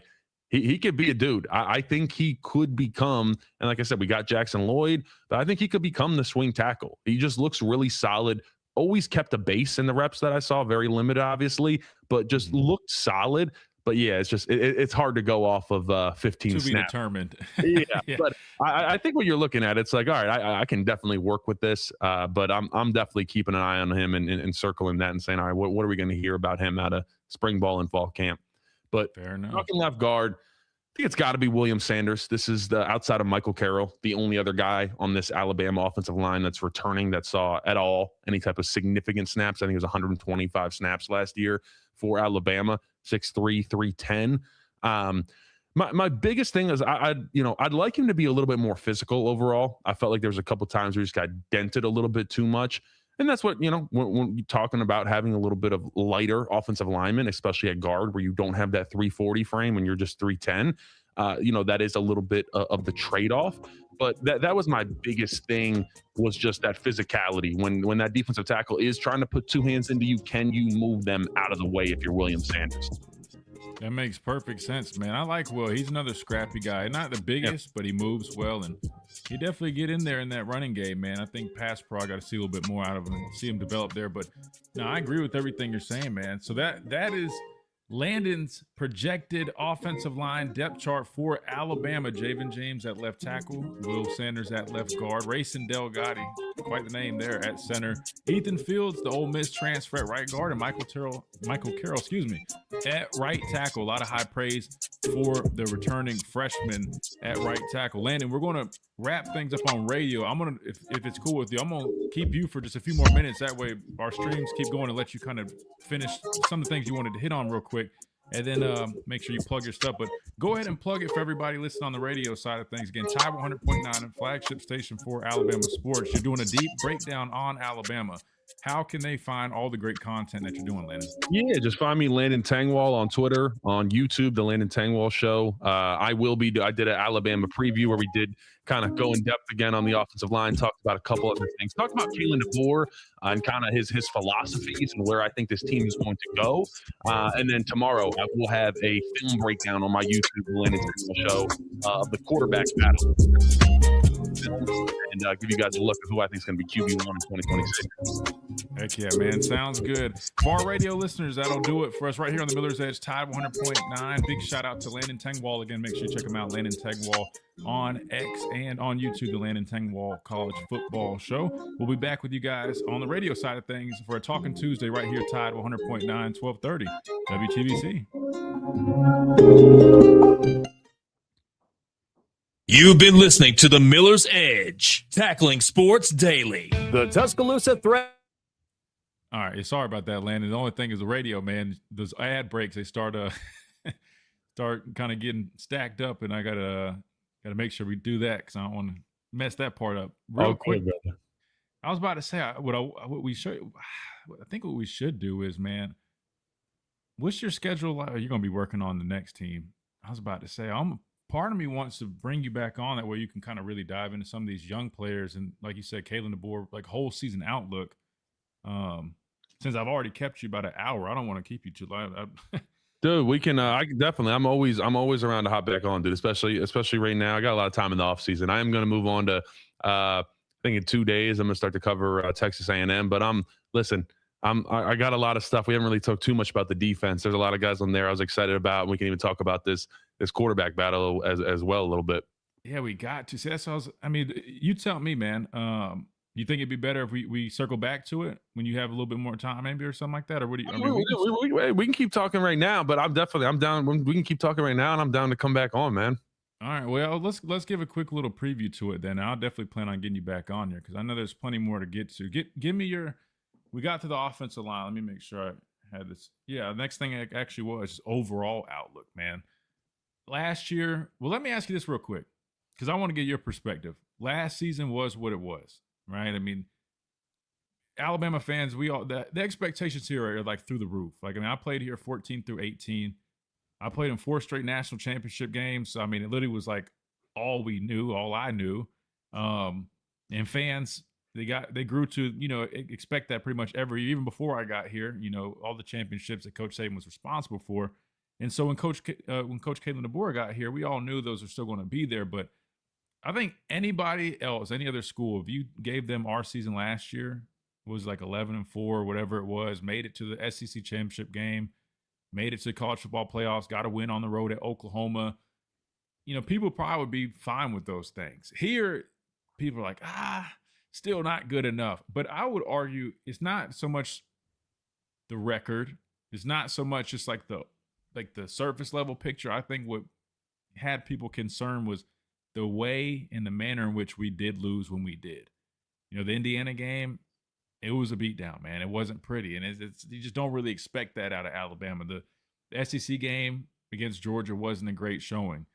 he could be a dude. I think he could become, and like I said, we got Jackson Lloyd, but I think he could become the swing tackle. He just looks really solid. Always kept a base in the reps that I saw, very limited, obviously, but just looked solid. But yeah, it's just it's hard to go off of 15 to snaps. be determined. Yeah. But I think what you're looking at, it's like, all right, I can definitely work with this. But I'm definitely keeping an eye on him and circling that and saying, all right, what are we going to hear about him out of spring ball and fall camp? But fair enough. Talking left guard, I think it's got to be William Sanders. This is outside of Michael Carroll, the only other guy on this Alabama offensive line that's returning that saw at all any type of significant snaps. I think it was 125 snaps last year for Alabama, 6'3", 310. My biggest thing is I'd like him to be a little bit more physical overall. I felt like there was a couple times where he just got dented a little bit too much. And that's what, when you're talking about having a little bit of lighter offensive linemen, especially at guard where you don't have that 340 frame and you're just 310, that is a little bit of the trade-off. But that was my biggest thing, was just that physicality. When that defensive tackle is trying to put two hands into you, can you move them out of the way if you're William Sanders? That makes perfect sense, man. I like Will. He's another scrappy guy. Not the biggest, but he moves well, and he definitely get in there in that running game, man. I think pass pro, I got to see a little bit more out of him and see him develop there. But no, I agree with everything you're saying, man. So that is Landon's projected offensive line depth chart for Alabama. Javen James at left tackle, Will Sanders at left guard, Rayson Delgatti, quite the name there, at center, Ethan Fields, the Ole Miss transfer, at right guard, and Michael Carroll, at right tackle. A lot of high praise for the returning freshman at right tackle. Landon, we're going to wrap things up on radio. I'm going to, if it's cool with you, I'm going to keep you for just a few more minutes. That way our streams keep going and let you kind of finish some of the things you wanted to hit on real quick. And then make sure you plug your stuff. But go ahead and plug it for everybody listening on the radio side of things. Again, Tide 100.9, a flagship station for Alabama sports. You're doing a deep breakdown on Alabama. How can they find all the great content that you're doing, Landon? Yeah, just find me Landon Tangwall on Twitter, on YouTube, The Landon Tangwall Show. I did an Alabama preview where we did kind of go in depth again on the offensive line, talked about a couple other things, talked about Kalen DeBoer and kind of his philosophies and where I think this team is going to go. And then tomorrow I will have a film breakdown on my YouTube, The Landon Tangwall Show, of the quarterback battle. And give you guys a look at who I think is going to be QB1 in 2026. Heck yeah, man. Sounds good. For our radio listeners, that'll do it for us right here on the Miller's Edge, Tide 100.9. Big shout out to Landon Tangwall. Again, make sure you check him out, Landon Tangwall, on X and on YouTube, the Landon Tangwall College Football Show. We'll be back with you guys on the radio side of things for a Talking Tuesday right here, Tide 100.9, 1230 WTBC. You've been listening to the Miller's Edge, tackling sports daily. The Tuscaloosa threat. All right, sorry about that, Landon. The only thing is the radio, man. Those ad breaks, they start kind of getting stacked up, and I gotta make sure we do that because I don't want to mess that part up. Real quick, brother. I was about to say what we should do is, man, what's your schedule like? You're gonna be working on the next team. I was about to say, part of me wants to bring you back on that way you can kind of really dive into some of these young players and, like you said, Kalen DeBoer, like whole season outlook. Since I've already kept you about an hour, I don't want to keep you too long. Dude, we can. I can definitely. I'm always around to hop back on, dude. Especially right now. I got a lot of time in the off season. I am going to move on to. I think in 2 days I'm going to start to cover Texas A&M. But I got a lot of stuff. We haven't really talked too much about the defense. There's a lot of guys on there I was excited about. And we can even talk about this quarterback battle as well a little bit. Yeah, we got to. See, that's what you tell me, man. You think it'd be better if we circle back to it when you have a little bit more time, maybe, or something like that? Or what do you? We can keep talking right now, but I'm down. We can keep talking right now, and I'm down to come back on, man. All right. Well, let's give a quick little preview to it then. I'll definitely plan on getting you back on here because I know there's plenty more to get to. Give me your. We got to the offensive line. Let me make sure I had this. Yeah, the next thing actually was overall outlook, man. Last year, well, let me ask you this real quick because I want to get your perspective. Last season was what it was. Right. I mean, Alabama fans, the expectations here are like through the roof. Like, I mean, I played here 14 through 18. I played in 4 straight national championship games. So, I mean, it literally was like all I knew. And fans, they grew to, expect that pretty much every year, even before I got here, all the championships that Coach Saban was responsible for. And so when Coach Kalen DeBoer got here, we all knew those are still going to be there. But I think anybody else, any other school, if you gave them our season last year, was like 11-4, whatever it was, made it to the SEC championship game, made it to college football playoffs, got a win on the road at Oklahoma. People probably would be fine with those things. Here, people are like, still not good enough. But I would argue it's not so much the record. It's not so much just like the surface level picture. I think what had people concerned was the way and the manner in which we did lose when we did. The Indiana game, it was a beatdown, man. It wasn't pretty. And you just don't really expect that out of Alabama. The SEC game against Georgia wasn't a great showing.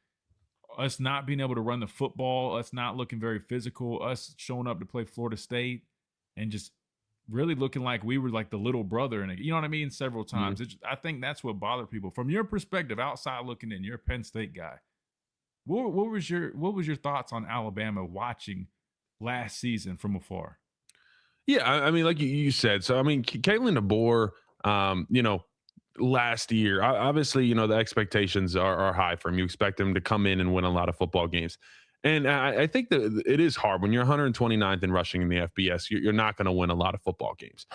Us not being able to run the football, us not looking very physical, us showing up to play Florida State and just really looking like we were like the little brother, and you know what I mean, several times. I think that's what bothered people. From your perspective, outside looking in, you're a Penn State guy. What was your thoughts on Alabama watching last season from afar? Yeah, I mean, like you said, so I mean, Caitlin DeBoer, last year, obviously, the expectations are high for him. You expect him to come in and win a lot of football games. And I think that it is hard when you're 129th in rushing in the FBS. You're not going to win a lot of football games.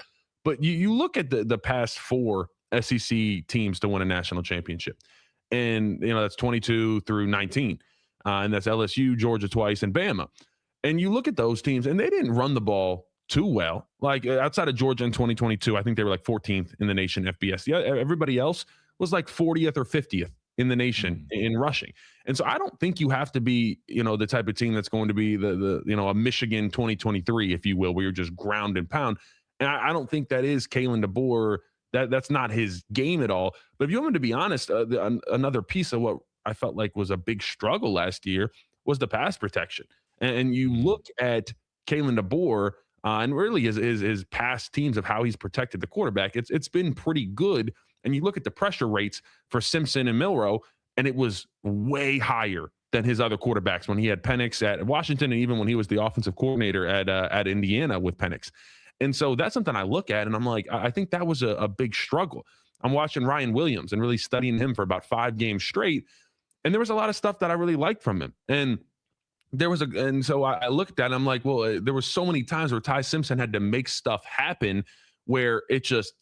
But you look at the past 4 SEC teams to win a national championship, and that's 22 through 19, and that's LSU, Georgia twice, and Bama. And you look at those teams, and they didn't run the ball too well. Like outside of Georgia in 2022, I think they were like 14th in the nation FBS. Yeah, everybody else was like 40th or 50th in the nation in rushing. And so I don't think you have to be, the type of team that's going to be the a Michigan 2023, if you will, where you're just ground and pound. And I don't think that is Kalen DeBoer. That's not his game at all. But if you want me to be honest, another piece of what I felt like was a big struggle last year was the pass protection. And you look at Kalen DeBoer, and really his past teams of how he's protected the quarterback, it's been pretty good. And you look at the pressure rates for Simpson and Milroe, and it was way higher than his other quarterbacks when he had Penix at Washington, and even when he was the offensive coordinator at Indiana with Penix. And so that's something I look at, and I'm like, I think that was a big struggle. I'm watching Ryan Williams and really studying him for about 5 games straight, and there was a lot of stuff that I really liked from him. And so I looked at it, and I'm like, well, there were so many times where Ty Simpson had to make stuff happen where it just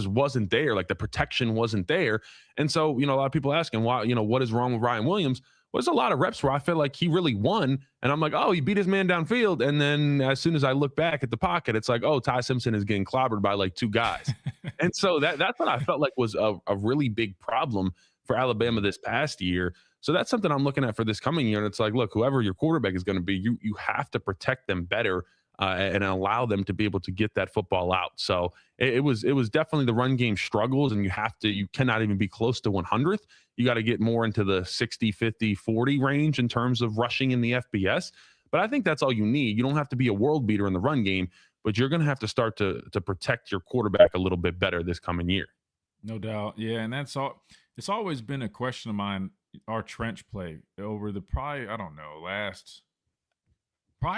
wasn't there. Like the protection wasn't there. And so, a lot of people asking why, what is wrong with Ryan Williams? Well, there's a lot of reps where I feel like he really won. And I'm like, oh, he beat his man downfield. And then as soon as I look back at the pocket, it's like, oh, Ty Simpson is getting clobbered by like 2 guys. And so that's what I felt like was a really big problem for Alabama this past year. So that's something I'm looking at for this coming year. And it's like, look, whoever your quarterback is going to be, you have to protect them better and allow them to be able to get that football out. So it was definitely the run game struggles, and you cannot even be close to 100th. You got to get more into the 60, 50, 40 range in terms of rushing in the FBS. But I think that's all you need. You don't have to be a world beater in the run game, but you're going to have to start to protect your quarterback a little bit better this coming year. No doubt. Yeah. And that's all. It's always been a question of mine, our trench play over the last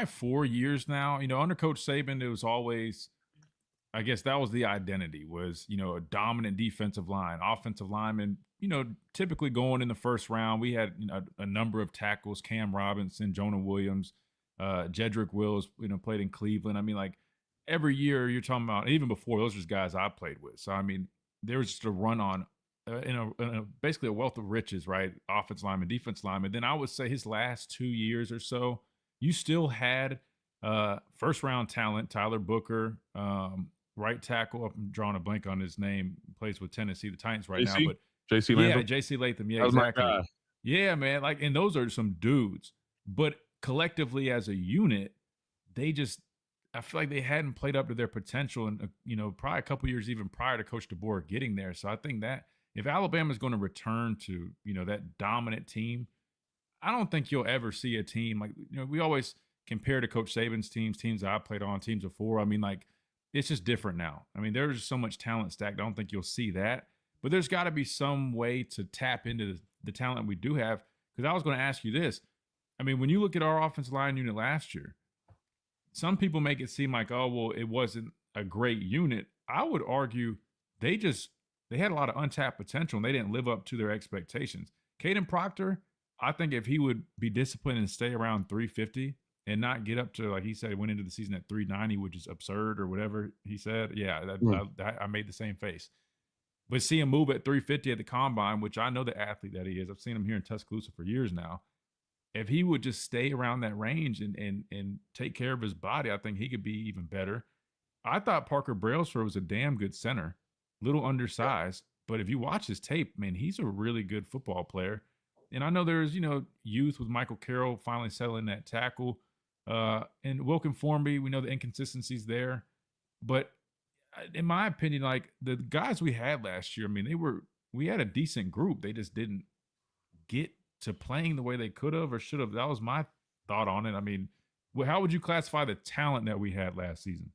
4 years now. Under Coach Saban, it was always, I guess that was the identity, was, a dominant defensive line, offensive lineman, typically going in the first round. We had a number of tackles, Cam Robinson, Jonah Williams, Jedrick Wills, played in Cleveland. I mean, like every year you're talking about, even before, those are just guys I played with. So, I mean, there was just a run on basically a wealth of riches, right? Offense lineman, defense lineman. Then I would say his last 2 years or so, you still had first round talent, Tyler Booker, right tackle. I'm drawing a blank on his name. He plays with Tennessee, the Titans right now. But JC Latham. Yeah, JC Latham. Yeah, exactly. Yeah, man. Like, and those are some dudes. But collectively as a unit, I feel like they hadn't played up to their potential, and probably a couple years even prior to Coach DeBoer getting there. So I think that if Alabama is going to return to that dominant team, I don't think you'll ever see a team like, we always compare to Coach Saban's teams that I played on, teams before. I mean, like, it's just different now. I mean, there's so much talent stacked. I don't think you'll see that, but there's got to be some way to tap into the talent we do have. Because I was going to ask you this. I mean, when you look at our offensive line unit last year, some people make it seem like, oh, well, it wasn't a great unit. I would argue they had a lot of untapped potential, and they didn't live up to their expectations. Caden Proctor, I think if he would be disciplined and stay around 350 and not get up to, like he said, he went into the season at 390, which is absurd or whatever he said. Yeah, I made the same face. But see him move at 350 at the combine, which I know the athlete that he is. I've seen him here in Tuscaloosa for years now. If he would just stay around that range and take care of his body, I think he could be even better. I thought Parker Brailsford was a damn good center, little undersized. But if you watch his tape, man, he's a really good football player. And I know there's, youth with Michael Carroll finally settling that tackle. And Wilkin Formby, we know the inconsistencies there. But in my opinion, like the guys we had last year, I mean, we had a decent group. They just didn't get to playing the way they could have or should have. That was my thought on it. I mean, how would you classify the talent that we had last season?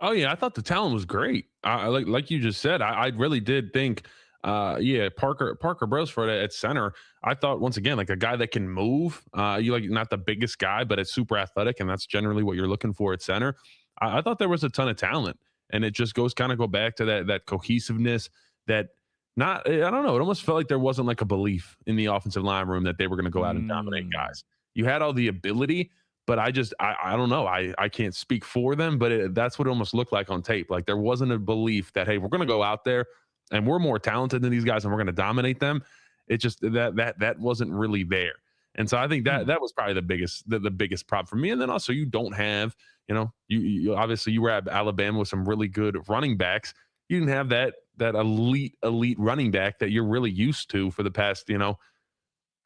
Oh yeah, I thought the talent was great. Like you just said, I really did think, Parker Brosford at center. I thought once again like a guy that can move. You like not the biggest guy, but it's super athletic, and that's generally what you're looking for at center. I thought there was a ton of talent, and it just go back to that cohesiveness. That not I don't know. It almost felt like there wasn't like a belief in the offensive line room that they were going to go out and dominate guys. You had all the ability, but I don't know. I can't speak for them, but that's what it almost looked like on tape. Like there wasn't a belief that, hey, we're going to go out there and we're more talented than these guys and we're going to dominate them. It just that wasn't really there. And so I think that was probably the biggest problem for me. And then also you don't have, you obviously you were at Alabama with some really good running backs. You didn't have that elite running back that you're really used to for the past,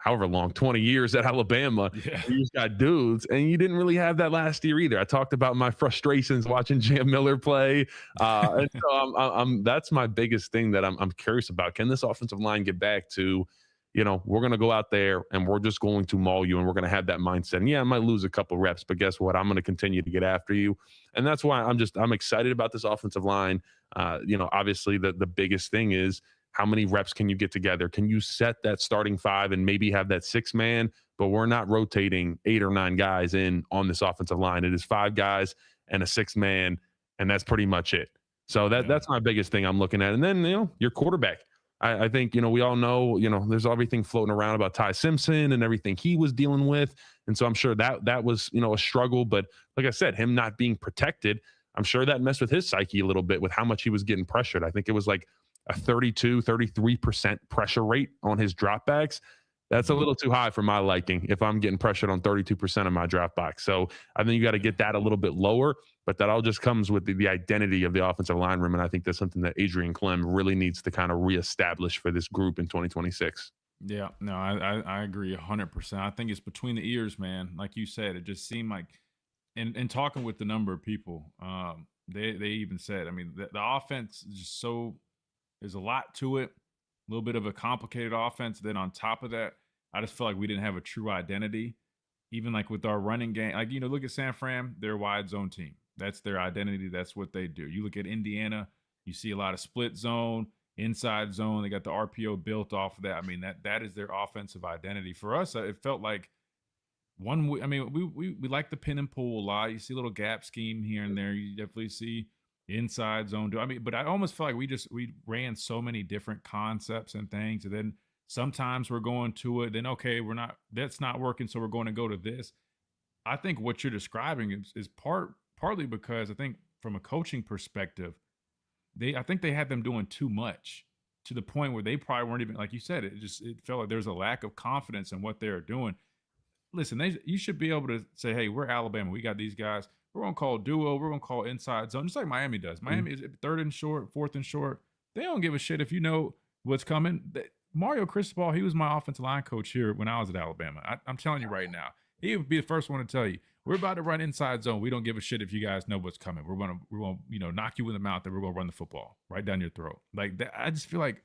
however long, 20 years at Alabama. Yeah. You just got dudes, and you didn't really have that last year either. I talked about my frustrations watching Jam Miller play. And so that's my biggest thing that I'm curious about. Can this offensive line get back to, we're going to go out there and we're just going to maul you and we're going to have that mindset. And yeah, I might lose a couple reps, but guess what? I'm going to continue to get after you. And that's why I'm excited about this offensive line. Obviously the biggest thing is, how many reps can you get together? Can you set that starting five and maybe have that 6-man? But we're not rotating 8 or 9 guys in on this offensive line. It is 5 guys and a 6-man, and that's pretty much it. So that's my biggest thing I'm looking at. And then, your quarterback. I think, we all know, there's everything floating around about Ty Simpson and everything he was dealing with. And so I'm sure that was, a struggle. But like I said, him not being protected, I'm sure that messed with his psyche a little bit with how much he was getting pressured. I think it was like a 33% pressure rate on his dropbacks. That's a little too high for my liking if I'm getting pressured on 32% of my dropbacks. So I think you got to get that a little bit lower, but that all just comes with the identity of the offensive line room. And I think that's something that Adrian Clem really needs to kind of reestablish for this group in 2026. Yeah, no, I agree 100%. I think it's between the ears, man. Like you said, it just seemed like, and talking with the number of people, they even said, I mean, the offense is just so, there's a lot to it, a little bit of a complicated offense. Then on top of that, I just feel like we didn't have a true identity. Even like with our running game, like, look at San Fran, they're a wide zone team. That's their identity. That's what they do. You look at Indiana, you see a lot of split zone, inside zone. They got the RPO built off of that. I mean, that is their offensive identity. For us, it felt like we like the pin and pull a lot. You see a little gap scheme here and there. You definitely see inside zone. But I almost feel like we ran so many different concepts and things. And then sometimes we're going to it. Then, okay, that's not working. So we're going to go to this. I think what you're describing is partly because I think from a coaching perspective, I think they had them doing too much to the point where they probably weren't even, like you said, it felt like there's a lack of confidence in what they're doing. Listen, you should be able to say, hey, we're Alabama. We got these guys. We're going to call duo. We're going to call inside zone, just like Miami does. Miami is 3rd and short, 4th and short. They don't give a shit if you know what's coming. Mario Cristobal, he was my offensive line coach here when I was at Alabama. I'm telling you right now, he would be the first one to tell you, we're about to run inside zone. We don't give a shit if you guys know what's coming. We're going to knock you in the mouth and we're going to run the football right down your throat. Like that, I just feel like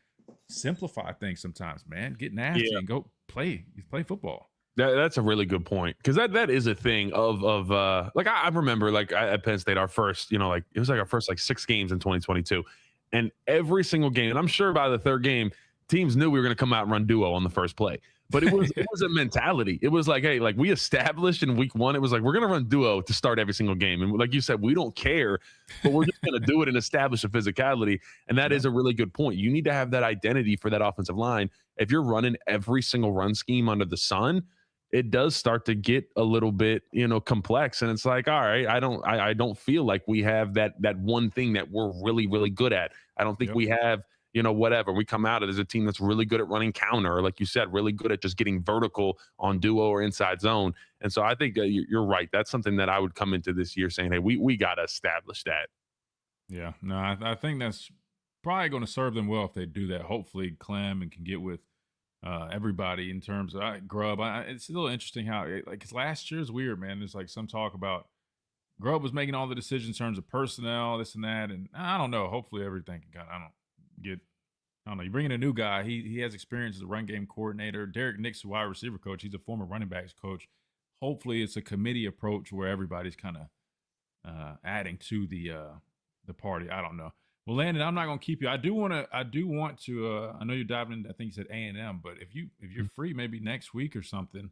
simplify things sometimes, man. Get nasty and go play. You play football. That's a really good point, because that is a thing of like I remember like at Penn State our first it was like our first 6 games in 2022, and every single game, and I'm sure by the 3rd game teams knew we were going to come out and run duo on the first play, but it was a mentality. It was like, hey, like we established in week 1, it was like we're going to run duo to start every single game, and like you said, we don't care, but we're just going to do it and establish a physicality. And that is a really good point. You need to have that identity for that offensive line. If you're running every single run scheme under the sun, it does start to get a little bit, complex. And it's like, all right, I don't feel like we have that one thing that we're really, really good at. I don't think we have, whatever. We come out as a team that's really good at running counter, or like you said, really good at just getting vertical on duo or inside zone. And so I think you're right. That's something that I would come into this year saying, hey, we got to establish that. Yeah, no, I think that's probably going to serve them well if they do that. Hopefully Clem and can get with everybody in terms of Grubb. It's a little interesting how, because last year's weird, man. There's like some talk about Grubb was making all the decisions in terms of personnel, this and that, and I don't know. Hopefully everything can I don't know. You bring in a new guy. He has experience as a run game coordinator. Derek Nix, wide receiver coach. He's a former running backs coach. Hopefully it's a committee approach where everybody's kind of adding to the the party. I don't know. Well, Landon, I'm not gonna keep you. I do want to. I know you're diving into, I think you said A&M, but if you're free, maybe next week or something,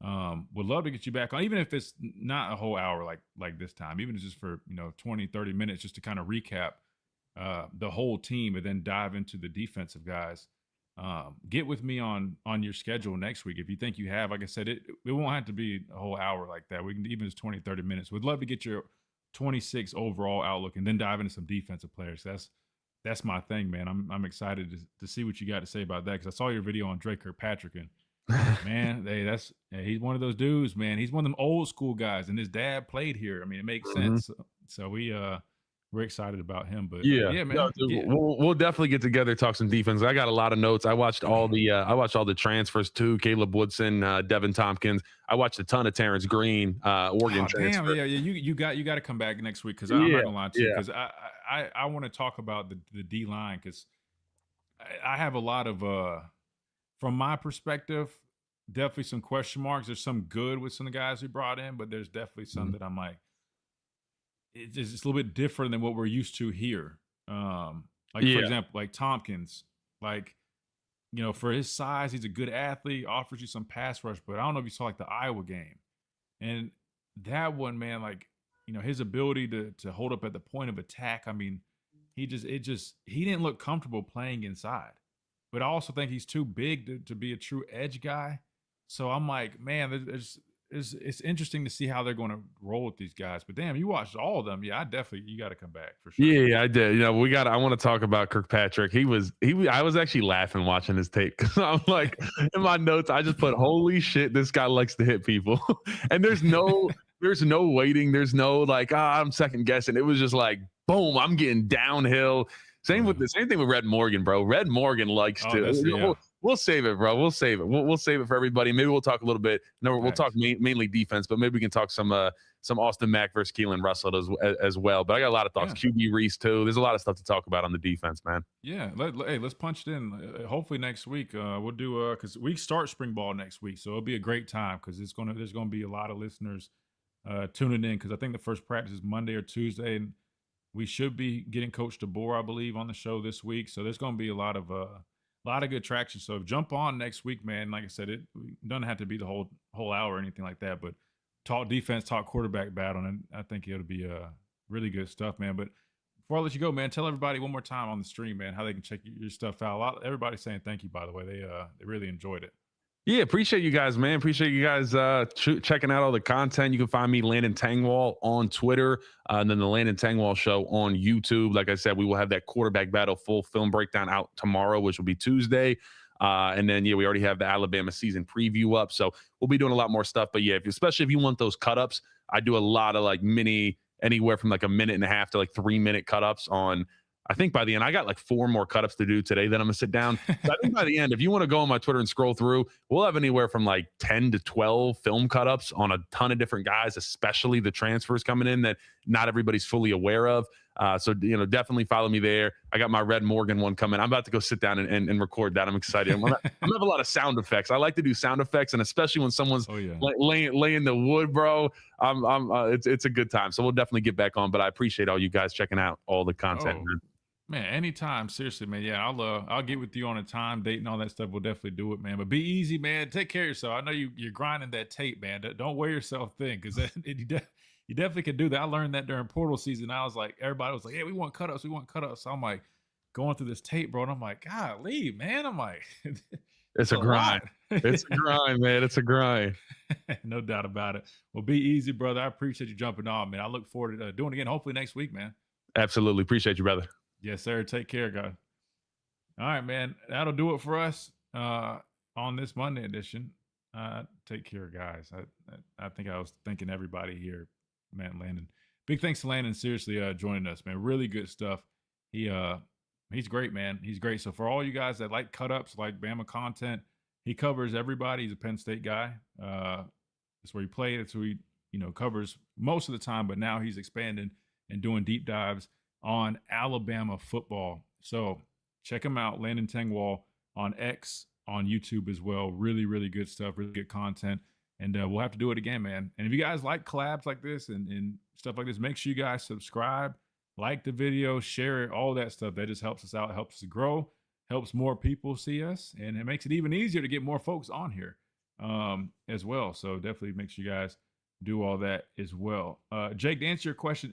would love to get you back on, even if it's not a whole hour like this time, even if it's just for 20, 30 minutes, just to kind of recap the whole team and then dive into the defensive guys. Get with me on your schedule next week if you think you have. Like I said, it won't have to be a whole hour like that. We can even just 20, 30 minutes. We'd love to get your 26 overall outlook and then dive into some defensive players. That's my thing, man. I'm excited to see what you got to say about that, because I saw your video on Drake Kirkpatrick, and man, he's one of those dudes, man. He's one of them old school guys, and his dad played here. I mean, it makes sense. So we're excited about him. But yeah, man. No, dude, we'll definitely get together, talk some defense. I got a lot of notes. I watched all the transfers too. Caleb Woodson, Devin Tompkins. I watched a ton of Terrence Green, Oregon transfer. Damn, yeah. You got to come back next week, because I'm not gonna lie to you, because I want to talk about the D line, because I have a lot of from my perspective, definitely some question marks. There's some good with some of the guys we brought in, but there's definitely some that I'm like, it's a little bit different than what we're used to here. For example, like Tompkins, for his size, he's a good athlete, offers you some pass rush, but I don't know if you saw the Iowa game, and that one, man, his ability to hold up at the point of attack. I mean, he didn't look comfortable playing inside, but I also think he's too big to be a true edge guy. So I'm like, man, it's interesting to see how they're going to roll with these guys. But damn, you watched all of them. Yeah, you got to come back for sure. Yeah, I did. I want to talk about Kirkpatrick. I was actually laughing watching his tape, because I'm like, in my notes, I just put, holy shit, this guy likes to hit people. And there's no waiting. There's no I'm second guessing. It was just like, boom, I'm getting downhill. Same thing with Red Morgan, bro. Red Morgan likes to. We'll save it, bro. We'll save it. We'll save it for everybody. Maybe we'll talk a little bit. No, we'll talk mainly defense, but maybe we can talk some Austin Mack versus Keelan Russell as well. But I got a lot of thoughts. Yeah. QB Reese too. There's a lot of stuff to talk about on the defense, man. Yeah. Let's punch it in. Hopefully next week we'll do because we start spring ball next week, so it'll be a great time, because there's gonna be a lot of listeners tuning in, because I think the first practice is Monday or Tuesday, and we should be getting Coach DeBoer, I believe, on the show this week. So there's going to be a lot of good traction. So jump on next week, man. Like I said, it doesn't have to be the whole hour or anything like that, but talk defense, talk quarterback battle, and I think it'll be really good stuff, man. But before I let you go, man, tell everybody one more time on the stream, man, how they can check your stuff out. Everybody's saying thank you, by the way. They really enjoyed it. Yeah, appreciate you guys, man. Appreciate you guys checking out all the content. You can find me, Landon Tangwall, on Twitter, and then the Landon Tangwall Show on YouTube. Like I said, we will have that quarterback battle full film breakdown out tomorrow, which will be Tuesday. And then, we already have the Alabama season preview up. So we'll be doing a lot more stuff. But, especially if you want those cut-ups, I do a lot of, mini, anywhere from a minute and a half to 3-minute cut-ups on – I think by the end, I got 4 more cut-ups to do today that I'm going to sit down. So I think by the end, if you want to go on my Twitter and scroll through, we'll have anywhere from 10 to 12 film cut-ups on a ton of different guys, especially the transfers coming in that not everybody's fully aware of. So definitely follow me there. I got my Red Morgan one coming. I'm about to go sit down and record that. I'm excited. I'm gonna have a lot of sound effects. I like to do sound effects, and especially when someone's laying the wood, bro. It's a good time. So we'll definitely get back on. But I appreciate all you guys checking out all the content. Man, anytime. Seriously, man. Yeah, I'll get with you on a time, date, and all that stuff. We'll definitely do it, man. But be easy, man. Take care of yourself. I know you're grinding that tape, man. Don't wear yourself thin, because you definitely can do that. I learned that during portal season. I was like, everybody was like, "Hey, we want cut-ups. We want cut-ups." So I'm like going through this tape, bro, and I'm like, "Golly, man." I'm like, it's a grind. It's a grind, man. It's a grind. No doubt about it. Well, be easy, brother. I appreciate you jumping on, man. I look forward to doing it again, hopefully next week, man. Absolutely. Appreciate you, brother. Yes, sir. Take care, guys. All right, man. That'll do it for us on this Monday edition. Take care, guys. I think I was thanking everybody here, man. Landon. Big thanks to Landon, seriously, joining us, man. Really good stuff. He's great, man. He's great. So for all you guys that like cut-ups, like Bama content, he covers everybody. He's a Penn State guy. That's where he played. That's who he covers most of the time, but now he's expanding and doing deep dives on Alabama football. So check him out, Landon Tangwall, on X, on YouTube as well. Really, really good stuff, really good content. And we'll have to do it again, man. And if you guys like collabs like this and stuff like this, make sure you guys subscribe, like the video, share it, all that stuff. That just helps us out, helps us grow, helps more people see us, and it makes it even easier to get more folks on here as well. So definitely make sure you guys do all that as well. Jake, to answer your question,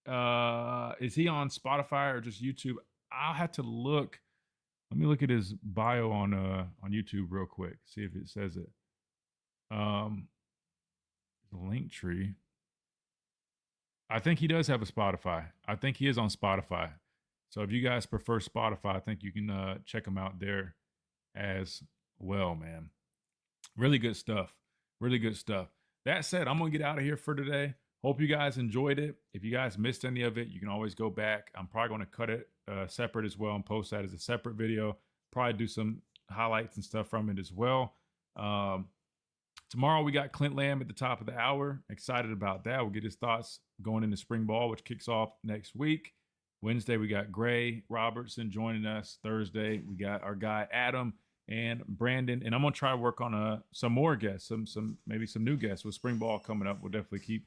is he on Spotify or just YouTube? I'll have to look. Let me look at his bio on YouTube real quick, see if it says it. The link tree. I think he does have a Spotify. I think he is on Spotify. So if you guys prefer Spotify, I think you can check him out there as well, man. Really good stuff. Really good stuff. That said, I'm going to get out of here for today. Hope you guys enjoyed it. If you guys missed any of it, you can always go back. I'm probably going to cut it separate as well and post that as a separate video. Probably do some highlights and stuff from it as well. Tomorrow we got Clint Lamb at the top of the hour. Excited about that. We'll get his thoughts going into spring ball, which kicks off next week. Wednesday we got Gray Robertson joining us. Thursday we got our guy Adam and Brandon, and I'm gonna try to work on some more guests, maybe some new guests with spring ball coming up. We'll definitely keep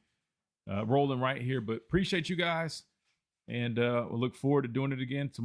rolling right here. But appreciate you guys, and we'll look forward to doing it again tomorrow.